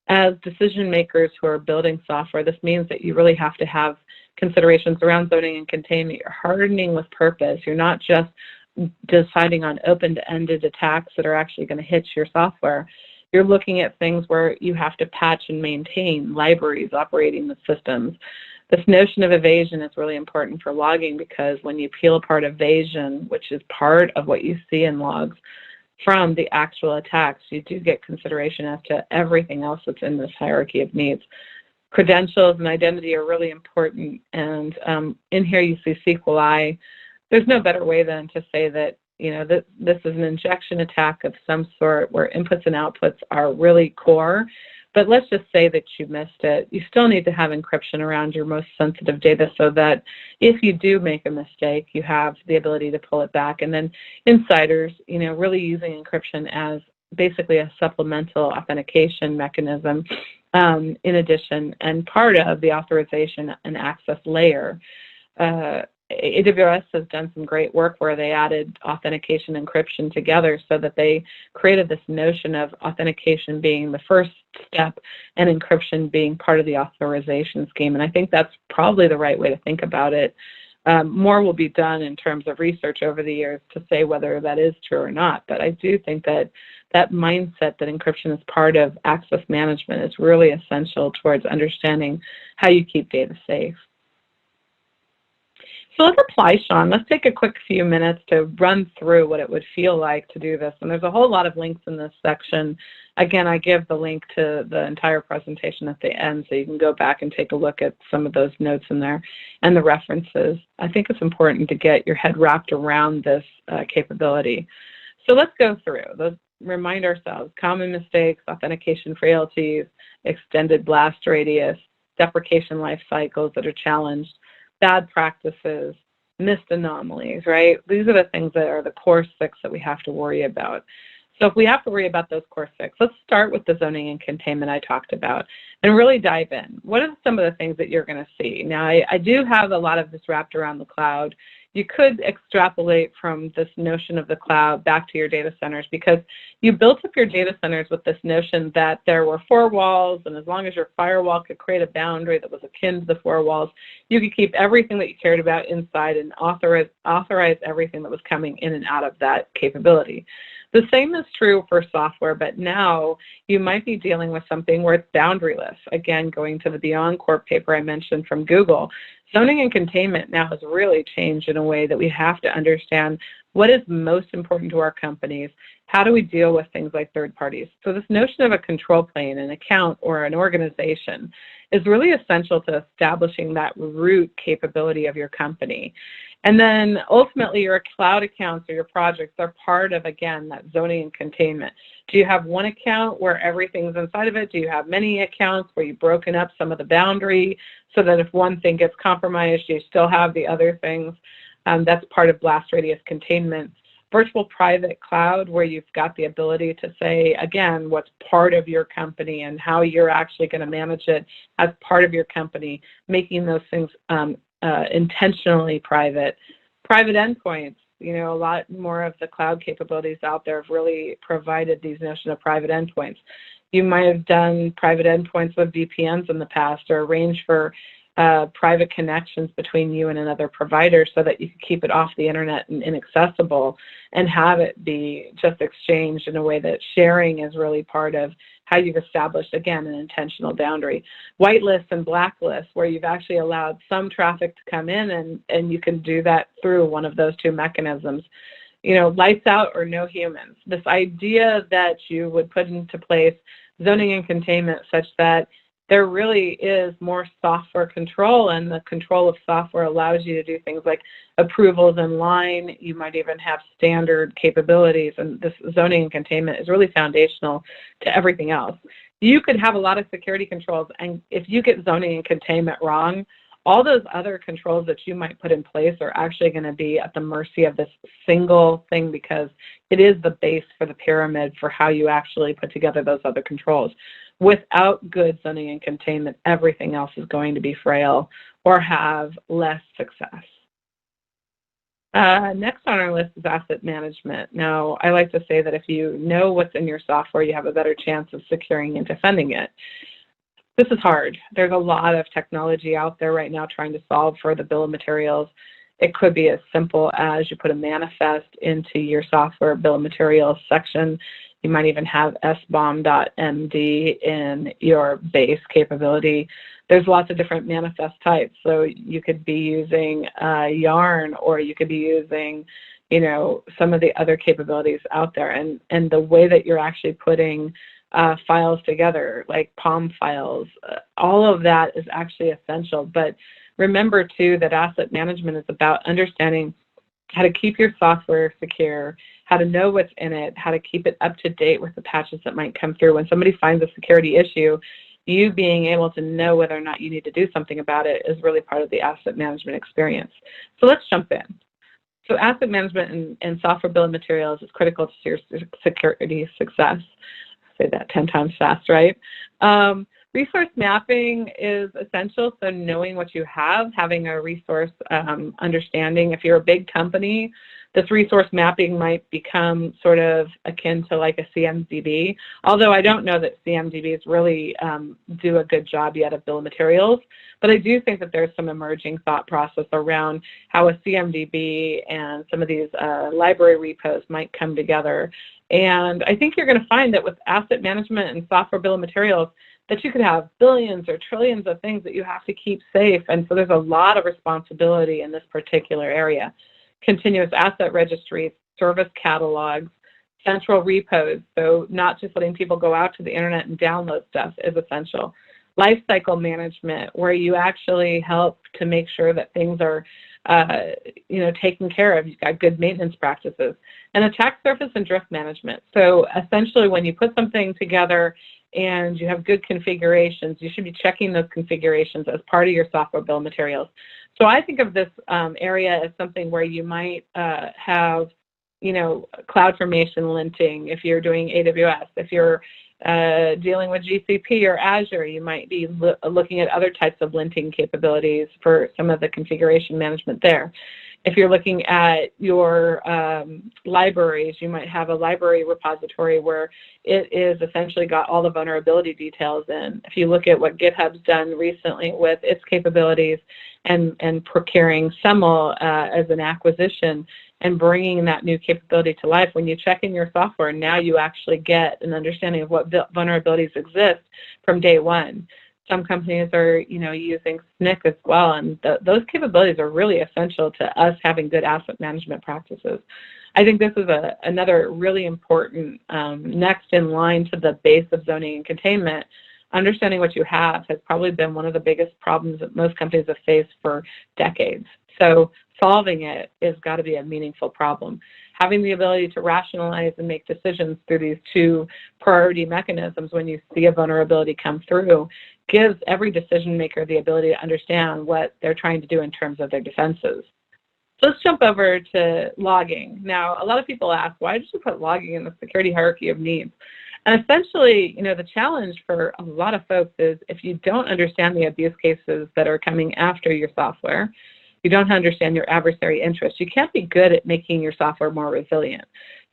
S8: As decision makers who are building software, this means that you really have to have considerations around zoning and containment. You're hardening with purpose. You're not just deciding on open-ended attacks that are actually going to hit your software. You're looking at things where you have to patch and maintain libraries, operating the systems. This notion of evasion is really important for logging, because when you peel apart evasion, which is part of what you see in logs, from the actual attacks, you do get consideration as to everything else that's in this hierarchy of needs. Credentials and identity are really important, and in here you see SQLi. There's no better way than to say that, you know, that this is an injection attack of some sort where inputs and outputs are really core. But let's just say that you missed it. You still need to have encryption around your most sensitive data, so that if you do make a mistake, you have the ability to pull it back. And then insiders, you know, really using encryption as basically a supplemental authentication mechanism in addition, and part of the authorization and access layer. AWS has done some great work where they added authentication and encryption together, so that they created this notion of authentication being the first step and encryption being part of the authorization scheme. And I think that's probably the right way to think about it. More will be done in terms of research over the years to say whether that is true or not. But I do think that that mindset that encryption is part of access management is really essential towards understanding how you keep data safe. So let's apply, Sean. Let's take a quick few minutes to run through what it would feel like to do this. And there's a whole lot of links in this section. Again, I give the link to the entire presentation at the end, so you can go back and take a look at some of those notes in there and the references. I think it's important to get your head wrapped around this capability. So let's go through those. Remind ourselves: common mistakes, authentication frailties, extended blast radius, deprecation life cycles that are challenged, bad practices, missed anomalies, right? These are the things that are the core 6 that we have to worry about. So if we have to worry about those core 6, let's start with the zoning and containment I talked about and really dive in. What are some of the things that you're going to see? Now, I do have a lot of this wrapped around the cloud. You could extrapolate from this notion of the cloud back to your data centers, because you built up your data centers with this notion that there were 4 walls, and as long as your firewall could create a boundary that was akin to the 4 walls, you could keep everything that you cared about inside and authorize everything that was coming in and out of that capability. The same is true for software, but now you might be dealing with something where it's boundaryless. Again, going to the Beyond Corp paper I mentioned from Google, zoning and containment now has really changed in a way that we have to understand what is most important to our companies. How do we deal with things like third parties? So this notion of a control plane, an account, or an organization is really essential to establishing that root capability of your company. And then ultimately your cloud accounts or your projects are part of, again, that zoning and containment. Do you have one account where everything's inside of it? Do you have many accounts where you've broken up some of the boundary so that if one thing gets compromised, you still have the other things? That's part of blast radius containment. Virtual private cloud, where you've got the ability to say, again, what's part of your company and how you're actually going to manage it as part of your company, making those things intentionally private. Private endpoints, you know, a lot more of the cloud capabilities out there have really provided these notion of private endpoints. You might have done private endpoints with VPNs in the past, or arranged for private connections between you and another provider so that you can keep it off the internet and inaccessible, and have it be just exchanged in a way that sharing is really part of how you've established, again, an intentional boundary. Whitelist and blacklist, where you've actually allowed some traffic to come in, and you can do that through one of those 2 mechanisms. You know, lights out or no humans. This idea that you would put into place zoning and containment such that there really is more software control, and the control of software allows you to do things like approvals in line. You might even have standard capabilities, and this zoning and containment is really foundational to everything else. You could have a lot of security controls, and if you get zoning and containment wrong, all those other controls that you might put in place are actually going to be at the mercy of this single thing, because it is the base for the pyramid for how you actually put together those other controls. Without good zoning and containment, everything else is going to be frail or have less success. Next on our list is asset management. Now, I like to say that if you know what's in your software, you have a better chance of securing and defending it. This is hard. There's a lot of technology out there right now trying to solve for the bill of materials. It could be as simple as you put a manifest into your software bill of materials section. You might even have sbom.md in your base capability. There's lots of different manifest types. So you could be using Yarn, or you could be using, you know, some of the other capabilities out there. And the way that you're actually putting files together, like POM files, all of that is actually essential. But remember, too, that asset management is about understanding how to keep your software secure, how to know what's in it, how to keep it up to date with the patches that might come through. When somebody finds a security issue, you being able to know whether or not you need to do something about it is really part of the asset management experience. So let's jump in. So asset management and software bill of materials is critical to your security success. Say that 10 times fast, right? Resource mapping is essential. So knowing what you have, having a resource understanding. If you're a big company, this resource mapping might become sort of akin to like a CMDB, although I don't know that CMDBs really do a good job yet of bill of materials. But I do think that there's some emerging thought process around how a CMDB and some of these library repos might come together. And I think you're going to find that with asset management and software bill of materials, that you could have billions or trillions of things that you have to keep safe. And so there's a lot of responsibility in this particular area. Continuous asset registries, service catalogs, central repos, so not just letting people go out to the internet and download stuff is essential. Lifecycle management, where you actually help to make sure that things are taken care of. You've got good maintenance practices. And attack surface and drift management. So essentially when you put something together and you have good configurations, you should be checking those configurations as part of your software bill of materials. So I think of this area as something where you might have, CloudFormation linting, if you're doing AWS, if you're dealing with GCP or Azure, you might be looking at other types of linting capabilities for some of the configuration management there. If you're looking at your libraries, you might have a library repository where it is essentially got all the vulnerability details in. If you look at what GitHub's done recently with its capabilities and procuring SEML as an acquisition and bringing that new capability to life, when you check in your software, now you actually get an understanding of what vulnerabilities exist from day one. Some companies are, using SNCC as well, and those capabilities are really essential to us having good asset management practices. I think this is another really important next in line to the base of zoning and containment. Understanding what you have has probably been one of the biggest problems that most companies have faced for decades. So solving it has got to be a meaningful problem. Having the ability to rationalize and make decisions through these two priority mechanisms when you see a vulnerability come through gives every decision maker the ability to understand what they're trying to do in terms of their defenses. So let's jump over to logging. Now, a lot of people ask, why did you put logging in the security hierarchy of needs? And essentially, the challenge for a lot of folks is if you don't understand the abuse cases that are coming after your software, you don't understand your adversary interests, you can't be good at making your software more resilient.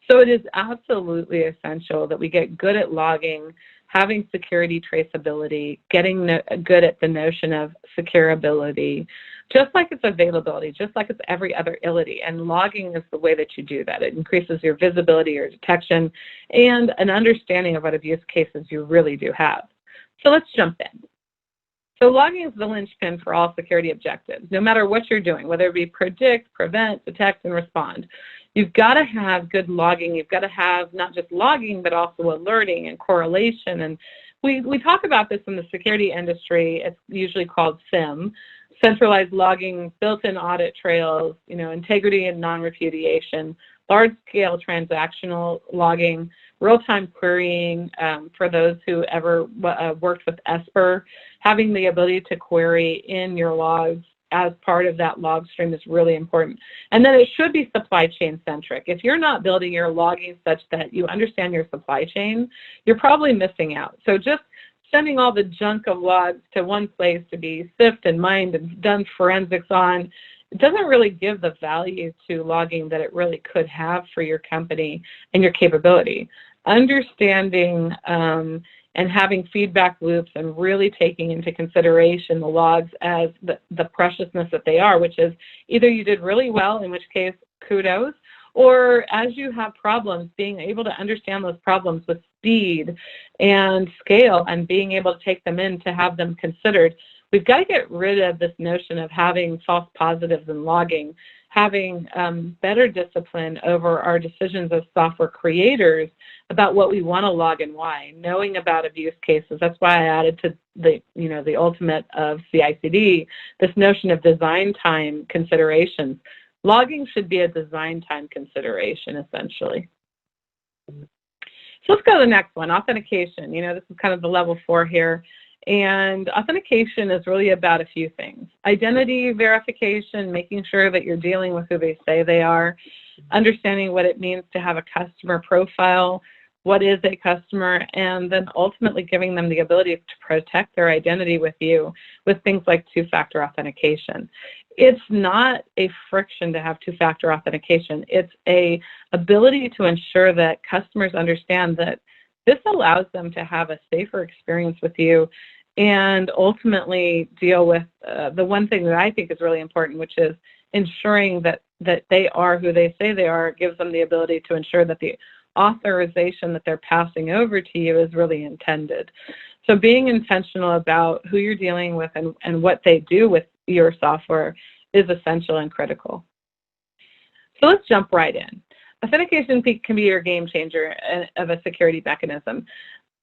S8: So it is absolutely essential that we get good at logging, having security traceability, getting good at the notion of securability, just like it's availability, just like it's every other ility. And logging is the way that you do that. It increases your visibility, your detection, and an understanding of what abuse cases you really do have. So let's jump in. So logging is the linchpin for all security objectives, no matter what you're doing, whether it be predict, prevent, detect, and respond. You've got to have good logging. You've got to have not just logging, but also alerting and correlation. And we talk about this in the security industry. It's usually called SIM, centralized logging, built-in audit trails, integrity and non-repudiation, large-scale transactional logging, real-time querying for those who ever worked with Esper. Having the ability to query in your logs as part of that log stream is really important. And then it should be supply chain centric. If you're not building your logging such that you understand your supply chain, you're probably missing out. So just sending all the junk of logs to one place to be sifted and mined and done forensics on, it doesn't really give the value to logging that it really could have for your company and your capability. Understanding and having feedback loops and really taking into consideration the logs as the preciousness that they are, which is either you did really well, in which case kudos, or as you have problems, being able to understand those problems with speed and scale and being able to take them in to have them considered. We've got to get rid of this notion of having false positives in logging, having better discipline over our decisions as software creators about what we want to log and why, knowing about abuse cases. That's why I added to the ultimate of CI/CD, this notion of design time considerations. Logging should be a design time consideration, essentially. So let's go to the next one, authentication. This is kind of the level 4 here. And authentication is really about a few things. Identity verification, making sure that you're dealing with who they say they are, understanding what it means to have a customer profile, what is a customer, and then ultimately giving them the ability to protect their identity with you with things like two-factor authentication. It's not a friction to have two-factor authentication. It's a ability to ensure that customers understand that this allows them to have a safer experience with you and ultimately deal with the one thing that I think is really important, which is ensuring that they are who they say they are. It gives them the ability to ensure that the authorization that they're passing over to you is really intended. So being intentional about who you're dealing with and what they do with your software is essential and critical. So let's jump right in. Authentication can be your game changer of a security mechanism.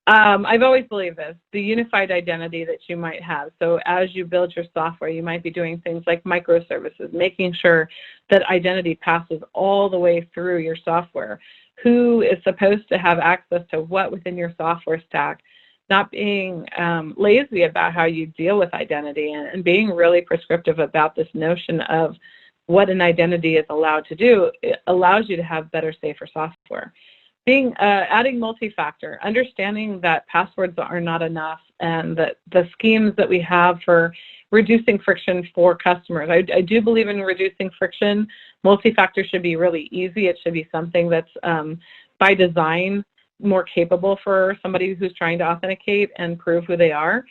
S8: I've always believed this, the unified identity that you might have. So as you build your software, you might be doing things like microservices, making sure that identity passes all the way through your software. Who is supposed to have access to what within your software stack, not being lazy about how you deal with identity and being really prescriptive about this notion of what an identity is allowed to do, it allows you to have better, safer software. Adding multi-factor, understanding that passwords are not enough, and that the schemes that we have for reducing friction for customers. I do believe in reducing friction. Multi-factor should be really easy. It should be something that's by design more capable for somebody who's trying to authenticate and prove who they are.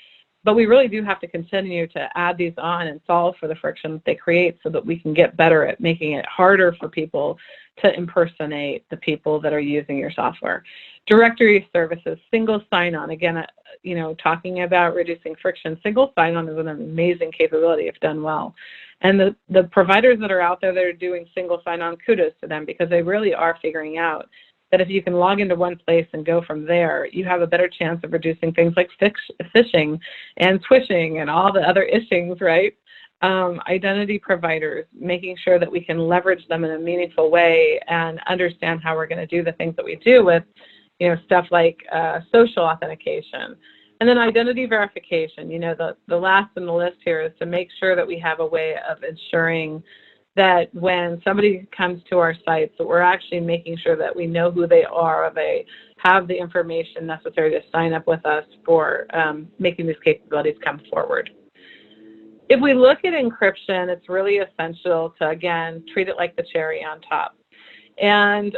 S8: But we really do have to continue to add these on and solve for the friction that they create so that we can get better at making it harder for people to impersonate the people that are using your software. Directory services, single sign-on. Again, talking about reducing friction, single sign-on is an amazing capability if done well. And the providers that are out there that are doing single sign-on, kudos to them, because they really are figuring out that if you can log into one place and go from there, you have a better chance of reducing things like phishing and swishing and all the other ishings, right? Identity providers, making sure that we can leverage them in a meaningful way and understand how we're going to do the things that we do with, stuff like social authentication. And then identity verification. The last in the list here is to make sure that we have a way of ensuring that when somebody comes to our sites, that we're actually making sure that we know who they are, or they have the information necessary to sign up with us for making these capabilities come forward. If we look at encryption, it's really essential to, again, treat it like the cherry on top. And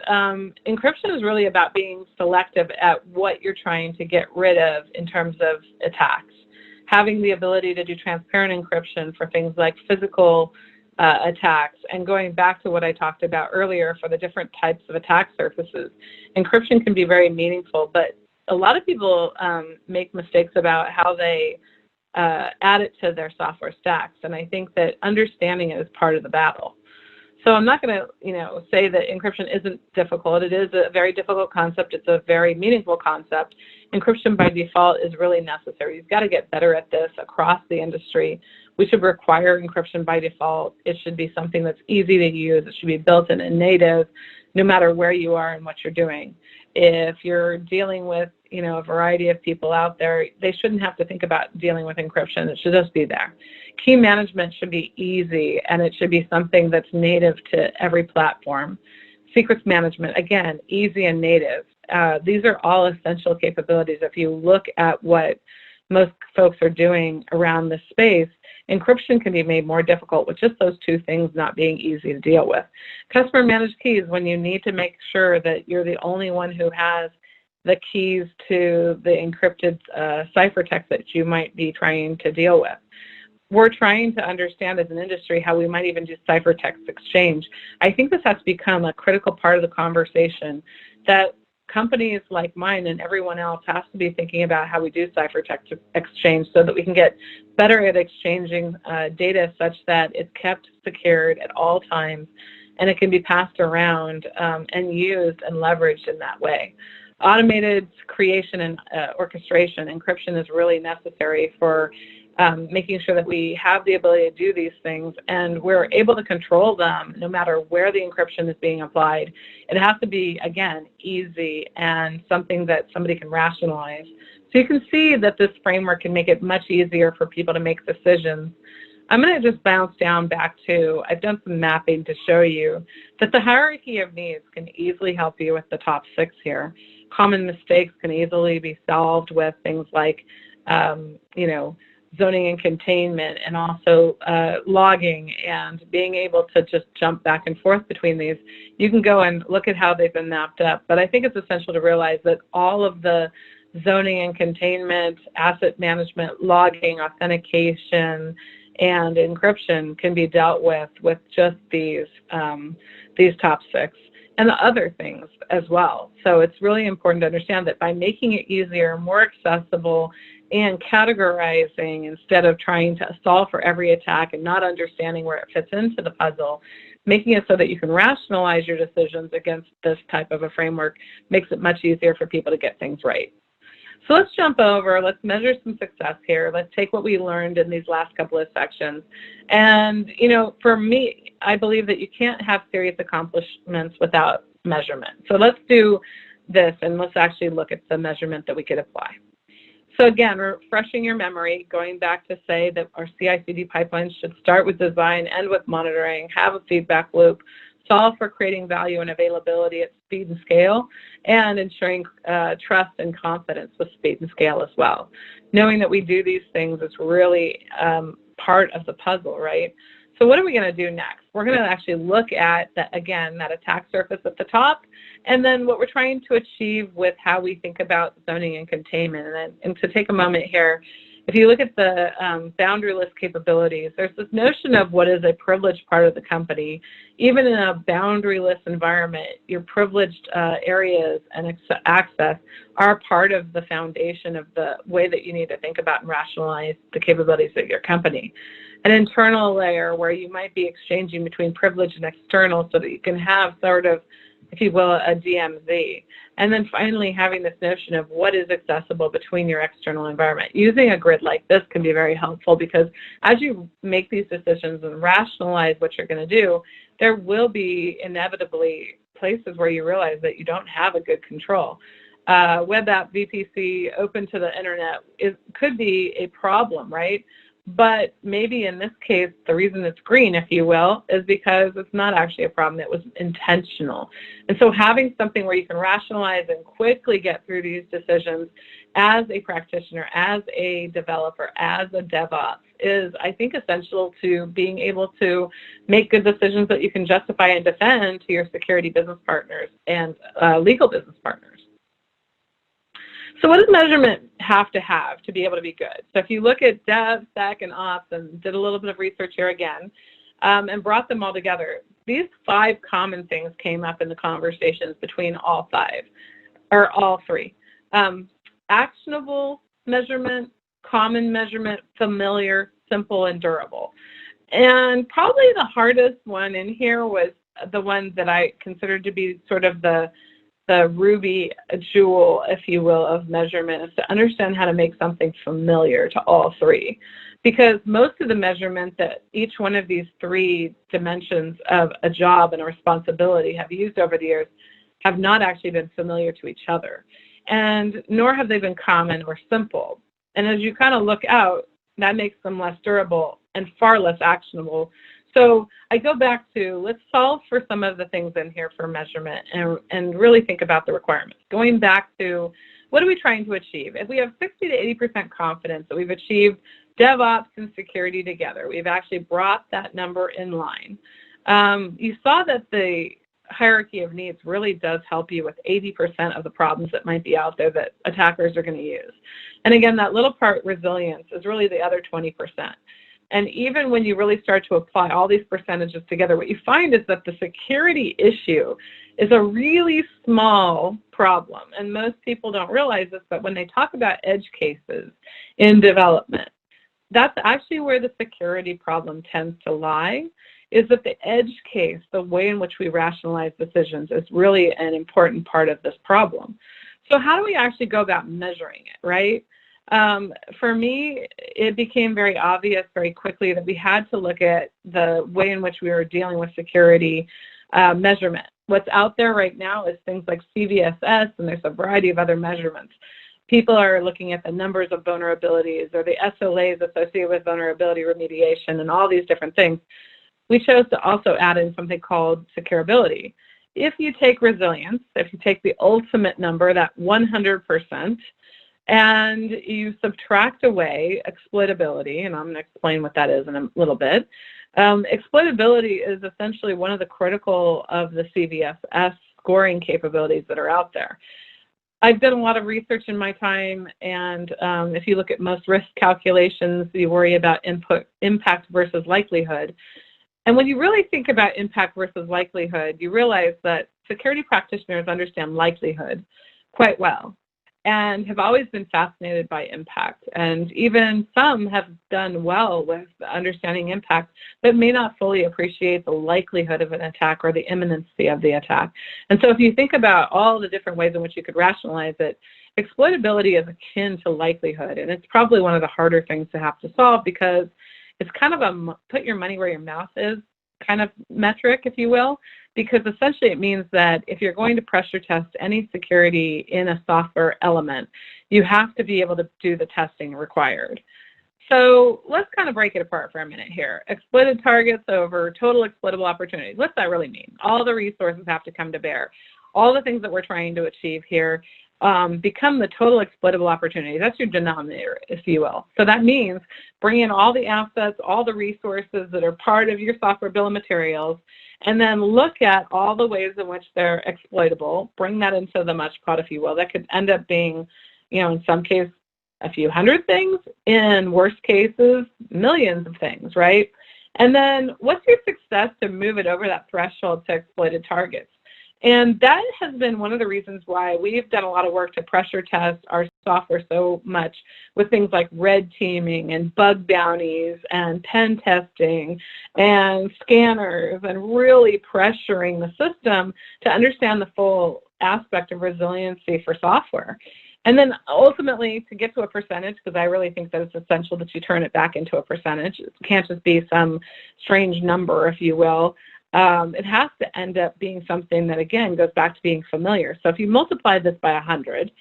S8: encryption is really about being selective at what you're trying to get rid of in terms of attacks. Having the ability to do transparent encryption for things like physical attacks, and going back to what I talked about earlier for the different types of attack surfaces. Encryption can be very meaningful, but a lot of people make mistakes about how they add it to their software stacks, and I think that understanding it is part of the battle. So I'm not going to, say that encryption isn't difficult. It is a very difficult concept. It's a very meaningful concept. Encryption by default is really necessary. You've got to get better at this across the industry. We should require encryption by default. It should be something that's easy to use. It should be built in and native, no matter where you are and what you're doing. If you're dealing with, a variety of people out there, they shouldn't have to think about dealing with encryption. It should just be there. Key management should be easy, and it should be something that's native to every platform. Secrets management, again, easy and native. These are all essential capabilities. If you look at what most folks are doing around this space, encryption can be made more difficult with just those two things not being easy to deal with. Customer managed keys, when you need to make sure that you're the only one who has the keys to the encrypted ciphertext that you might be trying to deal with. We're trying to understand as an industry how we might even do ciphertext exchange. I think this has to become a critical part of the conversation, that companies like mine and everyone else has to be thinking about how we do ciphertext exchange so that we can get better at exchanging data such that it's kept secured at all times and it can be passed around and used and leveraged in that way. Automated creation and orchestration, encryption is really necessary for making sure that we have the ability to do these things and we're able to control them no matter where the encryption is being applied. It has to be, again, easy and something that somebody can rationalize. So you can see that this framework can make it much easier for people to make decisions. I'm going to just bounce down back to, I've done some mapping to show you that the hierarchy of needs can easily help you with the top 6 here. Common mistakes can easily be solved with things like, zoning and containment, and also logging, and being able to just jump back and forth between these. You can go and look at how they've been mapped up, but I think it's essential to realize that all of the zoning and containment, asset management, logging, authentication, and encryption can be dealt with just these top 6. And the other things as well. So it's really important to understand that by making it easier, more accessible, and categorizing instead of trying to solve for every attack and not understanding where it fits into the puzzle, making it so that you can rationalize your decisions against this type of a framework makes it much easier for people to get things right. So let's jump over, let's measure some success here. Let's take what we learned in these last couple of sections. And, for me, I believe that you can't have serious accomplishments without measurement. So let's do this and let's actually look at the measurement that we could apply. So again, refreshing your memory, going back to say that our CI/CD pipelines should start with design, end with monitoring, have a feedback loop, solve for creating value and availability at speed and scale, and ensuring trust and confidence with speed and scale as well. Knowing that we do these things is really part of the puzzle, right? So what are we going to do next? We're going to actually look at, that attack surface at the top, and then what we're trying to achieve with how we think about zoning and containment. And to take a moment here, if you look at the boundaryless capabilities, there's this notion of what is a privileged part of the company. Even in a boundaryless environment, your privileged areas and access are part of the foundation of the way that you need to think about and rationalize the capabilities of your company. An internal layer where you might be exchanging between privilege and external so that you can have sort of, if you will, a DMZ. And then finally, having this notion of what is accessible between your external environment. Using a grid like this can be very helpful, because as you make these decisions and rationalize what you're going to do, there will be inevitably places where you realize that you don't have a good control. Web app, VPC, open to the internet, it could be a problem, right? But maybe in this case, the reason it's green, if you will, is because it's not actually a problem. It was intentional. And so having something where you can rationalize and quickly get through these decisions as a practitioner, as a developer, as a DevOps is, I think, essential to being able to make good decisions that you can justify and defend to your security business partners and legal business partners. So what does measurement have to be able to be good? So if you look at Dev, Sec, and Ops, and did a little bit of research here again, and brought them all together, these 5 common things came up in the conversations between all three. Actionable measurement, common measurement, familiar, simple, and durable. And probably the hardest one in here was the one that I considered to be sort of the ruby jewel, if you will, of measurement, is to understand how to make something familiar to all 3. Because most of the measurement that each one of these 3 dimensions of a job and a responsibility have used over the years have not actually been familiar to each other. And nor have they been common or simple. And as you kind of look out, that makes them less durable and far less actionable. So I go back to, let's solve for some of the things in here for measurement and really think about the requirements. Going back to, what are we trying to achieve? If we have 60 to 80% confidence that we've achieved DevOps and security together, we've actually brought that number in line. You saw that the hierarchy of needs really does help you with 80% of the problems that might be out there that attackers are going to use. And again, that little part, resilience, is really the other 20%. And even when you really start to apply all these percentages together, what you find is that the security issue is a really small problem. And most people don't realize this, but when they talk about edge cases in development, that's actually where the security problem tends to lie, is that the edge case, the way in which we rationalize decisions, is really an important part of this problem. So how do we actually go about measuring it, right? For me, it became very obvious very quickly that we had to look at the way in which we were dealing with security measurement. What's out there right now is things like CVSS, and there's a variety of other measurements. People are looking at the numbers of vulnerabilities or the SLAs associated with vulnerability remediation and all these different things. We chose to also add in something called securability. If you take resilience, if you take the ultimate number, that 100%, and you subtract away exploitability, and I'm going to explain what that is in a little bit. Exploitability is essentially one of the critical of the CVSS scoring capabilities that are out there. I've done a lot of research in my time, and if you look at most risk calculations, you worry about impact versus likelihood. And when you really think about impact versus likelihood, you realize that security practitioners understand likelihood quite well and have always been fascinated by impact. And even some have done well with understanding impact, but may not fully appreciate the likelihood of an attack or the imminency of the attack. And so if you think about all the different ways in which you could rationalize it, exploitability is akin to likelihood. And it's probably one of the harder things to have to solve, because it's kind of a put your money where your mouth is kind of metric, if you will, because essentially it means that if you're going to pressure test any security in a software element, you have to be able to do the testing required. So let's kind of break it apart for a minute here. Exploited targets over total exploitable opportunities. What's that really mean? All the resources have to come to bear. All the things that we're trying to achieve here become the total exploitable opportunity. That's your denominator, if you will. So that means bring in all the assets, all the resources that are part of your software bill of materials, and then look at all the ways in which they're exploitable, bring that into the much pot, if you will. That could end up being, in some cases, a few hundred things, in worst cases, millions of things, right? And then what's your success to move it over that threshold to exploited targets? And that has been one of the reasons why we've done a lot of work to pressure test our software so much with things like red teaming and bug bounties and pen testing and scanners, and really pressuring the system to understand the full aspect of resiliency for software. And then ultimately to get to a percentage, because I really think that it's essential that you turn it back into a percentage. It can't just be some strange number, if you will. It has to end up being something that, again, goes back to being familiar. So if you multiply this by 100%,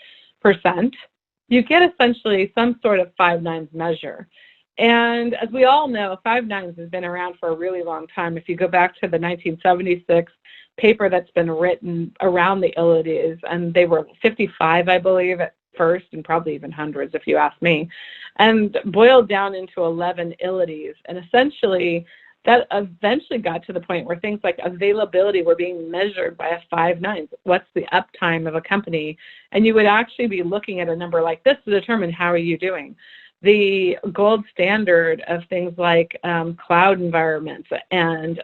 S8: you get essentially some sort of 5 nines measure. And as we all know, 5 nines has been around for a really long time. If you go back to the 1976 paper that's been written around the ilities, and they were 55, I believe, at first, and probably even hundreds if you ask me, and boiled down into 11 ilities. And essentially, that eventually got to the point where things like availability were being measured by a 5 nines. What's the uptime of a company? And you would actually be looking at a number like this to determine how are you doing. The gold standard of things like cloud environments and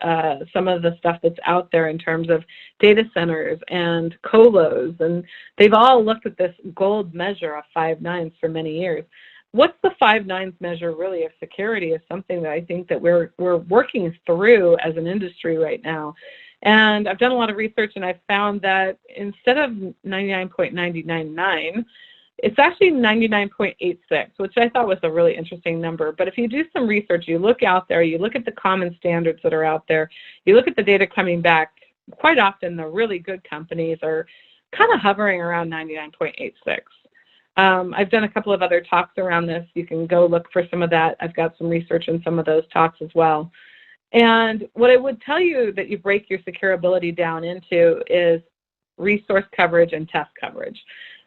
S8: some of the stuff that's out there in terms of data centers and colos, and they've all looked at this gold measure of 5 nines for many years. What's the 5 nines measure really of security is something that I think that we're working through as an industry right now. And I've done a lot of research, and I've found that instead of 99.999, it's actually 99.86, which I thought was a really interesting number. But if you do some research, you look out there, you look at the common standards that are out there, you look at the data coming back, quite often the really good companies are kind of hovering around 99.86. I've done a couple of other talks around this. You can go look for some of that. I've got some research in some of those talks as well. And what I would tell you that you break your securability down into is resource coverage and test coverage.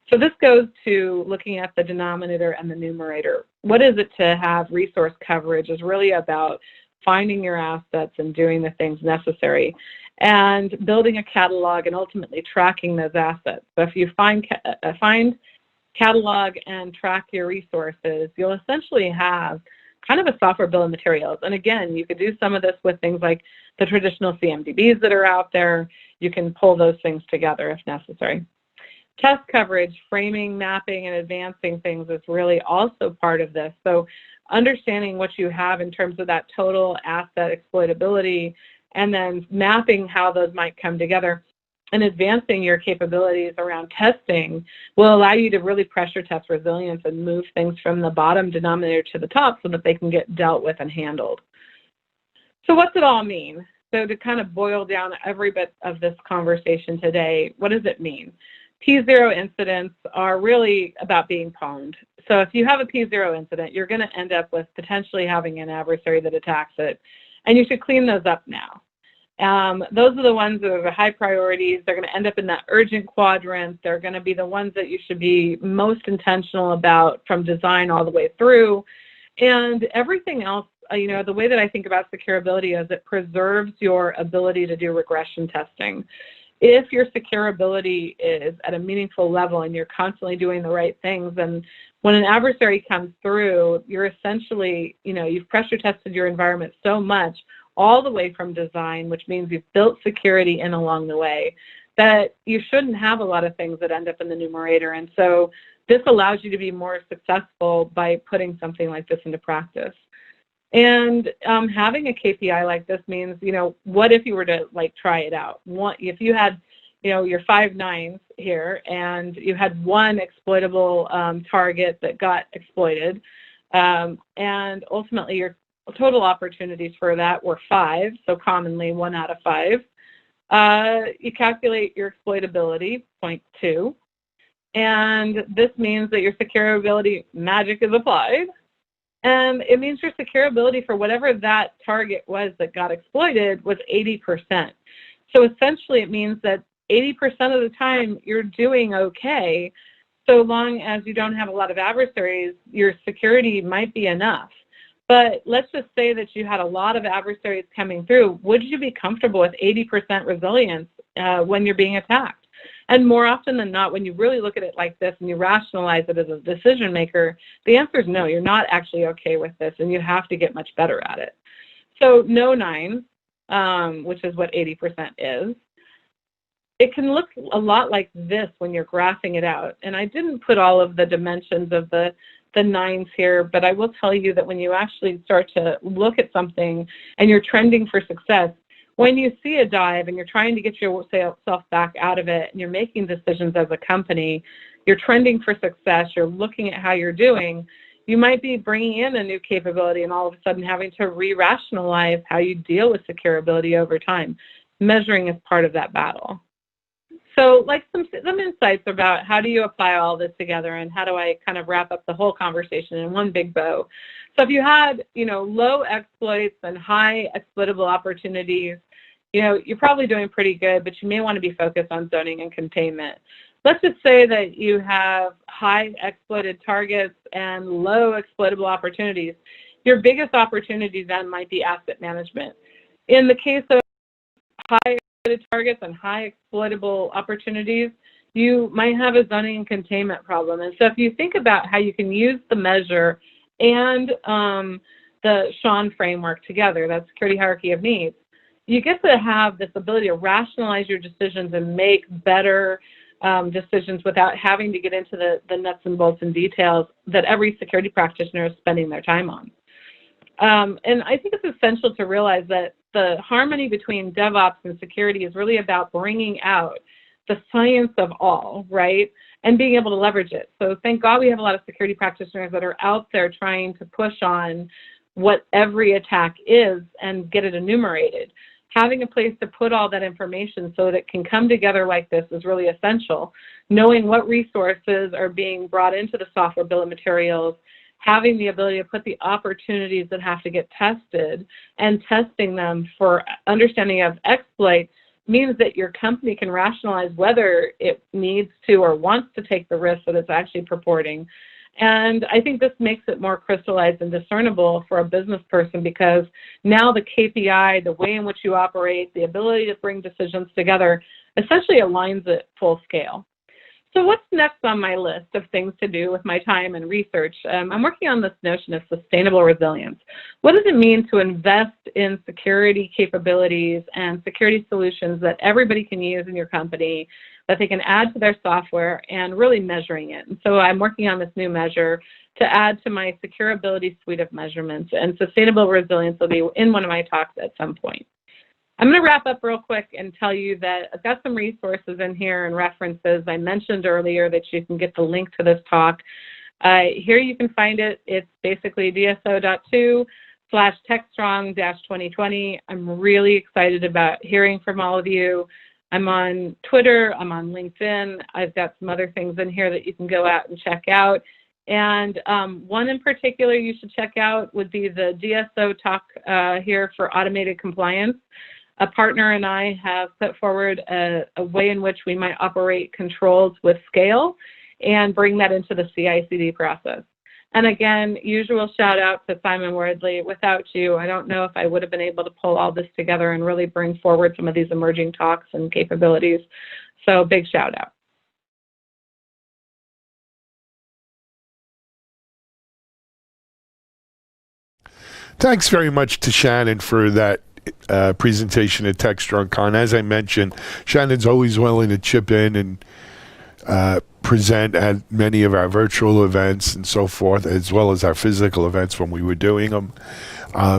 S8: So this goes to looking at the denominator and the numerator. What is it to have resource coverage is really about finding your assets and doing the things necessary and building a catalog and ultimately tracking those assets. So if you find catalog and track your resources, you'll essentially have kind of a software bill of materials. And again, you could do some of this with things like the traditional CMDBs that are out there. You can pull those things together if necessary. Test coverage, framing, mapping, and advancing things is really also part of this. So understanding what you have in terms of that total asset exploitability, and then mapping how those might come together, and advancing your capabilities around testing will allow you to really pressure test resilience and move things from the bottom denominator to the top so that they can get dealt with and handled. So what's it all mean? So to kind of boil down every bit of this conversation today, what does it mean? P0 incidents are really about being pwned. So if you have a P0 incident, you're going to end up with potentially having an adversary that attacks it, and you should clean those up now. Those are the ones that are the high priorities. They're going to end up in that urgent quadrant. They're going to be the ones that you should be most intentional about from design all the way through. And everything else, the way that I think about securability is it preserves your ability to do regression testing. If your securability is at a meaningful level and you're constantly doing the right things, then when an adversary comes through, you're essentially, you've pressure tested your environment so much all the way from design, which means you've built security in along the way, that you shouldn't have a lot of things that end up in the numerator. And so this allows you to be more successful by putting something like this into practice. And having a KPI like this means, what if you were to try it out? If you had, your 5 nines here and you had one exploitable target that got exploited, and ultimately your total opportunities for that were 5, so commonly 1 out of 5. You calculate your exploitability, 0.2. And this means that your securability magic is applied. And it means your securability for whatever that target was that got exploited was 80%. So essentially it means that 80% of the time you're doing okay, so long as you don't have a lot of adversaries, your security might be enough. But let's just say that you had a lot of adversaries coming through. Would you be comfortable with 80% resilience when you're being attacked? And more often than not, when you really look at it like this and you rationalize it as a decision maker, the answer is no, you're not actually okay with this, and you have to get much better at it. So no 9, which is what 80% is. It can look a lot like this when you're graphing it out. And I didn't put all of the dimensions of the 9s here, but I will tell you that when you actually start to look at something and you're trending for success, when you see a dive and you're trying to get yourself back out of it and you're making decisions as a company, you're trending for success, you're looking at how you're doing, you might be bringing in a new capability and all of a sudden having to re-rationalize how you deal with securability over time. Measuring is part of that battle. So like some insights about how do you apply all this together and how do I kind of wrap up the whole conversation in one big bow. So if you had, low exploits and high exploitable opportunities, you're probably doing pretty good, but you may want to be focused on zoning and containment. Let's just say that you have high exploited targets and low exploitable opportunities. Your biggest opportunity then might be asset management. In the case of high exploited targets and high exploitable opportunities, you might have a zoning and containment problem. And so if you think about how you can use the measure and the Sean framework together, that security hierarchy of needs, you get to have this ability to rationalize your decisions and make better decisions without having to get into the nuts and bolts and details that every security practitioner is spending their time on. And I think it's essential to realize that the harmony between DevOps and security is really about bringing out the science of all, right? And being able to leverage it. So thank God we have a lot of security practitioners that are out there trying to push on what every attack is and get it enumerated. Having a place to put all that information so that it can come together like this is really essential. Knowing what resources are being brought into the software bill of materials, having the ability to put the opportunities that have to get tested and testing them for understanding of exploit means that your company can rationalize whether it needs to or wants to take the risk that it's actually purporting. And I think this makes it more crystallized and discernible for a business person because now the KPI, the way in which you operate, the ability to bring decisions together essentially aligns at full scale. So what's next on my list of things to do with my time and research? I'm working on this notion of sustainable resilience. What does it mean to invest in security capabilities and security solutions that everybody can use in your company, that they can add to their software and really measuring it? And so I'm working on this new measure to add to my securability suite of measurements, and sustainable resilience will be in one of my talks at some point. I'm going to wrap up real quick and tell you that I've got some resources in here and references. I mentioned earlier that you can get the link to this talk. Here you can find it. It's basically dso.2/TechStrong-2020. I'm really excited about hearing from all of you. I'm on Twitter. I'm on LinkedIn. I've got some other things in here that you can go out and check out. And one in particular you should check out would be the DSO talk here for automated compliance. A partner and I have put forward a way in which we might operate controls with scale and bring that into the CI/CD process. And again, usual shout out to Simon Wardley. Without you, I don't know if I would have been able to pull all this together and really bring forward some of these emerging talks and capabilities. So big shout out.
S1: Thanks very much to Shannon for that presentation at TechStrong. As I mentioned, Shannon's always willing to chip in and present at many of our virtual events and so forth, as well as our physical events when we were doing them.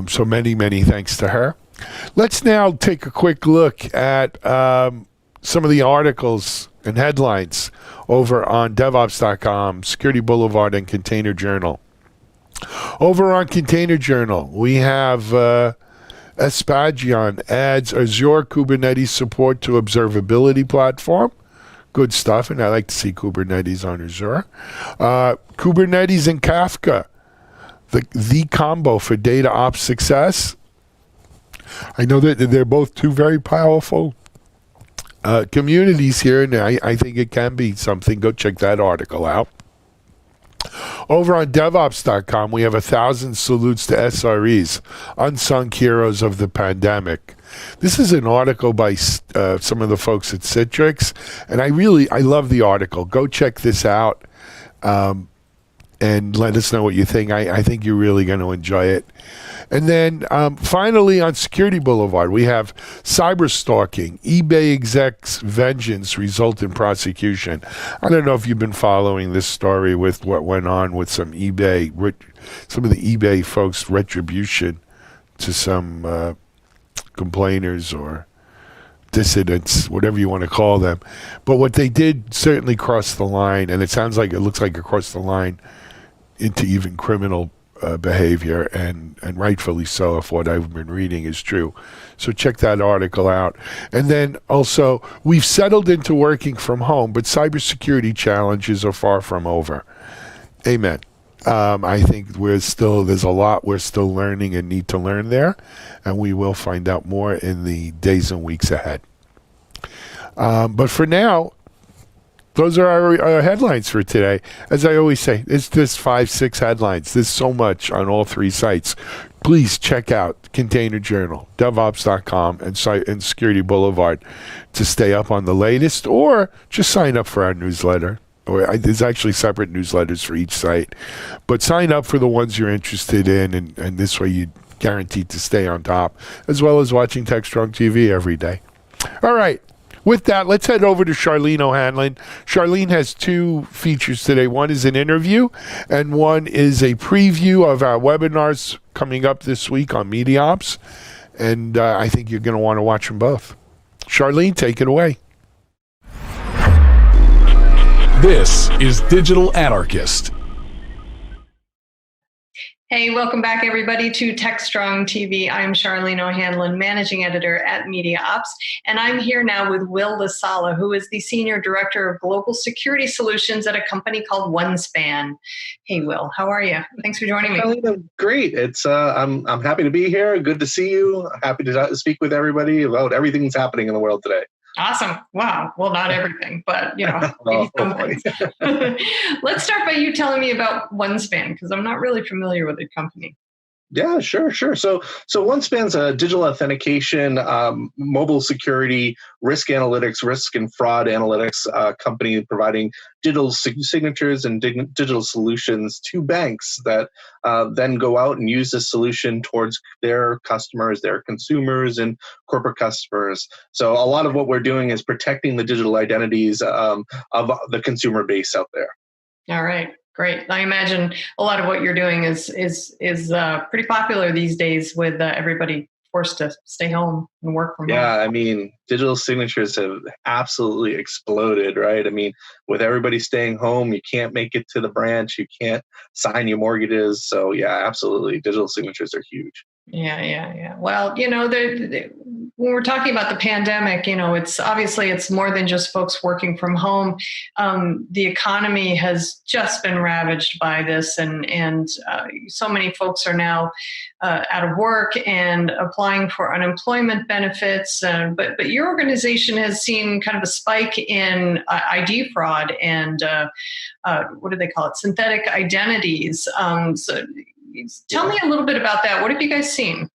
S1: So many thanks to her. Let's now take a quick look at some of the articles and headlines over on DevOps.com, Security Boulevard, and Container Journal. Over on Container Journal, we have StepCG adds Azure Kubernetes support to observability platform. Good stuff, and I like to see Kubernetes on Azure. Kubernetes and Kafka, the combo for data ops success. I know that they're both two very powerful communities here, and I think it can be something. Go check that article out. Over on DevOps.com, we have 1,000 salutes to SREs, unsung heroes of the pandemic. This is an article by some of the folks at Citrix, and I love the article. Go check this out and let us know what you think. I think you're really going to enjoy it. And then finally on Security Boulevard, we have cyber stalking, eBay execs vengeance result in prosecution. I don't know if you've been following this story with what went on with some of the eBay folks' retribution to some complainers or dissidents, whatever you want to call them. But what they did certainly crossed the line, and it looks like it crossed the line into even criminal behavior, and rightfully so if what I've been reading is true. So check that article out. And then also, we've settled into working from home, but cybersecurity challenges are far from over. Amen. I think there's a lot we're still learning and need to learn there, and we will find out more in the days and weeks ahead. But for now, those are our headlines for today. As I always say, it's just 5-6 headlines. There's so much on all three sites. Please check out Container Journal, DevOps.com, and Security Boulevard to stay up on the latest, or just sign up for our newsletter. There's actually separate newsletters for each site. But sign up for the ones you're interested in, and this way you're guaranteed to stay on top, as well as watching TechStrong TV every day. All right. With that, let's head over to Charlene O'Hanlon. Charlene has two features today. One is an interview, and one is a preview of our webinars coming up this week on MediaOps. And I think you're going to want to watch them both. Charlene, take it away.
S3: This is Digital Anarchist.
S9: Hey, welcome back, everybody, to TechStrong TV. I'm Charlene O'Hanlon, Managing Editor at MediaOps, and I'm here now with Will LaSala, who is the Senior Director of Global Security Solutions at a company called OneSpan. Hey, Will, how are you? Thanks for joining me.
S10: Charlene, great. It's I'm happy to be here. Good to see you. Happy to speak with everybody about everything that's happening in the world today.
S9: Awesome. Wow. Well, not everything, but maybe some things. Let's start by you telling me about OneSpan, because I'm not really familiar with the company.
S10: Yeah, sure. So OneSpan's a digital authentication, mobile security, risk analytics, risk and fraud analytics company providing digital signatures and digital solutions to banks that then go out and use this solution towards their customers, their consumers, and corporate customers. So a lot of what we're doing is protecting the digital identities of the consumer base out there.
S9: All right. Great. I imagine a lot of what you're doing is pretty popular these days with everybody forced to stay home and work from home.
S10: Yeah, I mean, digital signatures have absolutely exploded, right? I mean, with everybody staying home, you can't make it to the branch, you can't sign your mortgages. So yeah, absolutely. Digital signatures are huge.
S9: Yeah. Well, when we're talking about the pandemic, it's more than just folks working from home. The economy has just been ravaged by this, and so many folks are now out of work and applying for unemployment benefits. But your organization has seen kind of a spike in ID fraud and what do they call it? Synthetic identities. So tell me a little bit about that. What have you guys seen?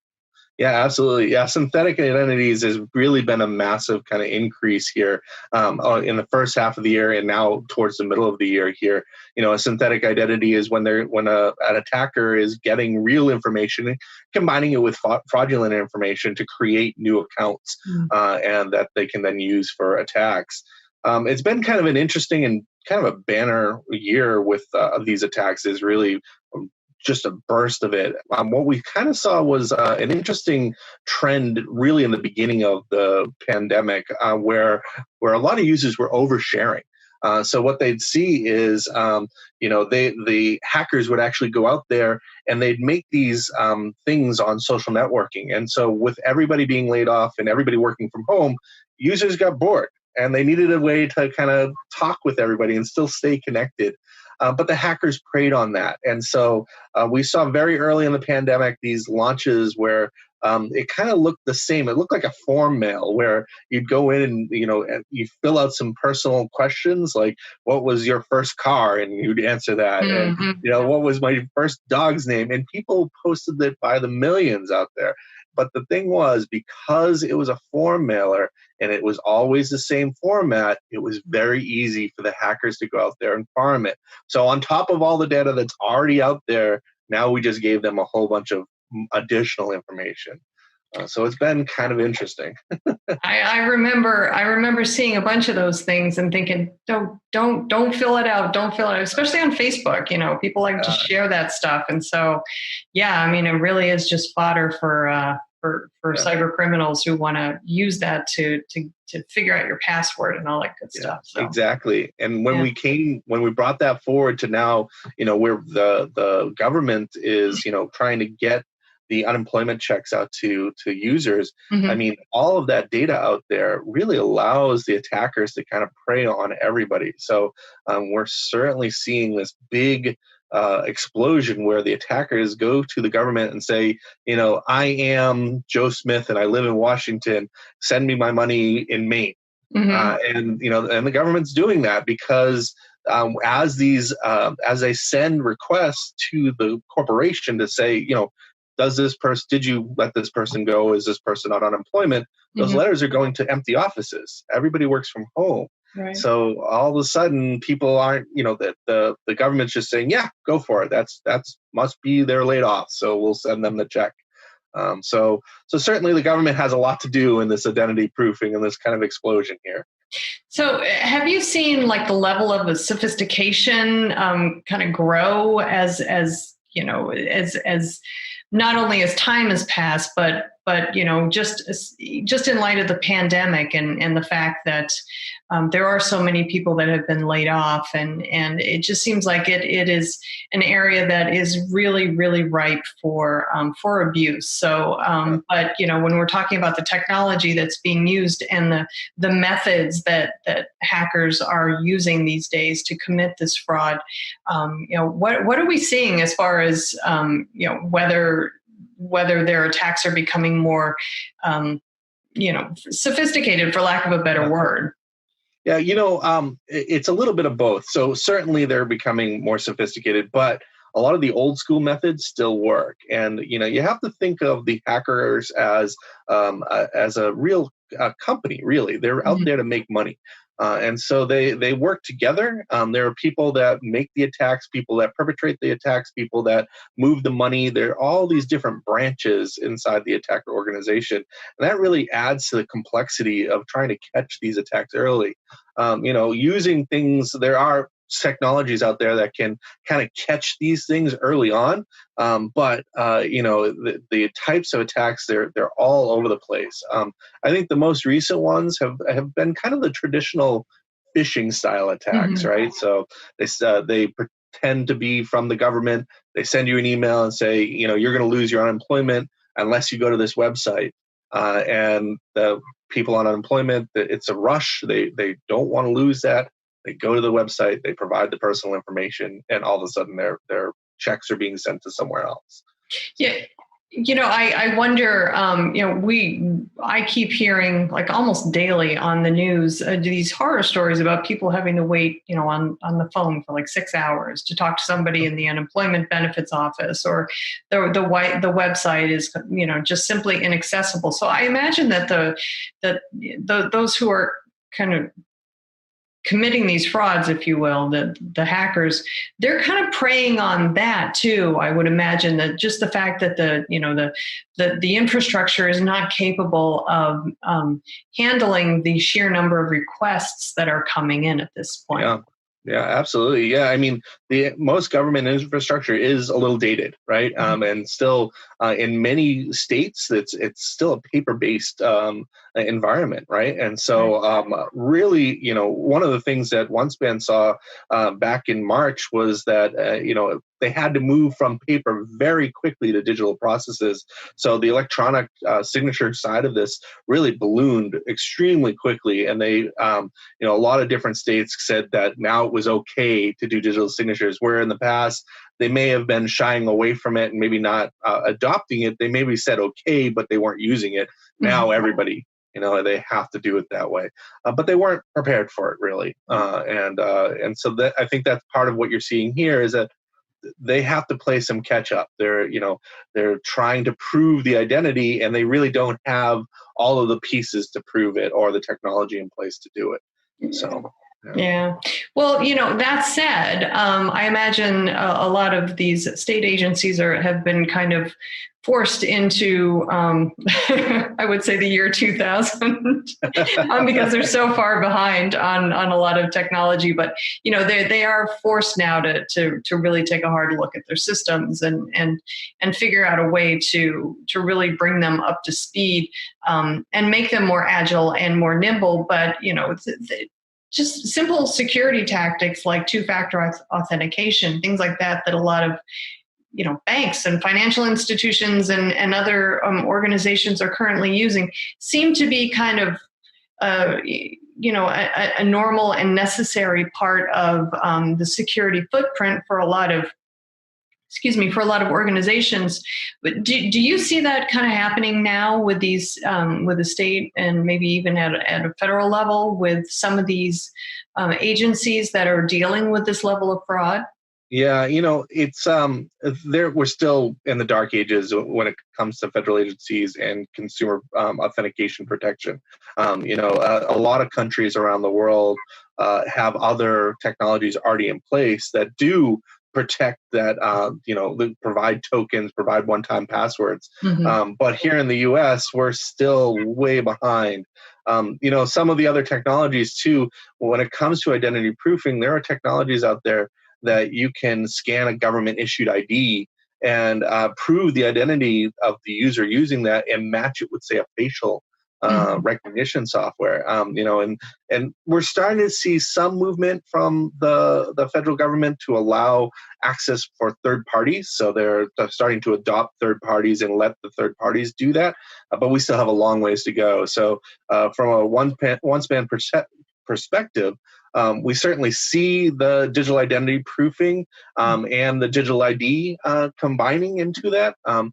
S10: Yeah, absolutely. Yeah, synthetic identities has really been a massive kind of increase here in the first half of the year, and now towards the middle of the year here. A synthetic identity is when an attacker is getting real information, combining it with fraudulent information to create new accounts, and that they can then use for attacks. It's been kind of an interesting and kind of a banner year with these attacks. Is really just a burst of it. What we kind of saw was an interesting trend really in the beginning of the pandemic where a lot of users were oversharing. So what they'd see is, the hackers would actually go out there and they'd make these things on social networking. And so with everybody being laid off and everybody working from home, users got bored and they needed a way to kind of talk with everybody and still stay connected. But the hackers preyed on that. And so we saw very early in the pandemic these launches where it kind of looked the same. It looked like a form mail where you'd go in and, and you fill out some personal questions like, what was your first car? And you'd answer that.
S9: Mm-hmm.
S10: And, what was my first dog's name? And people posted it by the millions out there. But the thing was, because it was a form mailer and it was always the same format, it was very easy for the hackers to go out there and farm it. So on top of all the data that's already out there, now we just gave them a whole bunch of additional information. So it's been kind of interesting.
S9: I remember seeing a bunch of those things and thinking, don't fill it out. Don't fill it out, especially on Facebook. People like to share that stuff. And so, yeah, I mean, it really is just fodder for cyber criminals who want to use that to figure out your password and all that good stuff. So.
S10: Exactly. And when we brought that forward to now, where the government is, trying to get the unemployment checks out to users.
S9: Mm-hmm.
S10: I mean, all of that data out there really allows the attackers to kind of prey on everybody. So we're certainly seeing this big explosion where the attackers go to the government and say, I am Joe Smith and I live in Washington. Send me my money in Maine.
S9: Mm-hmm.
S10: And the government's doing that because as they send requests to the corporation to say, did you let this person go? Is this person on unemployment? Those
S9: Mm-hmm.
S10: letters are going to empty offices. Everybody works from home.
S9: Right.
S10: So all of a sudden people aren't, the government's just saying, yeah, go for it. That's must be they're laid off. So we'll send them the check. So certainly the government has a lot to do in this identity proofing and this kind of explosion here.
S9: So have you seen like the level of the sophistication kind of grow as not only as time has passed, but just in light of the pandemic and the fact that there are so many people that have been laid off, and it just seems like it is an area that is really, really ripe for abuse. So, but when we're talking about the technology that's being used and the methods that hackers are using these days to commit this fraud, what are we seeing as far as whether their attacks are becoming more, sophisticated, for lack of a better word?
S10: Yeah, it's a little bit of both. So certainly they're becoming more sophisticated, but a lot of the old school methods still work. And, you have to think of the hackers as a real company, really. They're out there to make money. And so they work together. There are people that make the attacks, people that perpetrate the attacks, people that move the money. There are all these different branches inside the attacker organization. And that really adds to the complexity of trying to catch these attacks early. Using things, there are technologies out there that can kind of catch these things early on. But the types of attacks, they're all over the place. I think the most recent ones have been kind of the traditional phishing style attacks, right? So they pretend to be from the government. They send you an email and say, you're going to lose your unemployment unless you go to this website. And the people on unemployment, it's a rush. They don't want to lose that. They go to the website, they provide the personal information, and all of a sudden their checks are being sent to somewhere else.
S9: Yeah. I wonder, I keep hearing like almost daily on the news, these horror stories about people having to wait, on the phone for like 6 hours to talk to somebody in the unemployment benefits office, or the website is, just simply inaccessible. So I imagine that those who are kind of committing these frauds, if you will, the hackers, they're kind of preying on that too. I would imagine that just the fact that the infrastructure is not capable of handling the sheer number of requests that are coming in at this point.
S10: Yeah, absolutely. Yeah, I mean, most government infrastructure is a little dated, right? And still, in many states, it's still a paper-based environment, right? And so really, one of the things that OneSpan saw back in March was that, they had to move from paper very quickly to digital processes. So the electronic signature side of this really ballooned extremely quickly. And they, a lot of different states said that now it was okay to do digital signatures, where in the past, they may have been shying away from it and maybe not adopting it. They maybe said okay, but they weren't using it. Now everybody, they have to do it that way, but they weren't prepared for it really. And so that, I think that's part of what you're seeing here, is that they have to play some catch up. They're trying to prove the identity, and they really don't have all of the pieces to prove it or the technology in place to do it. So.
S9: Yeah. Well, that said, I imagine a lot of these state agencies have been kind of forced into, I would say, the year 2000, because they're so far behind on a lot of technology. But they are forced now to really take a hard look at their systems and figure out a way to really bring them up to speed and make them more agile and more nimble. But just simple security tactics like two-factor authentication, things like that a lot of banks and financial institutions and other organizations are currently using, seem to be kind of a normal and necessary part of the security footprint for a lot of organizations. But do you see that kind of happening now with these, with the state and maybe even at a federal level with some of these agencies that are dealing with this level of fraud?
S10: Yeah, it's we're still in the dark ages when it comes to federal agencies and consumer authentication protection. A lot of countries around the world have other technologies already in place that do protect that, provide tokens, provide one-time passwords. But here in the US, we're still way behind. Some of the other technologies too, when it comes to identity proofing, there are technologies out there that you can scan a government issued ID and prove the identity of the user using that and match it with, say, a facial recognition software. And we're starting to see some movement from the federal government to allow access for third parties. So they're starting to adopt third parties and let the third parties do that. But we still have a long ways to go. So from a OneSpan perspective, we certainly see the digital identity proofing and the digital ID combining into that. And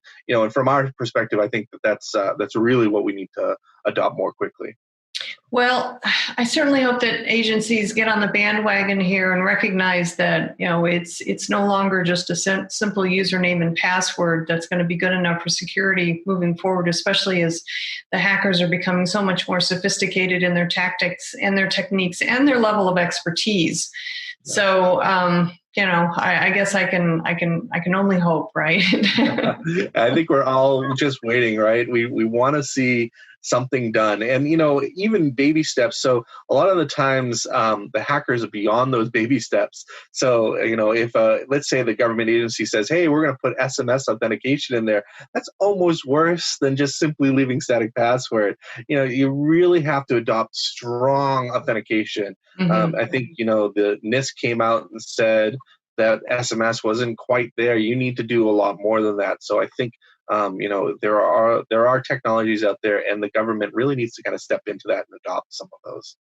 S10: from our perspective, I think that's really what we need to adopt more quickly.
S9: Well, I certainly hope that agencies get on the bandwagon here and recognize that it's no longer just a simple username and password that's going to be good enough for security moving forward, especially as the hackers are becoming so much more sophisticated in their tactics and their techniques and their level of expertise. So, I guess I can only hope, right?
S10: I think we're all just waiting, right? We want to see something done, and even baby steps. So a lot of the times the hackers are beyond those baby steps. So if let's say the government agency says, hey, we're going to put SMS authentication in there, that's almost worse than just simply leaving static password. You really have to adopt strong authentication. I think the NIST came out and said that SMS wasn't quite there. You need to do a lot more than that. So I think there are technologies out there, and the government really needs to kind of step into that and adopt some of those.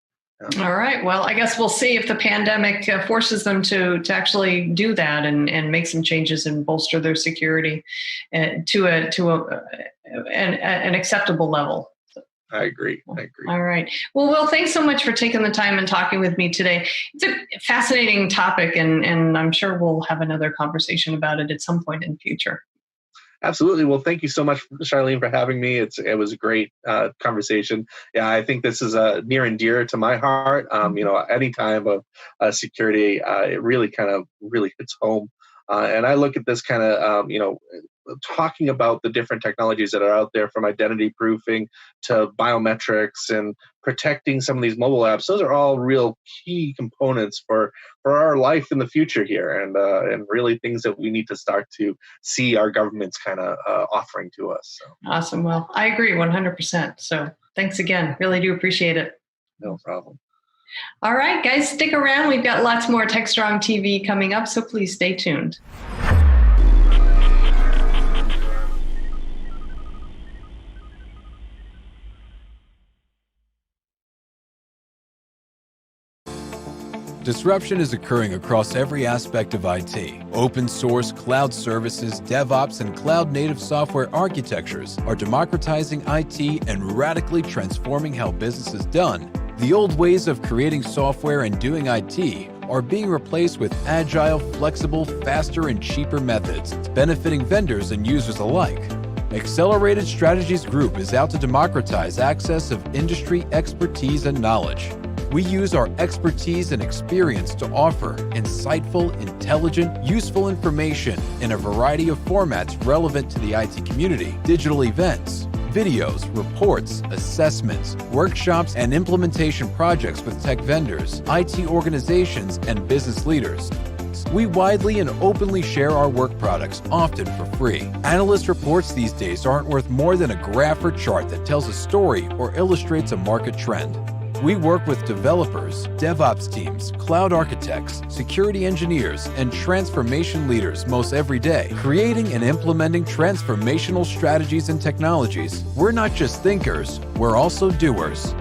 S9: All right. Well, I guess we'll see if the pandemic forces them to actually do that and make some changes and bolster their security to an acceptable level.
S10: I agree.
S9: All right. Well, Will, thanks so much for taking the time and talking with me today. It's a fascinating topic, and I'm sure we'll have another conversation about it at some point in the future.
S10: Absolutely. Well, thank you so much, Charlene, for having me. It was a great conversation. Yeah, I think this is near and dear to my heart. Any time of security, it really hits home. And I look at this kind of, talking about the different technologies that are out there, from identity proofing to biometrics and protecting some of these mobile apps. Those are all real key components for our life in the future here, and really things that we need to start to see our governments kind of offering to us. So.
S9: Awesome. Well, I agree 100%. So thanks again. Really do appreciate it.
S10: No problem.
S9: All right, guys, stick around. We've got lots more TechStrong TV coming up, so please stay tuned.
S11: Disruption is occurring across every aspect of IT. Open source, cloud services, DevOps, and cloud-native software architectures are democratizing IT and radically transforming how business is done. The old ways of creating software and doing IT are being replaced with agile, flexible, faster, and cheaper methods, benefiting vendors and users alike. Accelerated Strategies Group is out to democratize access of industry expertise and knowledge. We use our expertise and experience to offer insightful, intelligent, useful information in a variety of formats relevant to the IT community: digital events, videos, reports, assessments, workshops, and implementation projects with tech vendors, IT organizations, and business leaders. We widely and openly share our work products, often for free. Analyst reports these days aren't worth more than a graph or chart that tells a story or illustrates a market trend. We work with developers, DevOps teams, cloud architects, security engineers, and transformation leaders most every day, creating and implementing transformational strategies and technologies. We're not just thinkers, we're also doers.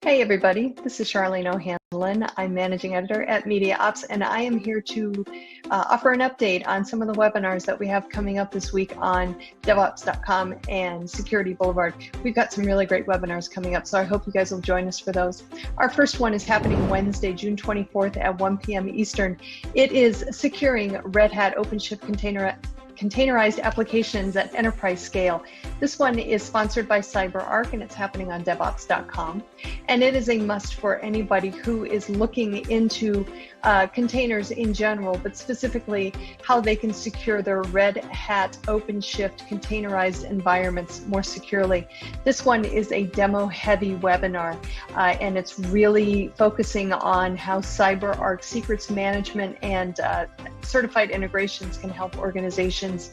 S9: Hey everybody, this is Charlene O'Hanlon. I'm Managing Editor at Media Ops, and I am here to offer an update on some of the webinars that we have coming up this week on DevOps.com and Security Boulevard. We've got some really great webinars coming up, so I hope you guys will join us for those. Our first one is happening Wednesday, June 24th at 1 p.m. Eastern. It is Securing Red Hat OpenShift Containerized Applications at Enterprise Scale. This one is sponsored by CyberArk, and it's happening on DevOps.com. And it is a must for anybody who is looking into containers in general, but specifically how they can secure their Red Hat OpenShift containerized environments more securely. This one is a demo-heavy webinar, and it's really focusing on how CyberArk secrets management and certified integrations can help organizations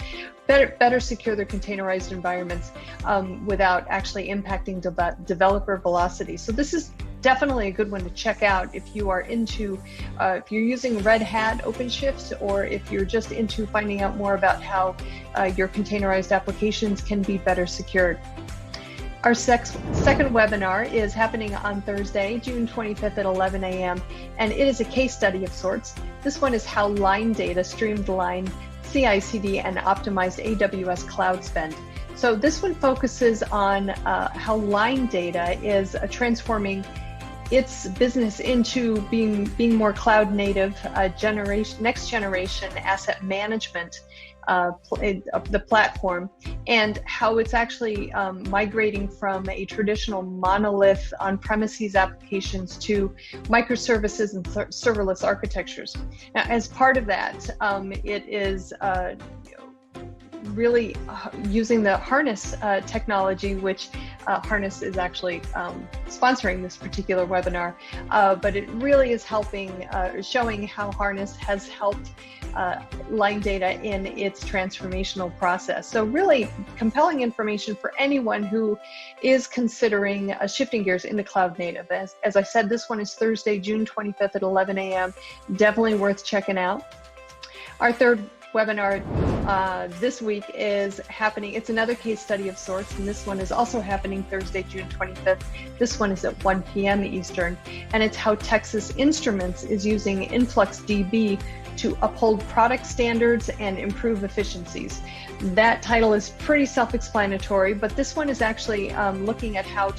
S9: better secure their containerized environments without actually impacting developer velocity. So this is definitely a good one to check out if you are into, if you're using Red Hat OpenShift, or if you're just into finding out more about how your containerized applications can be better secured. Our second webinar is happening on Thursday, June 25th at 11 a.m., and it is a case study of sorts. This one is how line data streamlined CI/CD and optimized AWS cloud spend. So this one focuses on how line data is transforming its business into being more cloud native, next generation asset management, the platform, and how it's actually migrating from a traditional monolith on-premises applications to microservices and serverless architectures. Now, as part of that, it is really using the Harness technology, which Harness is actually sponsoring this particular webinar, but it really is helping, showing how Harness has helped line data in its transformational process. So really compelling information for anyone who is considering shifting gears into cloud native. As I said, this one is Thursday, June 25th at 11 a.m. Definitely worth checking out. Our third webinar this week is happening. It's another case study of sorts, and this one is also happening Thursday, June 25th. This one is at 1 p.m. Eastern, and it's how Texas Instruments is using InfluxDB to uphold product standards and improve efficiencies. That title is pretty self-explanatory, but this one is actually looking at how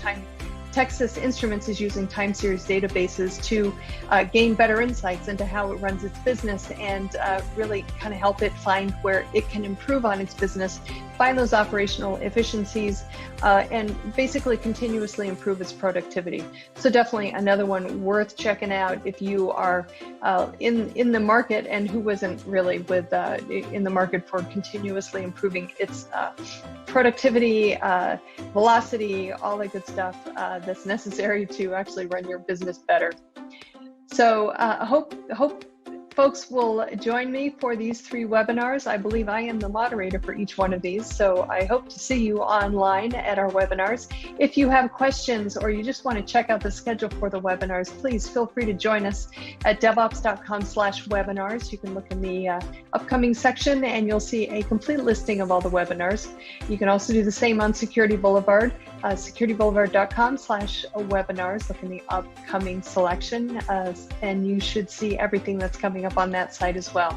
S12: Texas Instruments is using time series databases to gain better insights into how it runs its business and really kind of help it find where it can improve on its business, find those operational efficiencies, and basically continuously improve its productivity. So definitely another one worth checking out if you are in the market, and who wasn't really in the market for continuously improving its productivity, velocity, all that good stuff that's necessary to actually run your business better. So hope folks will join me for these 3 webinars. I believe I am the moderator for each one of these, so I hope to see you online at our webinars. If you have questions or you just want to check out the schedule for the webinars, please feel free to join us at devops.com/webinars. You can look in the upcoming section and you'll see a complete listing of all the webinars. You can also do the same on Security Boulevard, securityboulevard.com/webinars. Look in the upcoming selection and you should see everything that's coming up on that site as well.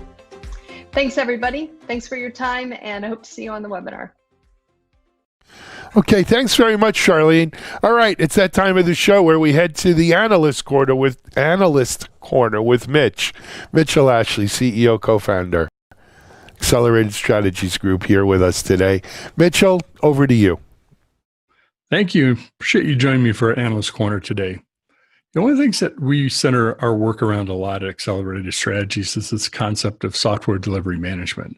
S12: Thanks, everybody. Thanks for your time, and I hope to see you on the webinar.
S1: Okay, thanks very much, Charlene. All right, it's that time of the show where we head to the Analyst Corner with Mitch. Mitchell Ashley, CEO, co-founder, Accelerated Strategies Group, here with us today. Mitchell, over to you.
S13: Thank you. Appreciate you joining me for Analyst Corner today. One of the things that we center our work around a lot at Accelerated Strategies is this concept of software delivery management.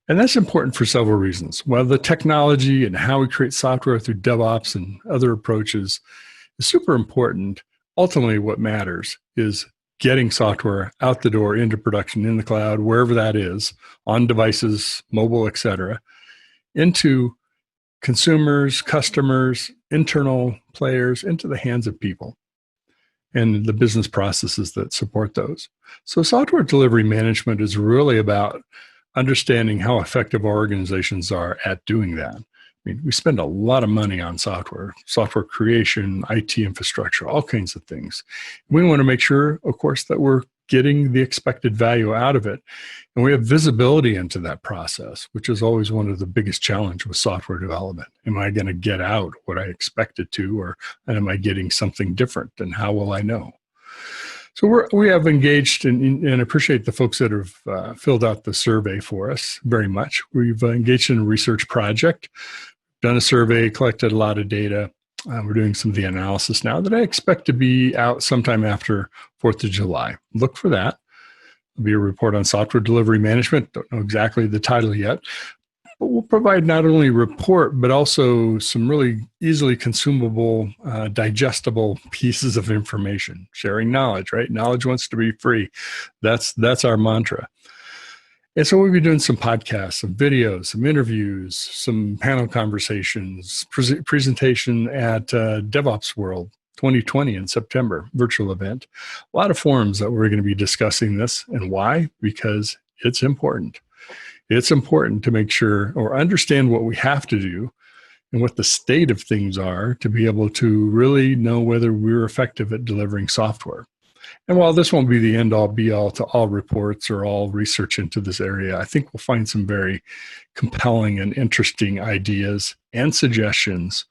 S13: And that's important for several reasons. While the technology and how we create software through DevOps and other approaches is super important, ultimately what matters is getting software out the door into production in the cloud, wherever that is, on devices, mobile, etc., into consumers, customers, internal players, into the hands of people and the business processes that support those. So software delivery management is really about understanding how effective our organizations are at doing that. I mean, we spend a lot of money on software creation, IT infrastructure, all kinds of things. We want to make sure, of course, that we're getting the expected value out of it. And we have visibility into that process, which is always one of the biggest challenges with software development. Am I going to get out what I expected to, or am I getting something different? And how will I know? So we have engaged and appreciate the folks that have filled out the survey for us very much. We've engaged in a research project, done a survey, collected a lot of data. We're doing some of the analysis now that I expect to be out sometime after 4th of July. Look for that. There'll be a report on software delivery management. Don't know exactly the title yet, but we'll provide not only a report, but also some really easily consumable, digestible pieces of information. Sharing knowledge, right? Knowledge wants to be free. That's our mantra. And so we'll be doing some podcasts, some videos, some interviews, some panel conversations, presentation at DevOps World 2020 in September, virtual event. A lot of forums that we're going to be discussing this. And why? Because it's important. It's important to make sure or understand what we have to do and what the state of things are to be able to really know whether we're effective at delivering software. And while this won't be the end-all, be-all to all reports or all research into this area, I think we'll find some very compelling and interesting ideas and suggestions,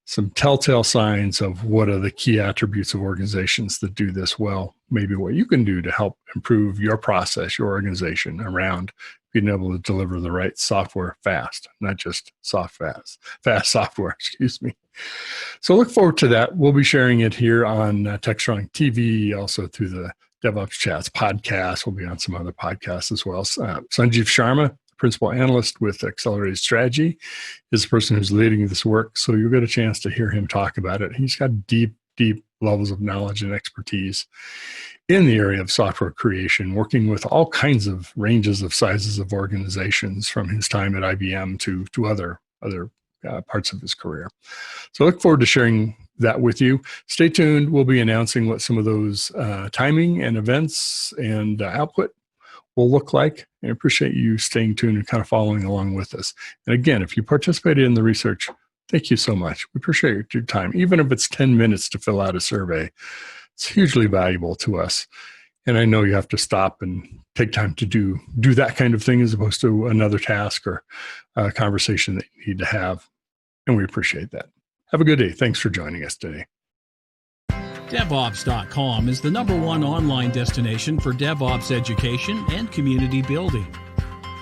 S13: some telltale signs of what are the key attributes of organizations that do this well, maybe what you can do to help improve your process, your organization around being able to deliver the right software fast, not just fast software, excuse me. So look forward to that. We'll be sharing it here on TechStrong TV, also through the DevOps Chats podcast. We'll be on some other podcasts as well. Sanjeev Sharma, principal analyst with Accelerated Strategy, is the person who's leading this work. So you'll get a chance to hear him talk about it. He's got deep levels of knowledge and expertise in the area of software creation, working with all kinds of ranges of sizes of organizations from his time at IBM to other parts of his career. So I look forward to sharing that with you. Stay tuned. We'll be announcing what some of those timing and events and output will look like. I appreciate you staying tuned and kind of following along with us. And again, if you participated in the research, thank you so much. We appreciate your time. Even if it's 10 minutes to fill out a survey, it's hugely valuable to us. And I know you have to stop and take time to do that kind of thing as opposed to another task or a conversation that you need to have. And we appreciate that. Have a good day. Thanks for joining us today.
S6: DevOps.com is the #1 online destination for DevOps education and community building.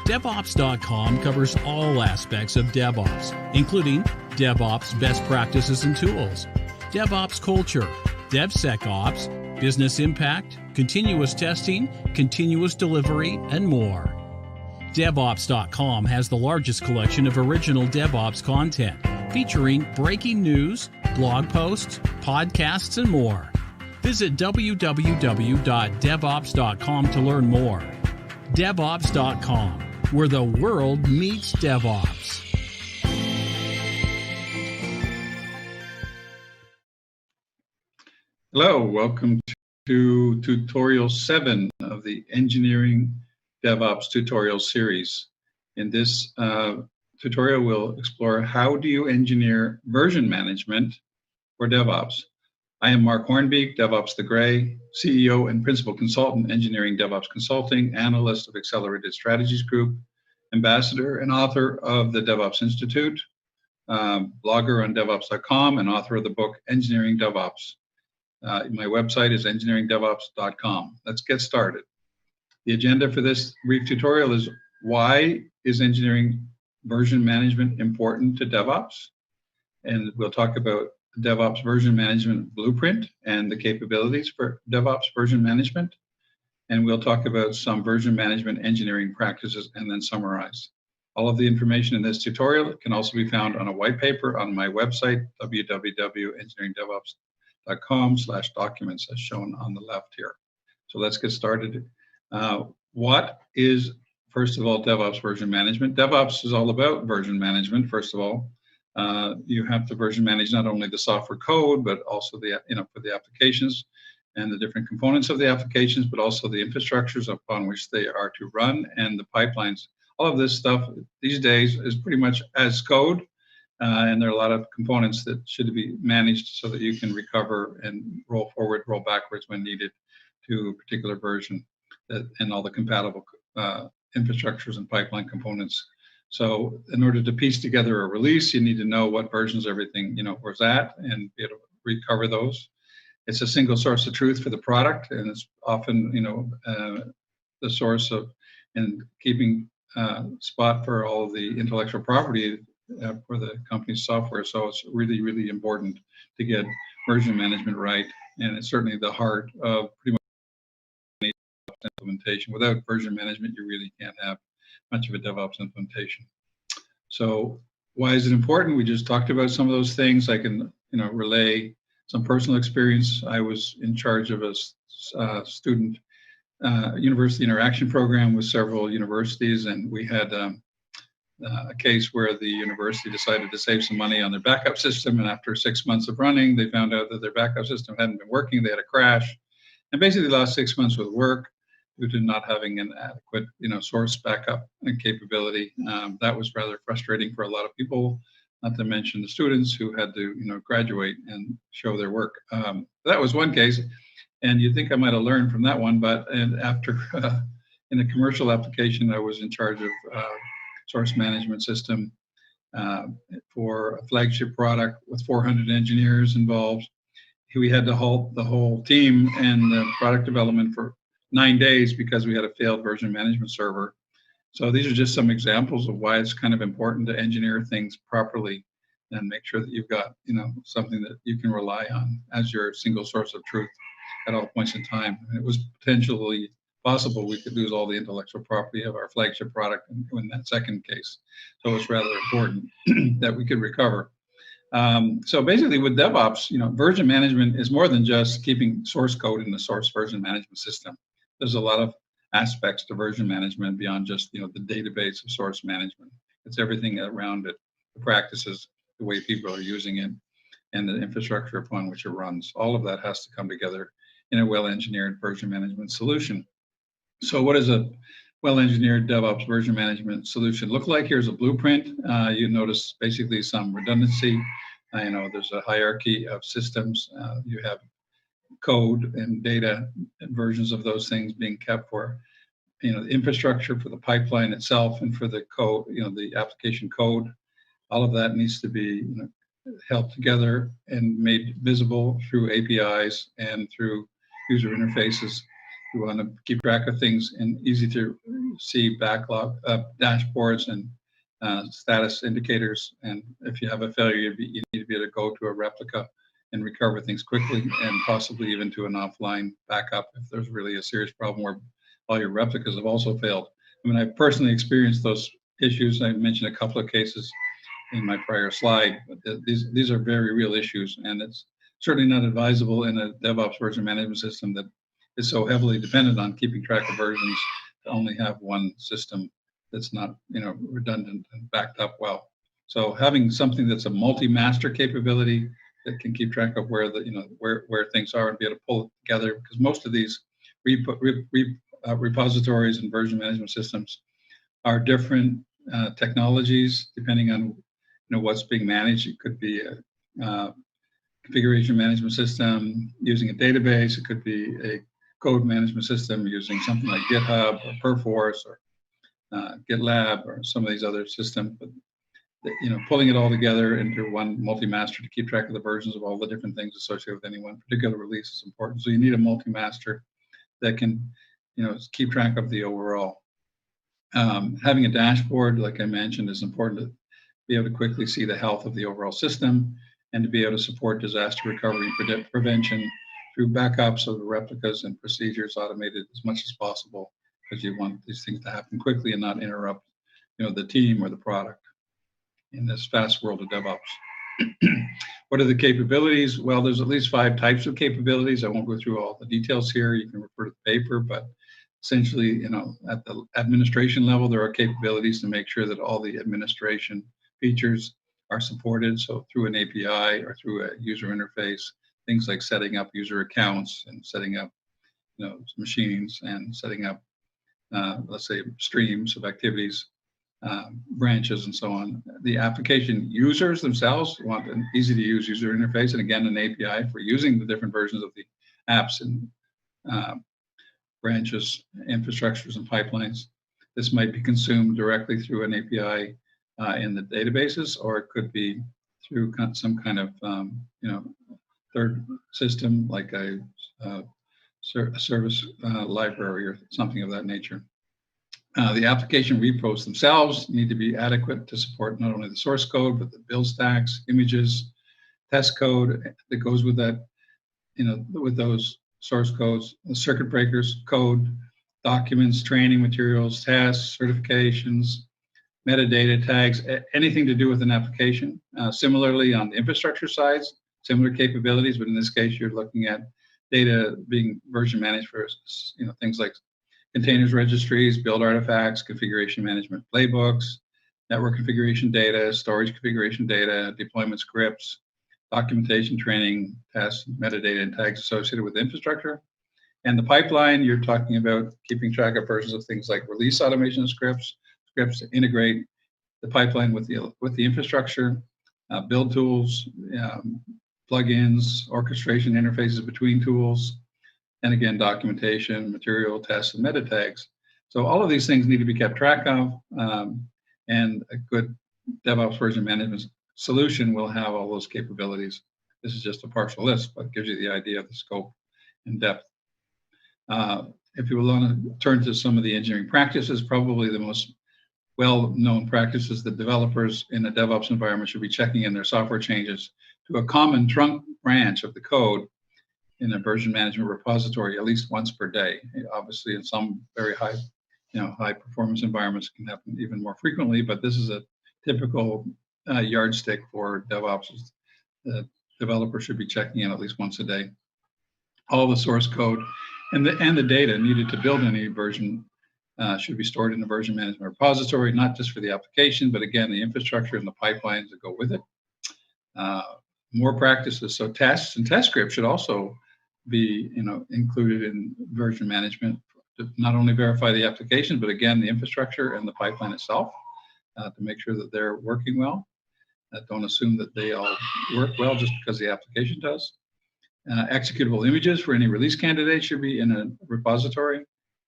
S6: DevOps.com covers all aspects of DevOps, including DevOps best practices and tools, DevOps culture, DevSecOps, business impact, continuous testing, continuous delivery, and more. DevOps.com has the largest collection of original DevOps content, featuring breaking news, blog posts, podcasts, and more. Visit www.devops.com to learn more. DevOps.com, where the world meets DevOps.
S14: Hello, welcome to tutorial 7 of the Engineering DevOps tutorial series. In this tutorial, we'll explore how do you engineer version management for DevOps. I am Mark Hornbeek, DevOps the Gray, CEO and Principal Consultant, Engineering DevOps Consulting, analyst of Accelerated Strategies Group, ambassador and author of the DevOps Institute, blogger on DevOps.com, and author of the book Engineering DevOps. My website is engineeringdevops.com. Let's get started. The agenda for this brief tutorial is why is engineering version management important to DevOps? And we'll talk about DevOps version management blueprint and the capabilities for DevOps version management. And we'll talk about some version management engineering practices and then summarize. All of the information in this tutorial can also be found on a white paper on my website, www.engineeringdevops.com/documents, as shown on the left here. So let's get started. What is, first of all, DevOps version management? DevOps is all about version management, first of all. You have to version manage not only the software code, but also the, for the applications and the different components of the applications, but also the infrastructures upon which they are to run and the pipelines. All of this stuff these days is pretty much as code, and there are a lot of components that should be managed so that you can recover and roll forward, roll backwards when needed to a particular version, and all the compatible infrastructures and pipeline components. So in order to piece together a release, you need to know what versions everything was at and be able to recover those. It's a single source of truth for the product, and it's often the source of and keeping spot for all of the intellectual property for the company's software. So it's really, really important to get version management right, and it's certainly the heart of pretty much implementation. Without version management, you really can't have much of a DevOps implementation. So why is it important? We just talked about some of those things. I can relay some personal experience. I was in charge of a student university interaction program with several universities, and we had a case where the university decided to save some money on their backup system, and after 6 months of running, they found out that their backup system hadn't been working. They had a crash, and basically lost 6 months with work due to not having an adequate source backup and capability. That was rather frustrating for a lot of people, not to mention the students who had to graduate and show their work. That was one case, and you'd think I might have learned from that one, but after in a commercial application, I was in charge of source management system for a flagship product with 400 engineers involved. We had to halt the whole team and the product development for 9 days because we had a failed version management server. So these are just some examples of why it's kind of important to engineer things properly and make sure that you've got something that you can rely on as your single source of truth at all points in time. And it was potentially possible we could lose all the intellectual property of our flagship product in that second case. So it's rather important that we could recover. So basically with DevOps, version management is more than just keeping source code in the source version management system. There's a lot of aspects to version management beyond just the database of source management. It's everything around it, the practices, the way people are using it, and the infrastructure upon which it runs. All of that has to come together in a well-engineered version management solution. So what does a well-engineered DevOps version management solution look like? Here's a blueprint. You notice basically some redundancy. There's a hierarchy of systems. You have code and data and versions of those things being kept for the infrastructure, for the pipeline itself, and for the code, the application code. All of that needs to be held together and made visible through APIs and through user interfaces. We want to keep track of things in easy to see backlog dashboards and status indicators. And if you have a failure, you need to be able to go to a replica and recover things quickly, and possibly even to an offline backup if there's really a serious problem where all your replicas have also failed. I mean, I personally experienced those issues. I mentioned a couple of cases in my prior slide, but these are very real issues, and it's certainly not advisable in a DevOps version management system that is so heavily dependent on keeping track of versions to only have one system that's not, redundant and backed up well. So having something that's a multi-master capability that can keep track of where where things are and be able to pull it together, because most of these repositories and version management systems are different technologies depending on what's being managed. It could be a configuration management system using a database. It could be a code management system using something like GitHub or Perforce or GitLab or some of these other systems. But pulling it all together into one multi-master to keep track of the versions of all the different things associated with any one particular release is important. So you need a multi-master that can, keep track of the overall. Having a dashboard, like I mentioned, is important to be able to quickly see the health of the overall system and to be able to support disaster recovery and prevention through backups of the replicas and procedures automated as much as possible, because you want these things to happen quickly and not interrupt, the team or the product in this fast world of DevOps. What are the capabilities? Well, there's at least 5 types of capabilities. I won't go through all the details here. You can refer to the paper, but essentially, at the administration level, there are capabilities to make sure that all the administration features are supported. So through an API or through a user interface, things like setting up user accounts and setting up, machines and setting up, let's say, streams of activities, branches, and so on. The application users themselves want an easy-to-use user interface, and again, an API for using the different versions of the apps and branches, infrastructures, and pipelines. This might be consumed directly through an API in the databases, or it could be through some kind of third system like a service library or something of that nature. The application repos themselves need to be adequate to support not only the source code, but the build stacks, images, test code that goes with that, with those source codes, the circuit breakers, code, documents, training materials, tests, certifications, metadata tags, anything to do with an application. Similarly, on the infrastructure side, similar capabilities, but in this case, you're looking at data being version managed for, things like containers registries, build artifacts, configuration management playbooks, network configuration data, storage configuration data, deployment scripts, documentation, training, tests, metadata, and tags associated with infrastructure. And the pipeline, you're talking about keeping track of versions of things like release automation scripts to integrate the pipeline with the infrastructure, build tools, plugins, orchestration interfaces between tools, and again, documentation, material, tests, and meta tags. So all of these things need to be kept track of, and a good DevOps version management solution will have all those capabilities. This is just a partial list, but it gives you the idea of the scope and depth. If you want to turn to some of the engineering practices, probably the most well-known practices that developers in a DevOps environment should be checking in their software changes to a common trunk branch of the code in a version management repository at least once per day. Obviously, in some very high, high performance environments, it can happen even more frequently, but this is a typical yardstick for DevOps. The developer should be checking in at least once a day. All the source code and the data needed to build any version should be stored in a version management repository, not just for the application, but again, the infrastructure and the pipelines that go with it. More practices. So tests and test scripts should also be, included in version management to not only verify the application, but again, the infrastructure and the pipeline itself to make sure that they're working well. Don't assume that they all work well just because the application does. Executable images for any release candidate should be in a repository,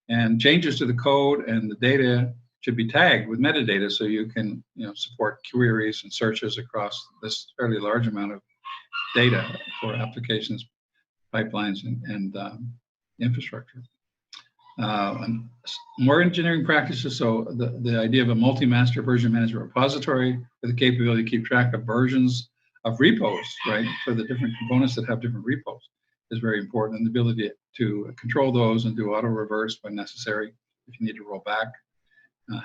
S14: and changes to the code and the data should be tagged with metadata so you can support queries and searches across this fairly large amount of data for applications, pipelines, and infrastructure. And more engineering practices. So the idea of a multi-master version management repository with the capability to keep track of versions of repos, right, for the different components that have different repos is very important. And the ability to control those and do auto reverse when necessary if you need to roll back.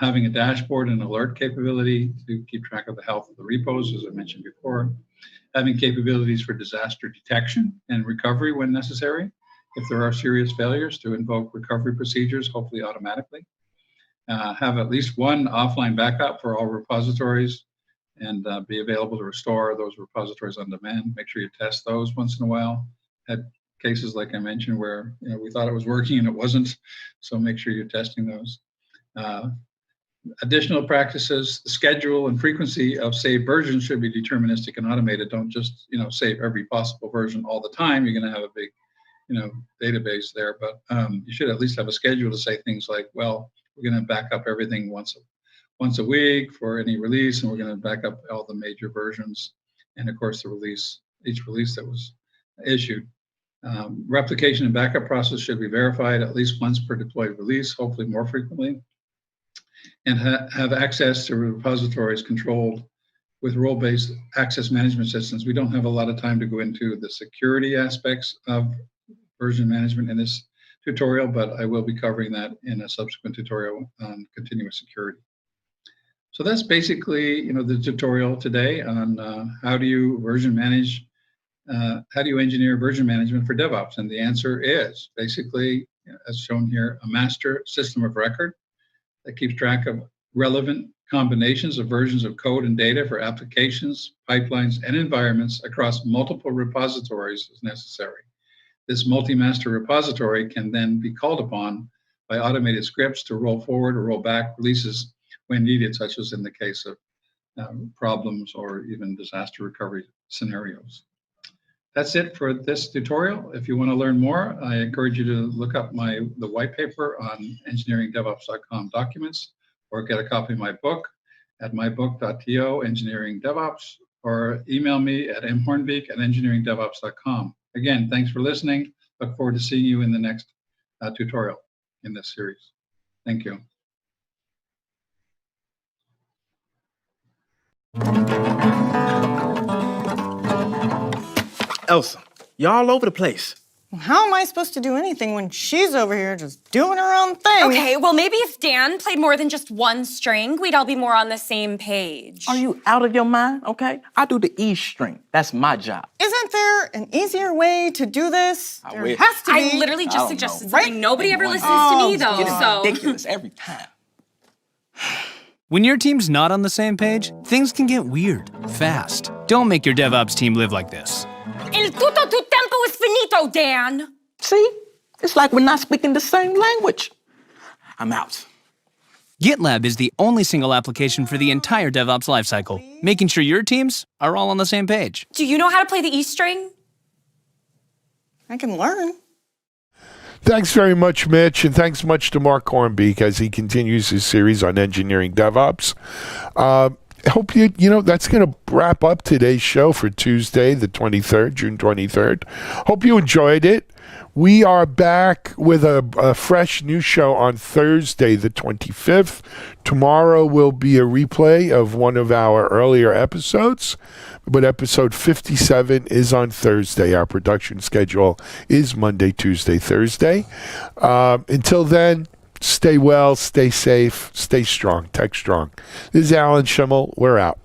S14: Having a dashboard and alert capability to keep track of the health of the repos, as I mentioned before. Having capabilities for disaster detection and recovery when necessary. If there are serious failures, to invoke recovery procedures, hopefully automatically. Have at least one offline backup for all repositories and be available to restore those repositories on demand. Make sure you test those once in a while. Had cases like I mentioned where we thought it was working and it wasn't, so make sure you're testing those. Additional practices, the schedule and frequency of saved versions should be deterministic and automated. Don't just save every possible version all the time. You're going to have a big database there, but you should at least have a schedule to say things like, well, we're going to back up everything once a week for any release, and we're going to back up all the major versions, and of course each release that was issued. Replication and backup process should be verified at least once per deployed release, hopefully more frequently, and have access to repositories controlled with role-based access management systems. We don't have a lot of time to go into the security aspects of version management in this tutorial, but I will be covering that in a subsequent tutorial on continuous security. So that's basically the tutorial today on how do you version manage, how do you engineer version management for DevOps? And the answer is basically, as shown here, a master system of record that keeps track of relevant combinations of versions of code and data for applications, pipelines, and environments across multiple repositories as necessary. This multi-master repository can then be called upon by automated scripts to roll forward or roll back releases when needed, such as in the case of problems or even disaster recovery scenarios. That's it for this tutorial. If you want to learn more, I encourage you to look up the white paper on engineeringdevops.com documents, or get a copy of my book at mybook.to, Engineering DevOps, or email me at mhornbeek@engineeringdevops.com. Again, thanks for listening. Look forward to seeing you in the next tutorial in this series. Thank you.
S15: Elsa, you're all over the place.
S16: How am I supposed to do anything when she's over here just doing her own thing?
S17: Okay, well, maybe if Dan played more than just one string, we'd all be more on the same page.
S15: Are you out of your mind? Okay, I do the E string. That's my job.
S16: Isn't there an easier way to do this? There has to be.
S17: I literally just suggested something. Nobody ever listens to me, though, so.
S15: Ridiculous every time.
S18: When your team's not on the same page, things can get weird, fast. Don't make your DevOps team live like this.
S17: El tutto tu tempo es finito, Dan.
S15: See? It's like we're not speaking the same language. I'm out.
S18: GitLab is the only single application for the entire DevOps lifecycle, making sure your teams are all on the same page.
S17: Do you know how to play the E string?
S16: I can learn.
S1: Thanks very much, Mitch, and thanks much to Mark Hornbeek as he continues his series on engineering DevOps. I hope that's going to wrap up today's show for Tuesday, the 23rd, June 23rd. Hope you enjoyed it. We are back with a fresh new show on Thursday, the 25th. Tomorrow will be a replay of one of our earlier episodes, but episode 57 is on Thursday. Our production schedule is Monday, Tuesday, Thursday. Until then, stay well, stay safe, stay strong, tech strong. This is Alan Schimmel. We're out.